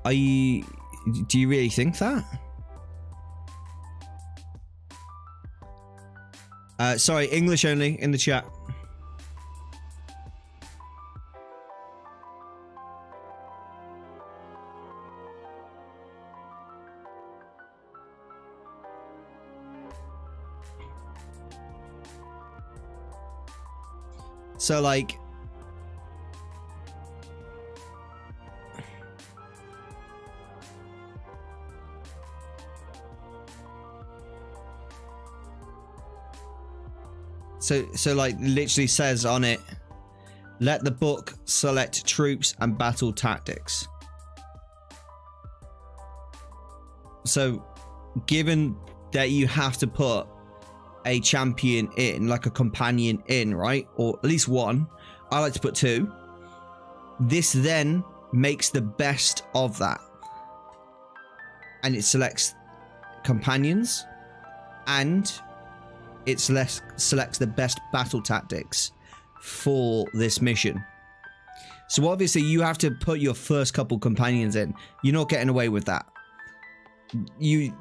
Do you really think that? Sorry, English only in the chat. So like, so like literally says on it, let the book select troops and battle tactics. So given that you have to put a champion in, like a companion in, right? Or at least one. I like to put two. This then makes the best of that. And it selects companions and it selects the best battle tactics for this mission. So obviously you have to put your first couple companions in. You're not getting away with that. You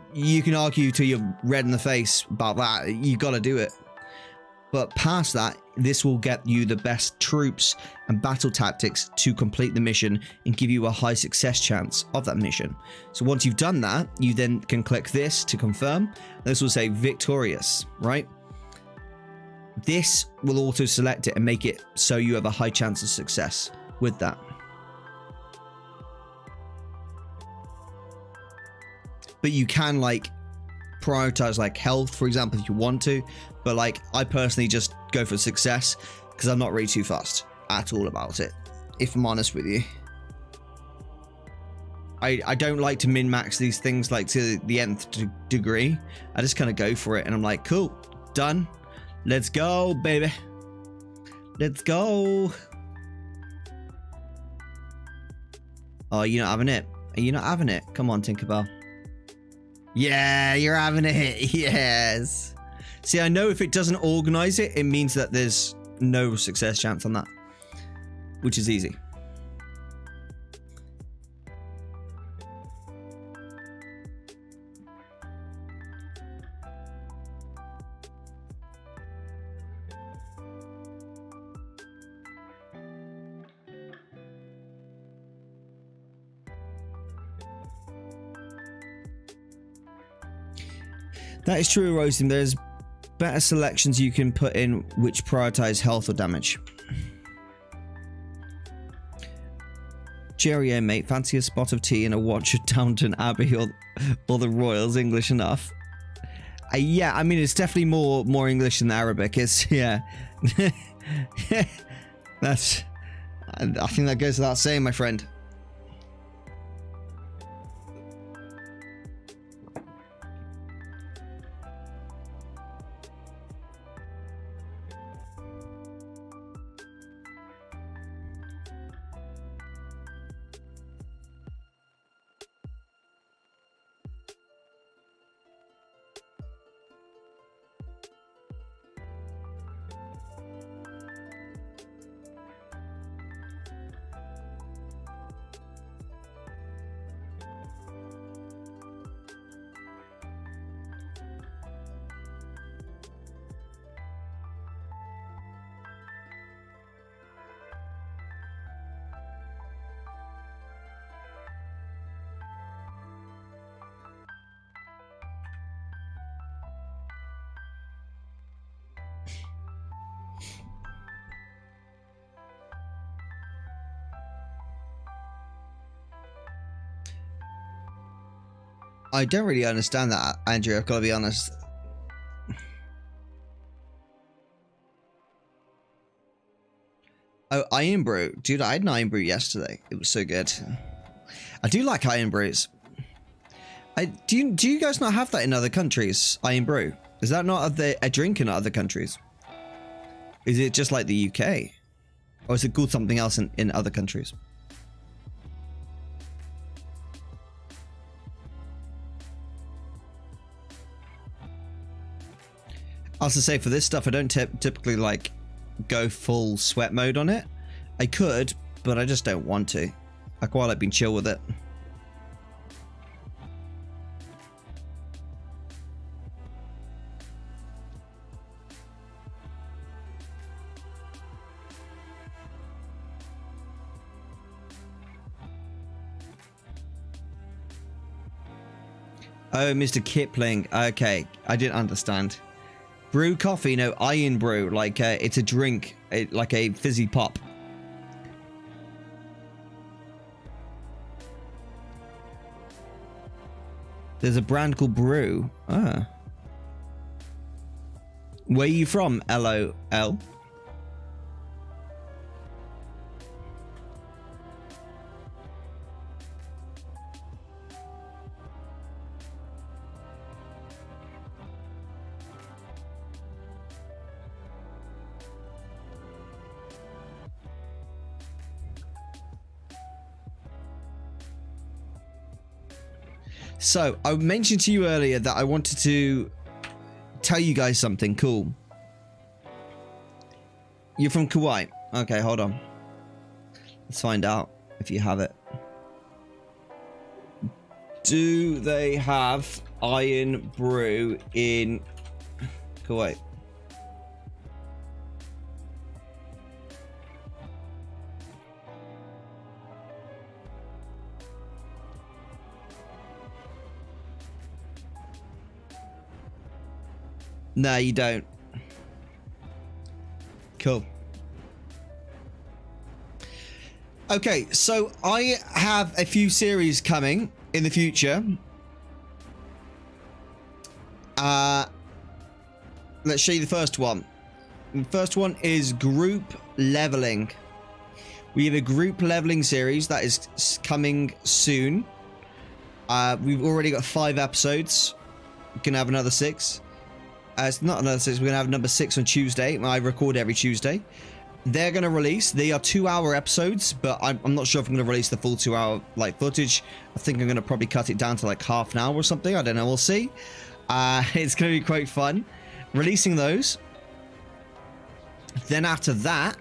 can argue till you're red in the face about that. You got to do it. But past that, this will get you the best troops and battle tactics to complete the mission and give you a high success chance of that mission. So once you've done that, you then can click this to confirm. This will say victorious, right? This will auto select it and make it so you have a high chance of success with that. But you can like prioritize like health, for example, if you want to. But like I personally just go for success because I'm not really too fussed at all about it, if I'm honest with you. I don't like to min-max these things like to the nth degree. I just kind of go for it and I'm like, cool, done. Let's go, baby. Let's go. Oh, you're not having it? Are you not having it? Come on, Tinkerbell. Yeah, you're having it. Yes. See, I know if it doesn't organize it, it means that there's no success chance on that, which is easy. That is true, Erosium. There's better selections you can put in which prioritize health or damage. Cheerio, mate. Fancy a spot of tea and a watch of Downton Abbey or the Royals. English enough? Yeah, I mean, it's definitely more English than Arabic. It's, yeah. That's... I think that goes without saying, my friend. I don't really understand that, Andrew, I've got to be honest. Oh, Iron Brew. Dude, I had an Iron Brew yesterday. It was so good. I do like Iron Brews. Do you guys not have that in other countries, Iron Brew? Is that not a drink in other countries? Is it just like the UK? Or is it called something else in other countries? As I say, for this stuff, I don't typically like go full sweat mode on it. I could, but I just don't want to. I quite like being chill with it. Oh, Mr. Kipling. Okay, I didn't understand. Brew coffee, no, iron brew. Like, it's a drink, like a fizzy pop. There's a brand called Brew. Ah. Where are you from, LOL? So, I mentioned to you earlier that I wanted to tell you guys something cool. You're from Kuwait. Okay, hold on. Let's find out if you have it. Do they have iron brew in Kuwait? No, you don't. Cool. Okay, so I have a few series coming in the future. Let's show you the first one. The first one is group leveling. We have a group leveling series that is coming soon. We've already got 5 episodes. We can have another 6. It's not another 6. We're gonna have number 6 on Tuesday. I record every Tuesday. They're gonna release. They are 2-hour episodes, but I'm not sure if I'm gonna release the full 2-hour like footage. I think I'm gonna probably cut it down to like half an hour or something. I don't know. We'll see. It's gonna be quite fun releasing those. Then after that,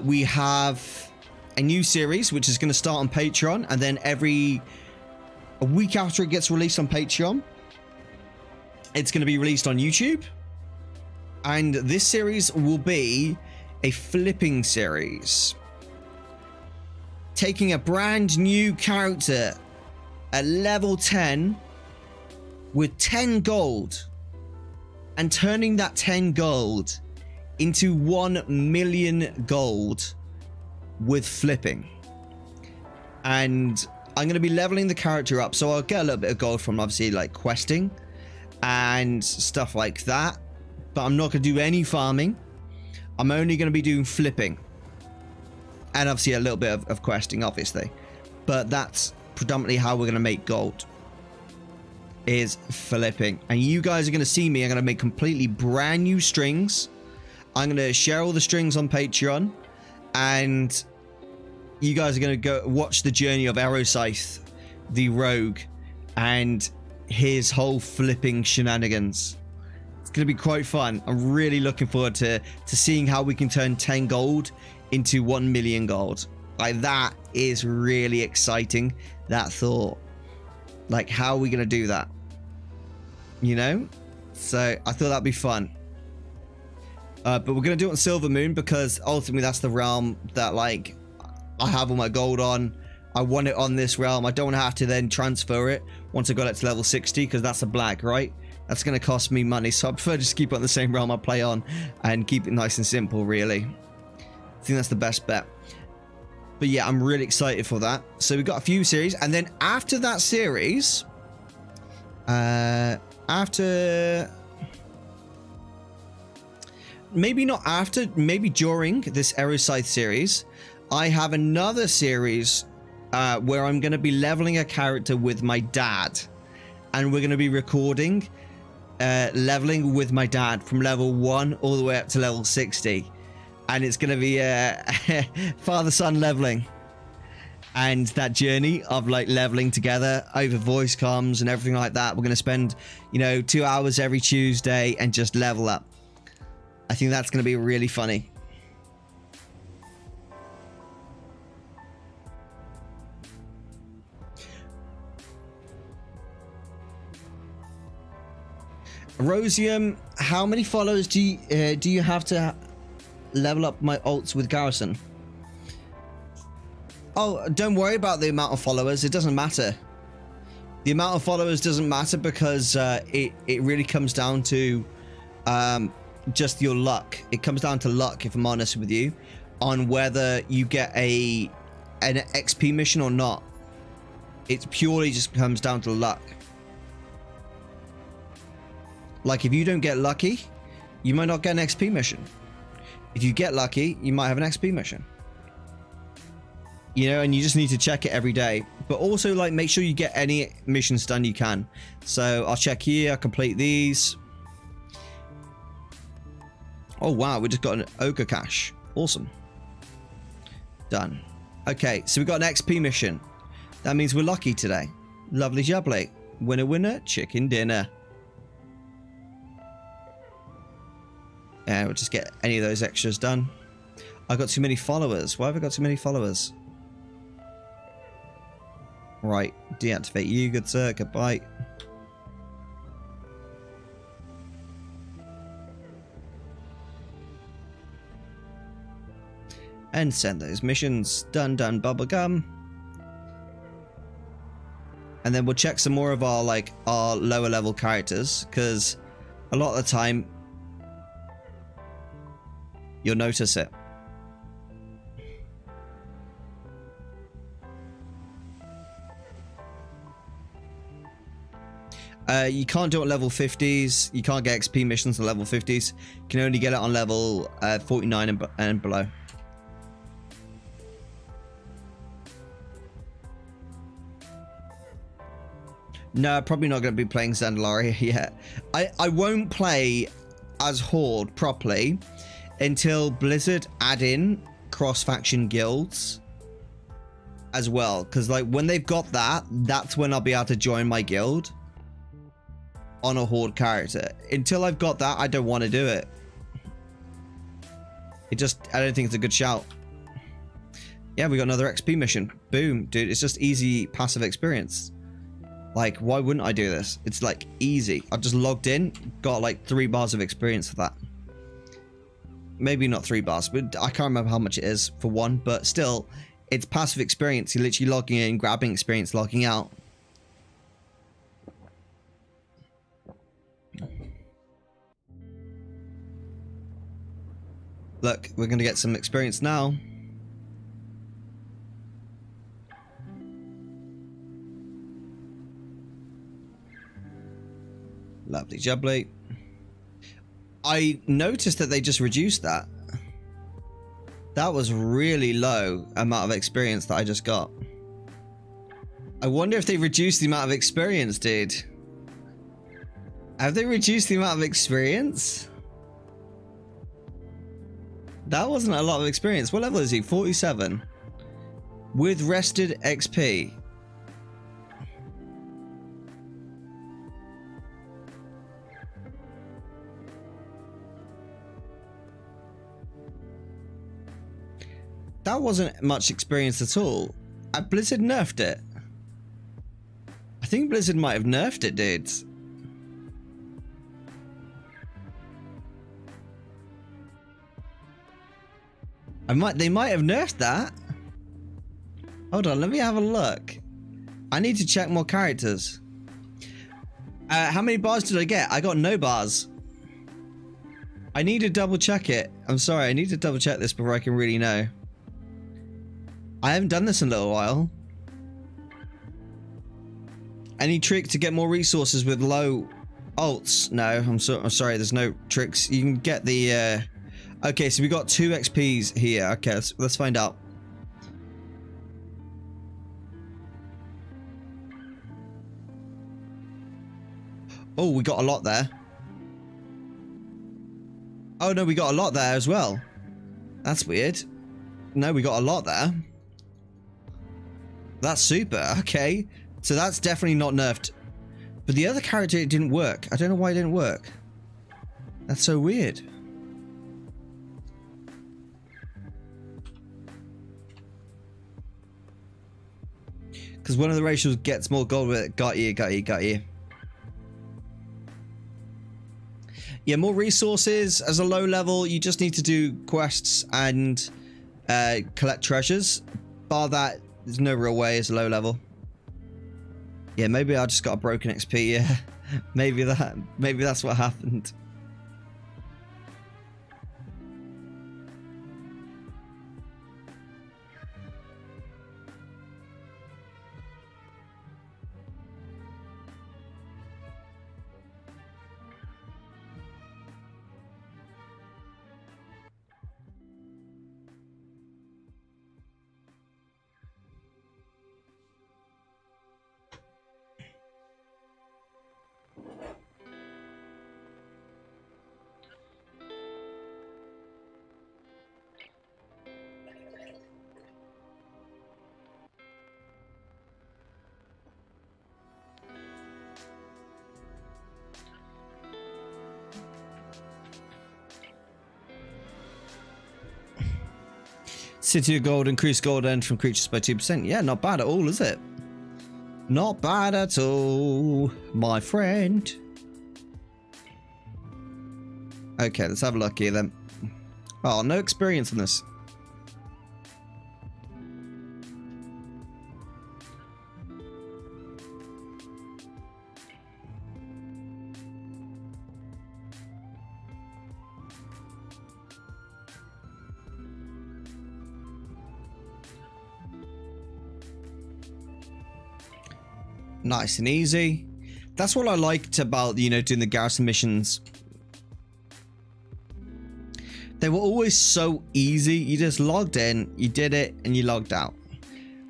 we have a new series which is gonna start on Patreon, and then a week after it gets released on Patreon, it's going to be released on YouTube. And this series will be a flipping series. Taking a brand new character at level 10 with 10 gold and turning that 10 gold into 1 million gold with flipping. And I'm going to be leveling the character up. So I'll get a little bit of gold from obviously like questing and stuff like that, but I'm not going to do any farming. I'm only going to be doing flipping and obviously a little bit of questing, obviously, but that's predominantly how we're going to make gold, is flipping. And you guys are going to see me. I'm going to make completely brand new strings. I'm going to share all the strings on Patreon, and you guys are going to go watch the journey of Erosium, the rogue, and his whole flipping shenanigans. It's going to be quite fun. I'm really looking forward to seeing how we can turn 10 gold into 1 million gold. Like, that is really exciting, that thought. Like, how are we going to do that? You know? So I thought that'd be fun. But we're going to do it on Silver Moon because ultimately that's the realm that, like, I have all my gold on. I want it on this realm. I don't want to have to then transfer it once I got it to level 60, because that's a black, right? That's going to cost me money, so I prefer just keep it on the same realm I play on and keep it nice and simple, really. I think that's the best bet. But yeah, I'm really excited for that. So we've got a few series, and then after that series, maybe not after, maybe during this Erosium series, I have another series where I'm going to be leveling a character with my dad, and we're going to be recording leveling with my dad from level 1 all the way up to level 60, and it's going to be father-son leveling. and that journey of like leveling together over voice comms and everything like that. We're going to spend, you know, 2 hours every Tuesday and just level up. I think that's going to be really funny. Erosium, how many followers do you have to level up my alts with Garrison? Oh, don't worry about the amount of followers. It doesn't matter. The amount of followers doesn't matter because it really comes down to just your luck. It comes down to luck, if I'm honest with you, on whether you get an XP mission or not. It purely just comes down to luck. Like, if you don't get lucky, you might not get an XP mission. If you get lucky, you might have an XP mission. You know, and you just need to check it every day. But also, like, make sure you get any missions done you can. So, I'll check here, I'll complete these. Oh, wow, we just got an ochre cache. Awesome. Done. Okay, so we got an XP mission. That means we're lucky today. Lovely jubbly. Winner, winner, chicken dinner. And we'll just get any of those extras done. I've got too many followers. Why have I got too many followers? Right. Deactivate you, good sir. Goodbye. And send those missions. Done, done, bubblegum. And then we'll check some more of our, like, our lower level characters. Because a lot of the time, you'll notice it. You can't do it at level 50s. You can't get XP missions at level 50s. You can only get it on level 49 and below. No, probably not going to be playing Zandalaria yet. I won't play as Horde properly until Blizzard add in cross-faction guilds as well. Because, like, when they've got that, that's when I'll be able to join my guild on a Horde character. Until I've got that, I don't want to do it. I don't think it's a good shout. Yeah, we got another XP mission. Boom, dude. It's just easy passive experience. Like, why wouldn't I do this? It's, like, easy. I've just logged in, got, like, 3 bars of experience for that. Maybe not 3 bars, but I can't remember how much it is for one, but still, it's passive experience. You're literally logging in, grabbing experience, logging out. Look, we're going to get some experience now. Lovely jubbly. I noticed that they just reduced that. That was really low amount of experience that I just got. I wonder if they reduced the amount of experience, dude. Have they reduced the amount of experience? That wasn't a lot of experience. What level is he? 47. With rested XP. That wasn't much experience at all. Blizzard nerfed it. I think Blizzard might have nerfed it, dudes. They might have nerfed that. Hold on, let me have a look. I need to check more characters. How many bars did I get? I got no bars. I need to double check it. I'm sorry, I need to double check this before I can really know. I haven't done this in a little while. Any trick to get more resources with low alts? No, I'm sorry, there's no tricks. You can get the... Okay, so we got 2 XPs here. Okay, let's find out. Oh, we got a lot there. Oh, no, we got a lot there as well. That's weird. No, we got a lot there. That's super. Okay. So that's definitely not nerfed. But the other character, it didn't work. I don't know why it didn't work. That's so weird. Because one of the racials gets more gold with it. Got you. Yeah, more resources as a low level. You just need to do quests and collect treasures. Bar that, there's no real way as a low level. Yeah, maybe I just got a broken XP. Yeah, maybe that's what happened. City of Gold, increased gold earned from creatures by 2%. Yeah, not bad at all, is it? Not bad at all, my friend. Okay, let's have a look here then. Oh, no experience in this. Nice and easy. That's what I liked about, you know, doing the garrison missions. They were always so easy. You just logged in, you did it, and you logged out.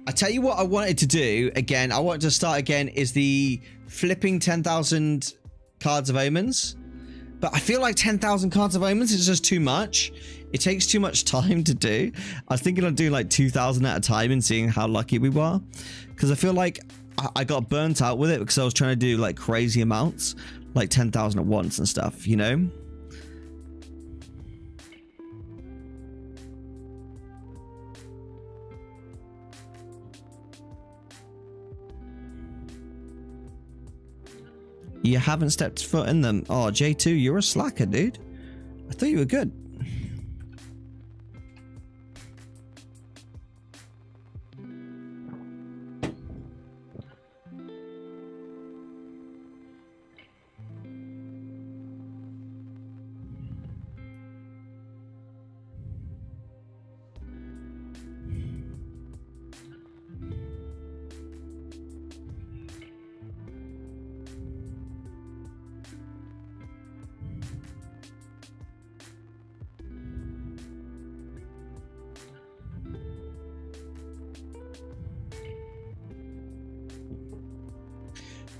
I tell you what I wanted to do, again, I wanted to start again, is the flipping 10,000 cards of omens. But I feel like 10,000 cards of omens is just too much. It takes too much time to do. I was thinking of doing like 2,000 at a time and seeing how lucky we were. Because I feel like I got burnt out with it because I was trying to do like crazy amounts, like 10,000 at once and stuff, you know? You haven't stepped foot in them. Oh, J2, you're a slacker, dude. I thought you were good.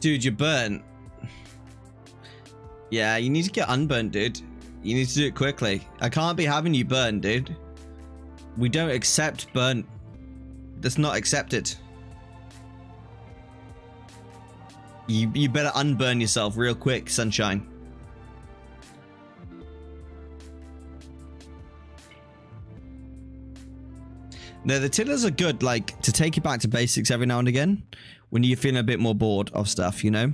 Dude, you're burnt. Yeah, you need to get unburnt, dude. You need to do it quickly. I can't be having you burnt, dude. We don't accept burnt. That's not accepted. You better unburn yourself real quick, sunshine. No, the tillers are good, like, to take you back to basics every now and again when you're feeling a bit more bored of stuff, you know?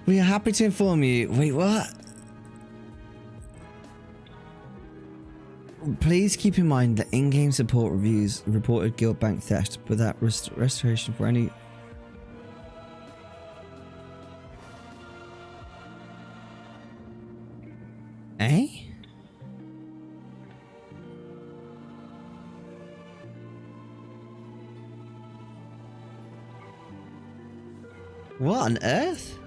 We are happy to inform you. Wait, what? Please keep in mind that in-game support reviews reported guild bank theft, but that restoration for any... Eh? What on earth?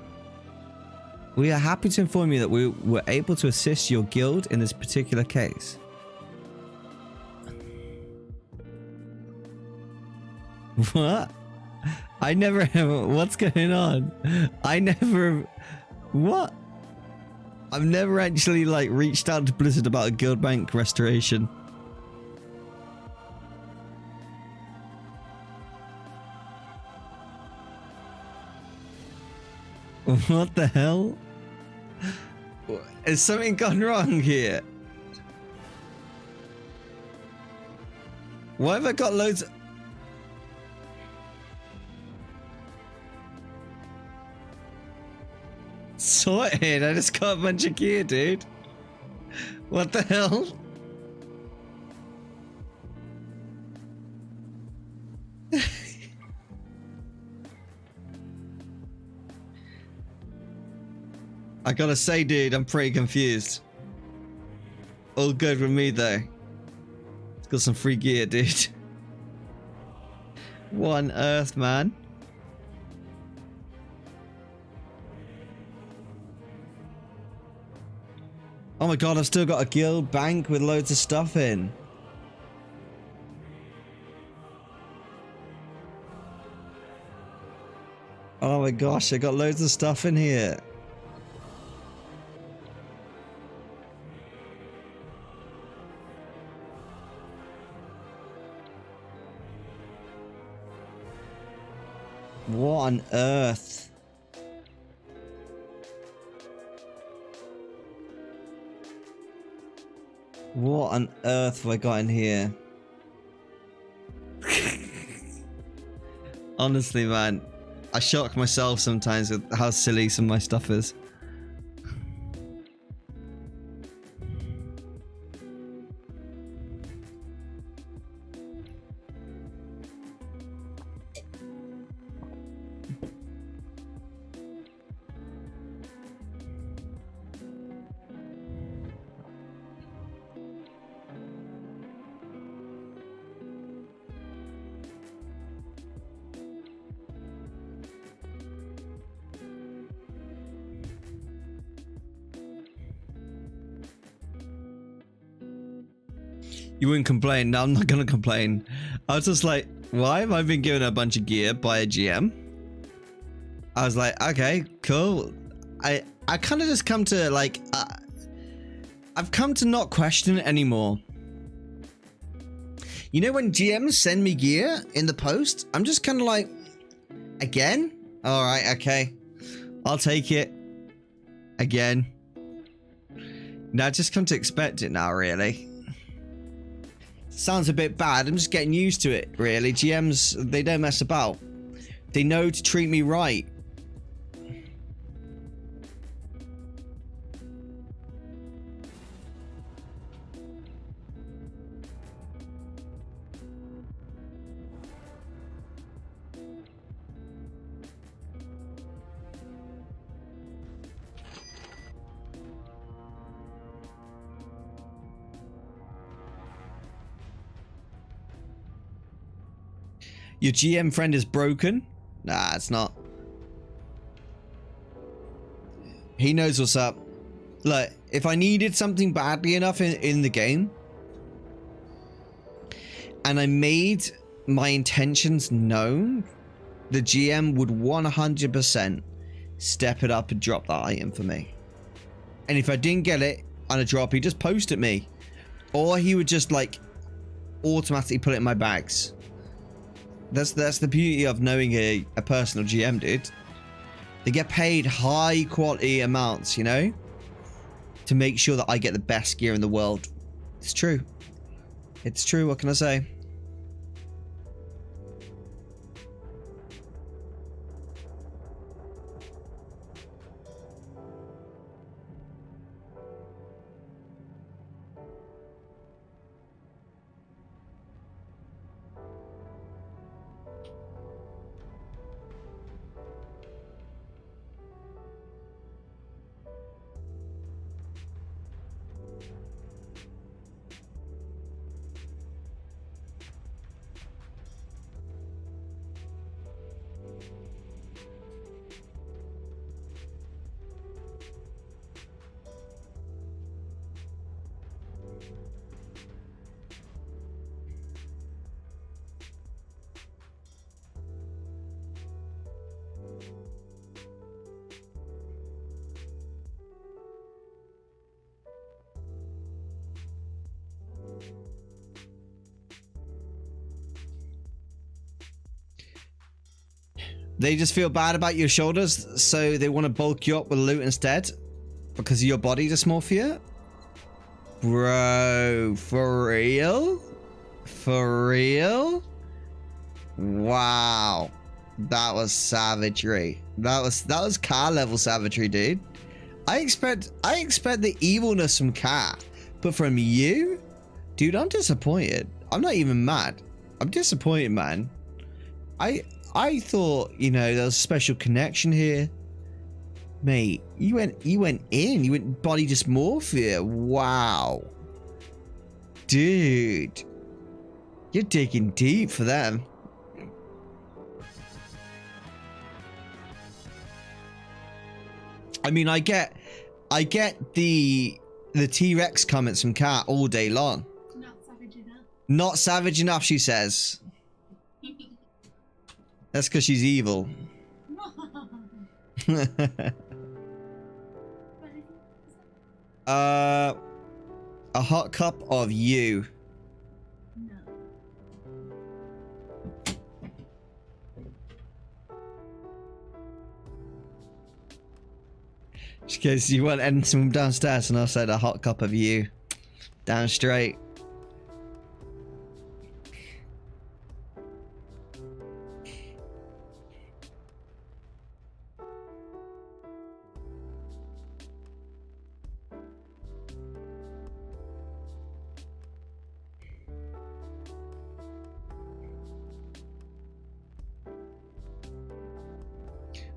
We are happy to inform you that we were able to assist your guild in this particular case. What? I never have... What's going on? I never... What? I've never actually, like, reached out to Blizzard about a guild bank restoration. What the hell? Has something gone wrong here? Why have I got loads of... Sorted, I just got a bunch of gear, dude. What the hell? I gotta say, dude, I'm pretty confused. All good with me, though. It's got some free gear, dude. What on earth, man? Oh my god, I've still got a guild bank with loads of stuff in. Oh my gosh, I got loads of stuff in here. What on earth? What on earth have I got in here? Honestly, man, I shock myself sometimes with how silly some of my stuff is. You wouldn't complain. No, I'm not gonna complain. I was just like, why have I been given a bunch of gear by a GM? I was like, okay, cool. I kind of just come to like, I've come to not question it anymore. You know, when GMs send me gear in the post, I'm just kind of like, again? All right, okay. I'll take it. Again. No, I just come to expect it now, really. Sounds a bit bad. I'm just getting used to it, really. GMs, they don't mess about. They know to treat me right. Your GM friend is broken? Nah, it's not. He knows what's up. Look, if I needed something badly enough in the game, and I made my intentions known, the GM would 100% step it up and drop that item for me. And if I didn't get it on a drop, he'd just post at me. Or he would just like automatically put it in my bags. That's the beauty of knowing a personal GM, dude. They get paid high quality amounts, you know, to make sure that I get the best gear in the world. It's true. It's true. What can I say? They just feel bad about your shoulders, so they want to bulk you up with loot instead because of your body dysmorphia? Bro, for real? For real? Wow. That was savagery. That was car level savagery, dude. I expect the evilness from Car, but from you? Dude, I'm disappointed. I'm not even mad. I'm disappointed, man. I thought, you know, there was a special connection here. Mate, you went in. You went body dysmorphia. Wow. Dude. You're digging deep for them. I mean, I get the T-Rex comments from Kat all day long. Not savage enough. Not savage enough, she says. That's because she's evil. A hot cup of you. No. She goes, you want anything from downstairs? And I said, a hot cup of you. Down straight.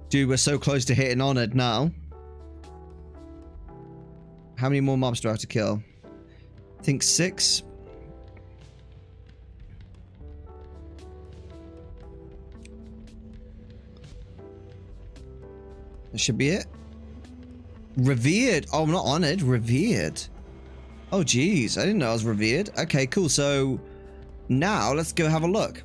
Dude, we're so close to hitting honored now. How many more mobs do I have to kill? I think 6. That should be it. Revered. Oh, I'm not honored. Revered. Oh, geez. I didn't know I was revered. Okay, cool. So now let's go have a look.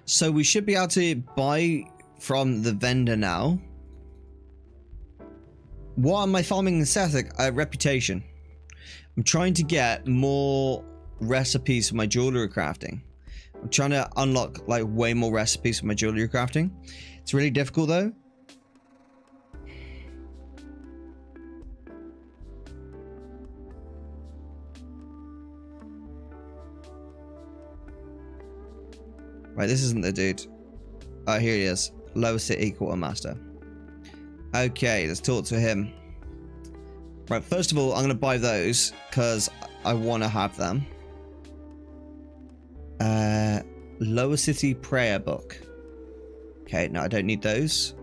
So we should be able to buy from the vendor now. What am I farming in Sethek? Reputation. I'm trying to get more recipes for my jewelry crafting. I'm trying to unlock like way more recipes for my jewelry crafting. It's really difficult though. Right, this isn't the dude. Oh, here he is. Lower City Quartermaster. Okay, let's talk to him. Right, first of all, I'm going to buy those because I want to have them. Lower City Prayer Book. Okay, no, I don't need those.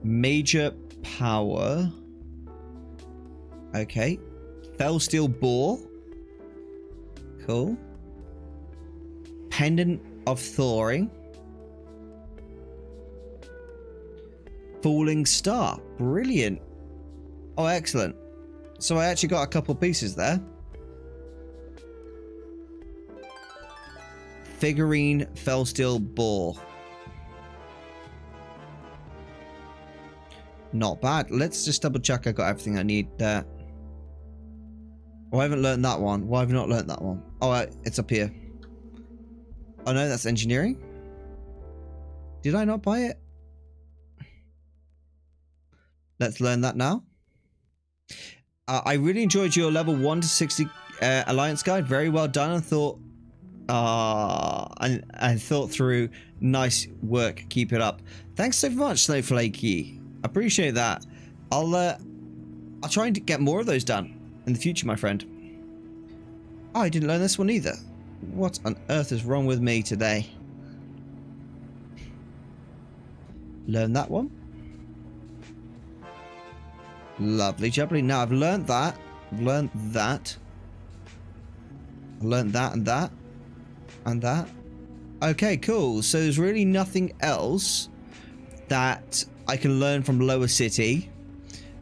Major Power. Okay. Fell Steel Boar. Cool. Pendant of Thawing. Falling Star. Brilliant. Oh, excellent. So I actually got a couple pieces there. Figurine Fellsteel Boar. Not bad. Let's just double check I got everything I need there. Oh, I haven't learned that one. Why have I not learned that one? Oh, it's up here. Oh no, that's engineering. Did I not buy it? Let's learn that now. I really enjoyed your level 1 to 60 alliance guide. Very well done. I thought, I thought through. Nice work. Keep it up. Thanks so much, Snowflakey. Appreciate that. I'll try and get more of those done in the future, my friend. Oh, I didn't learn this one either. What on earth is wrong with me today? Learn that one. Lovely jubbly. Now I've learned that. I've learned that. I learned that and that. And that. Okay, cool. So there's really nothing else that I can learn from Lower City.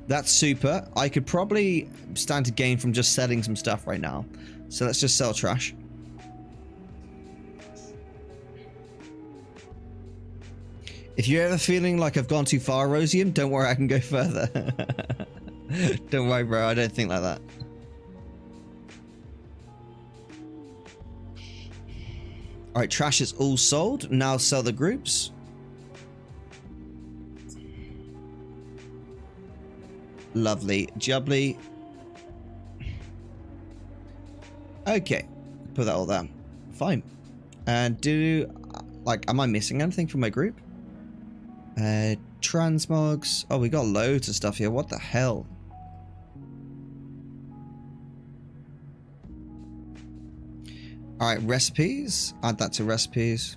That's super. I could probably stand to gain from just selling some stuff right now. So let's just sell trash. If you're ever feeling like I've gone too far, Erosium, don't worry, I can go further. Don't worry, bro, I don't think like that. Alright, trash is all sold. Now sell the groups. Lovely. Jubbly. Okay. Put that all there. Fine. And am I missing anything from my group? Transmogs. Oh, we got loads of stuff here. What the hell? Alright, recipes. Add that to recipes.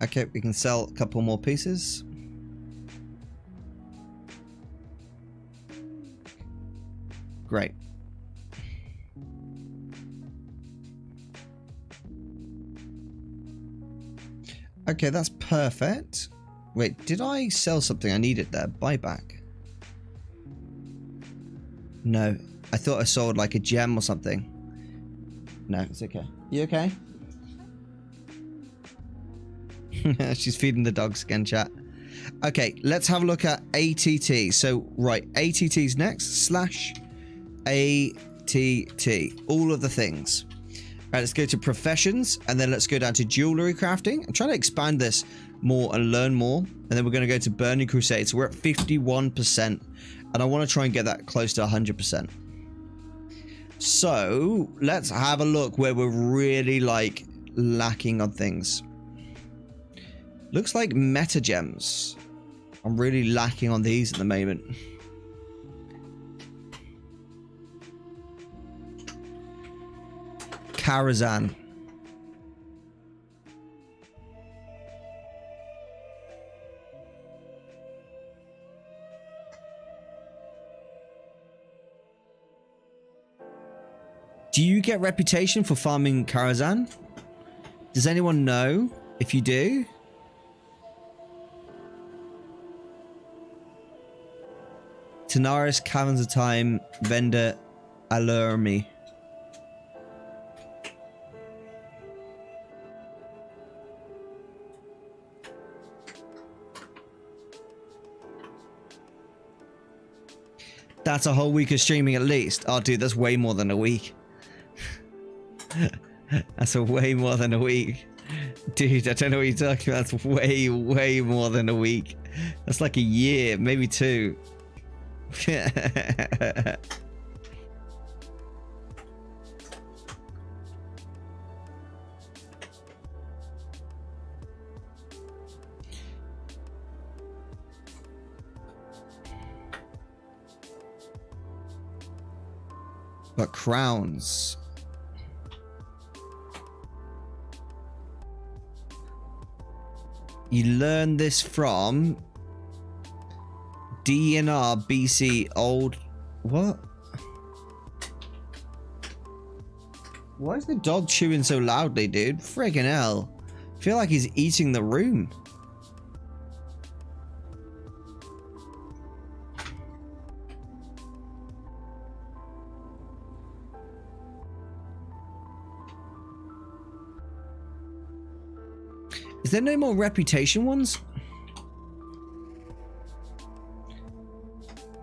Okay, we can sell a couple more pieces. Great. Okay, that's perfect. Wait, did I sell something I needed there? Buyback. No, I thought I sold like a gem or something. No, it's okay. You okay? She's feeding the dogs again, chat. Okay, let's have a look at ATT. So, right, ATT's next. Slash ATT. All of the things. Right, let's go to professions, and then let's go down to jewelry crafting. I'm trying to expand this more and learn more. And then we're going to go to Burning Crusade. So we're at 51%. And I want to try and get that close to 100%. So let's have a look where we're really like lacking on things. Looks like meta gems. I'm really lacking on these at the moment. Karazhan. Do you get reputation for farming Karazhan? Does anyone know if you do? Tanaris, Caverns of Time, Vendor, allure me. That's a whole week of streaming at least. Oh, dude, that's way more than a week. That's a way more than a week. Dude, I don't know what you're talking about. That's way, way more than a week. That's like a year, maybe 2. But crowns. You learn this from DNR BC old. What? Why is the dog chewing so loudly, dude? Friggin' hell. I feel like he's eating the room. Is there no more reputation ones?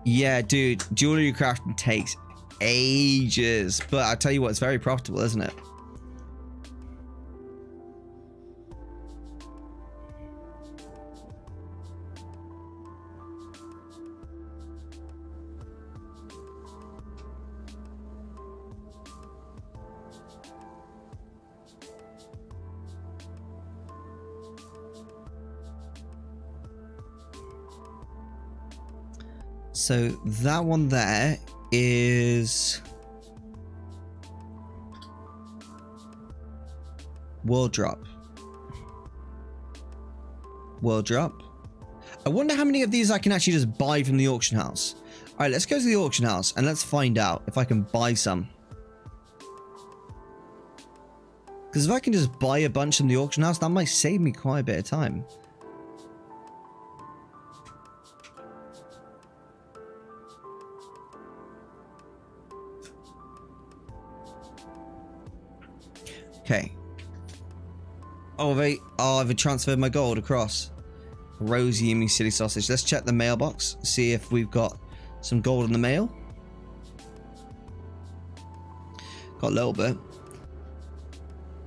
Yeah, dude, jewelry crafting takes ages, but I tell you what, it's very profitable, isn't it? So that one there is world drop. World drop. I wonder how many of these I can actually just buy from the auction house. All right, let's go to the auction house and let's find out if I can buy some. Because if I can just buy a bunch from the auction house, that might save me quite a bit of time. Okay. Oh, wait. Oh, I've transferred my gold across. Erosium, you silly sausage. Let's check the mailbox. See if we've got some gold in the mail. Got a little bit.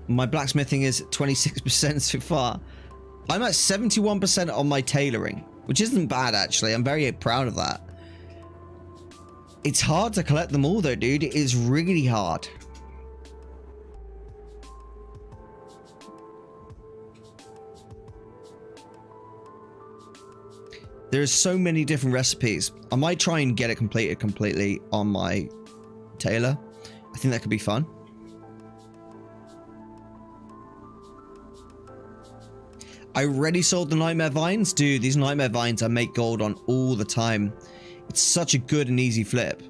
My blacksmithing is 26% so far. I'm at 71% on my tailoring, which isn't bad, actually. I'm very proud of that. It's hard to collect them all, though, dude. It is really hard. There's so many different recipes. I might try and get it completed completely on my tailor. I think that could be fun. I already sold the nightmare vines. Dude, these nightmare vines I make gold on all the time. It's such a good and easy flip.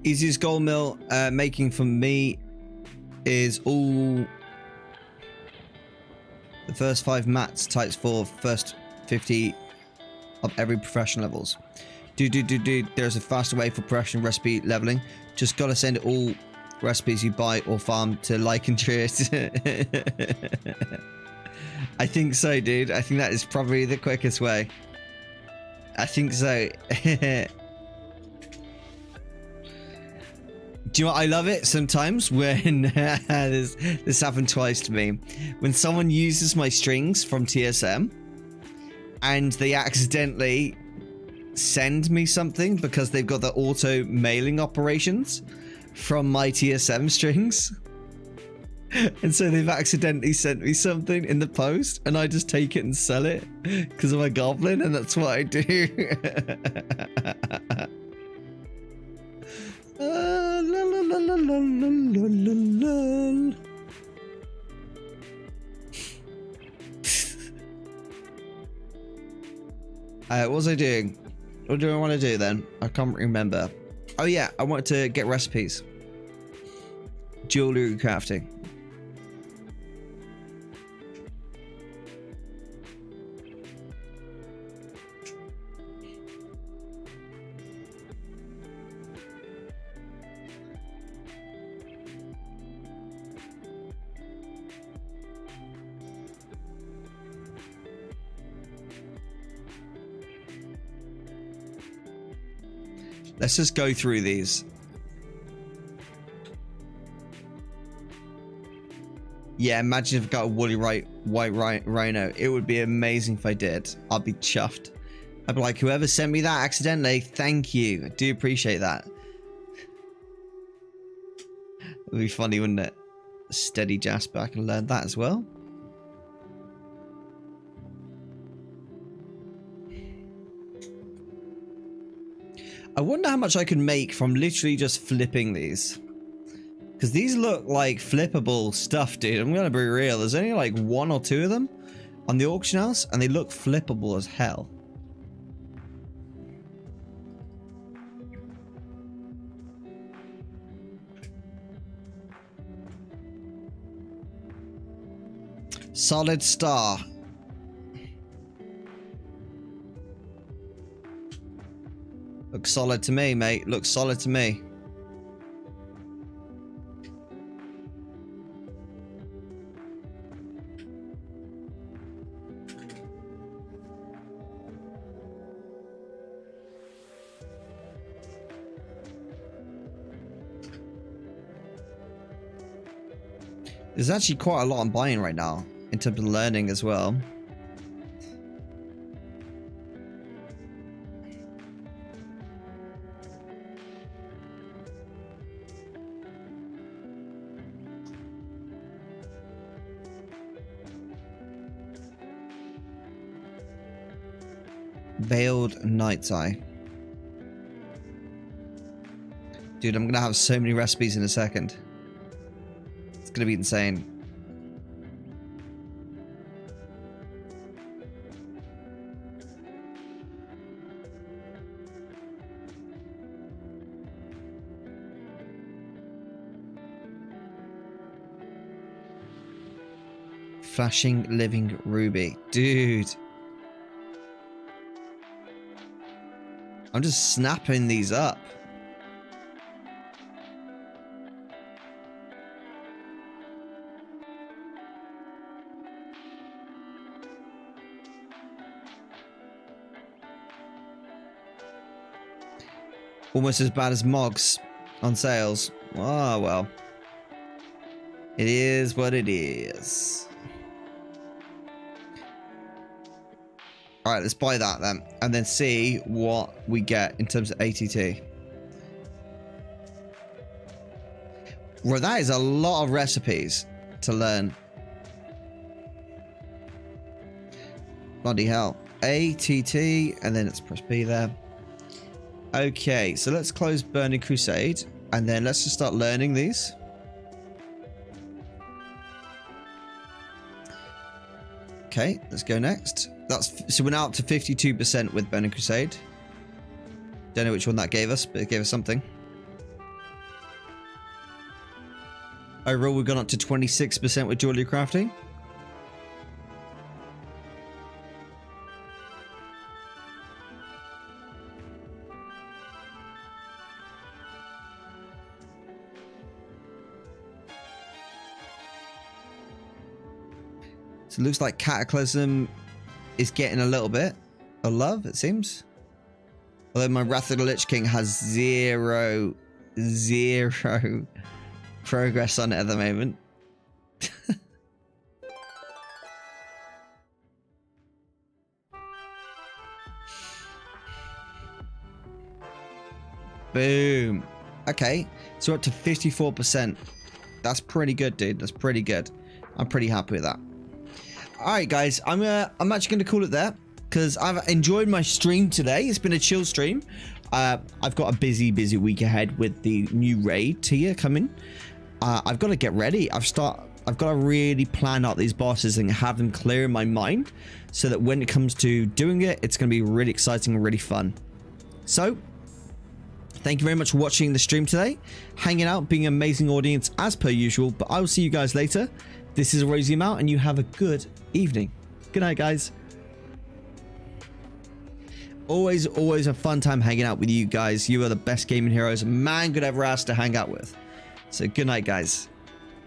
Easiest gold mill making for me is all the first 5 mats types for first 50 of every profession levels. There's a faster way for profession recipe leveling. Just gotta send all recipes you buy or farm to like and interest. I think so, dude. I think that is probably the quickest way. I think so. Do you know what? I love it sometimes when this happened twice to me. When someone uses my strings from TSM and they accidentally send me something because they've got the auto mailing operations from my TSM strings. And so they've accidentally sent me something in the post and I just take it and sell it because I'm a goblin and that's what I do. What was I doing? What do I want to do then? I can't remember. Oh yeah, I wanted to get recipes. Jewelry crafting. Let's just go through these. Yeah, imagine if I got a woolly white rhino. It would be amazing if I did. I'd be chuffed. I'd be like, whoever sent me that accidentally, thank you. I do appreciate that. It would be funny, wouldn't it? Steady Jasper, I can learn that as well. I wonder how much I can make from literally just flipping these. Because these look like flippable stuff, dude. I'm going to be real. There's only like 1 or 2 of them on the auction house, and they look flippable as hell. Solid star. Looks solid to me, mate. Looks solid to me. There's actually quite a lot I'm buying right now in terms of learning as well. Veiled Night's Eye. Dude, I'm gonna have so many recipes in a second. It's gonna be insane. Flashing Living Ruby. Dude. I'm just snapping these up. Almost as bad as Mogs on sales. Oh, well. It is what it is. Alright, let's buy that then. And then see what we get in terms of ATT. Well, that is a lot of recipes to learn. Bloody hell. ATT, and then let's press B there. Okay, so let's close Burning Crusade. And then let's just start learning these. Okay, let's go next. So we're now up to 52% with Burning Crusade. Don't know which one that gave us, but it gave us something. Overall, we've gone up to 26% with jewelry crafting. So it looks like Cataclysm is getting a little bit of love, it seems. Although my Wrath of the Lich King has zero progress on it at the moment. Boom. Okay, so we're up to 54%. That's pretty good, dude. That's pretty good. I'm pretty happy with that. Alright guys, I'm actually going to call it there because I've enjoyed my stream today. It's been a chill stream. I've got a busy week ahead with the new raid tier coming. I've got to get ready. I've got to really plan out these bosses and have them clear in my mind so that when it comes to doing it, it's going to be really exciting and really fun. So, thank you very much for watching the stream today, hanging out, being an amazing audience as per usual, but I will see you guys later. This is Erosium out, and you have a good evening. Good night, guys. Always a fun time hanging out with you guys. You are the best gaming heroes man could ever ask to hang out with. So good night, guys.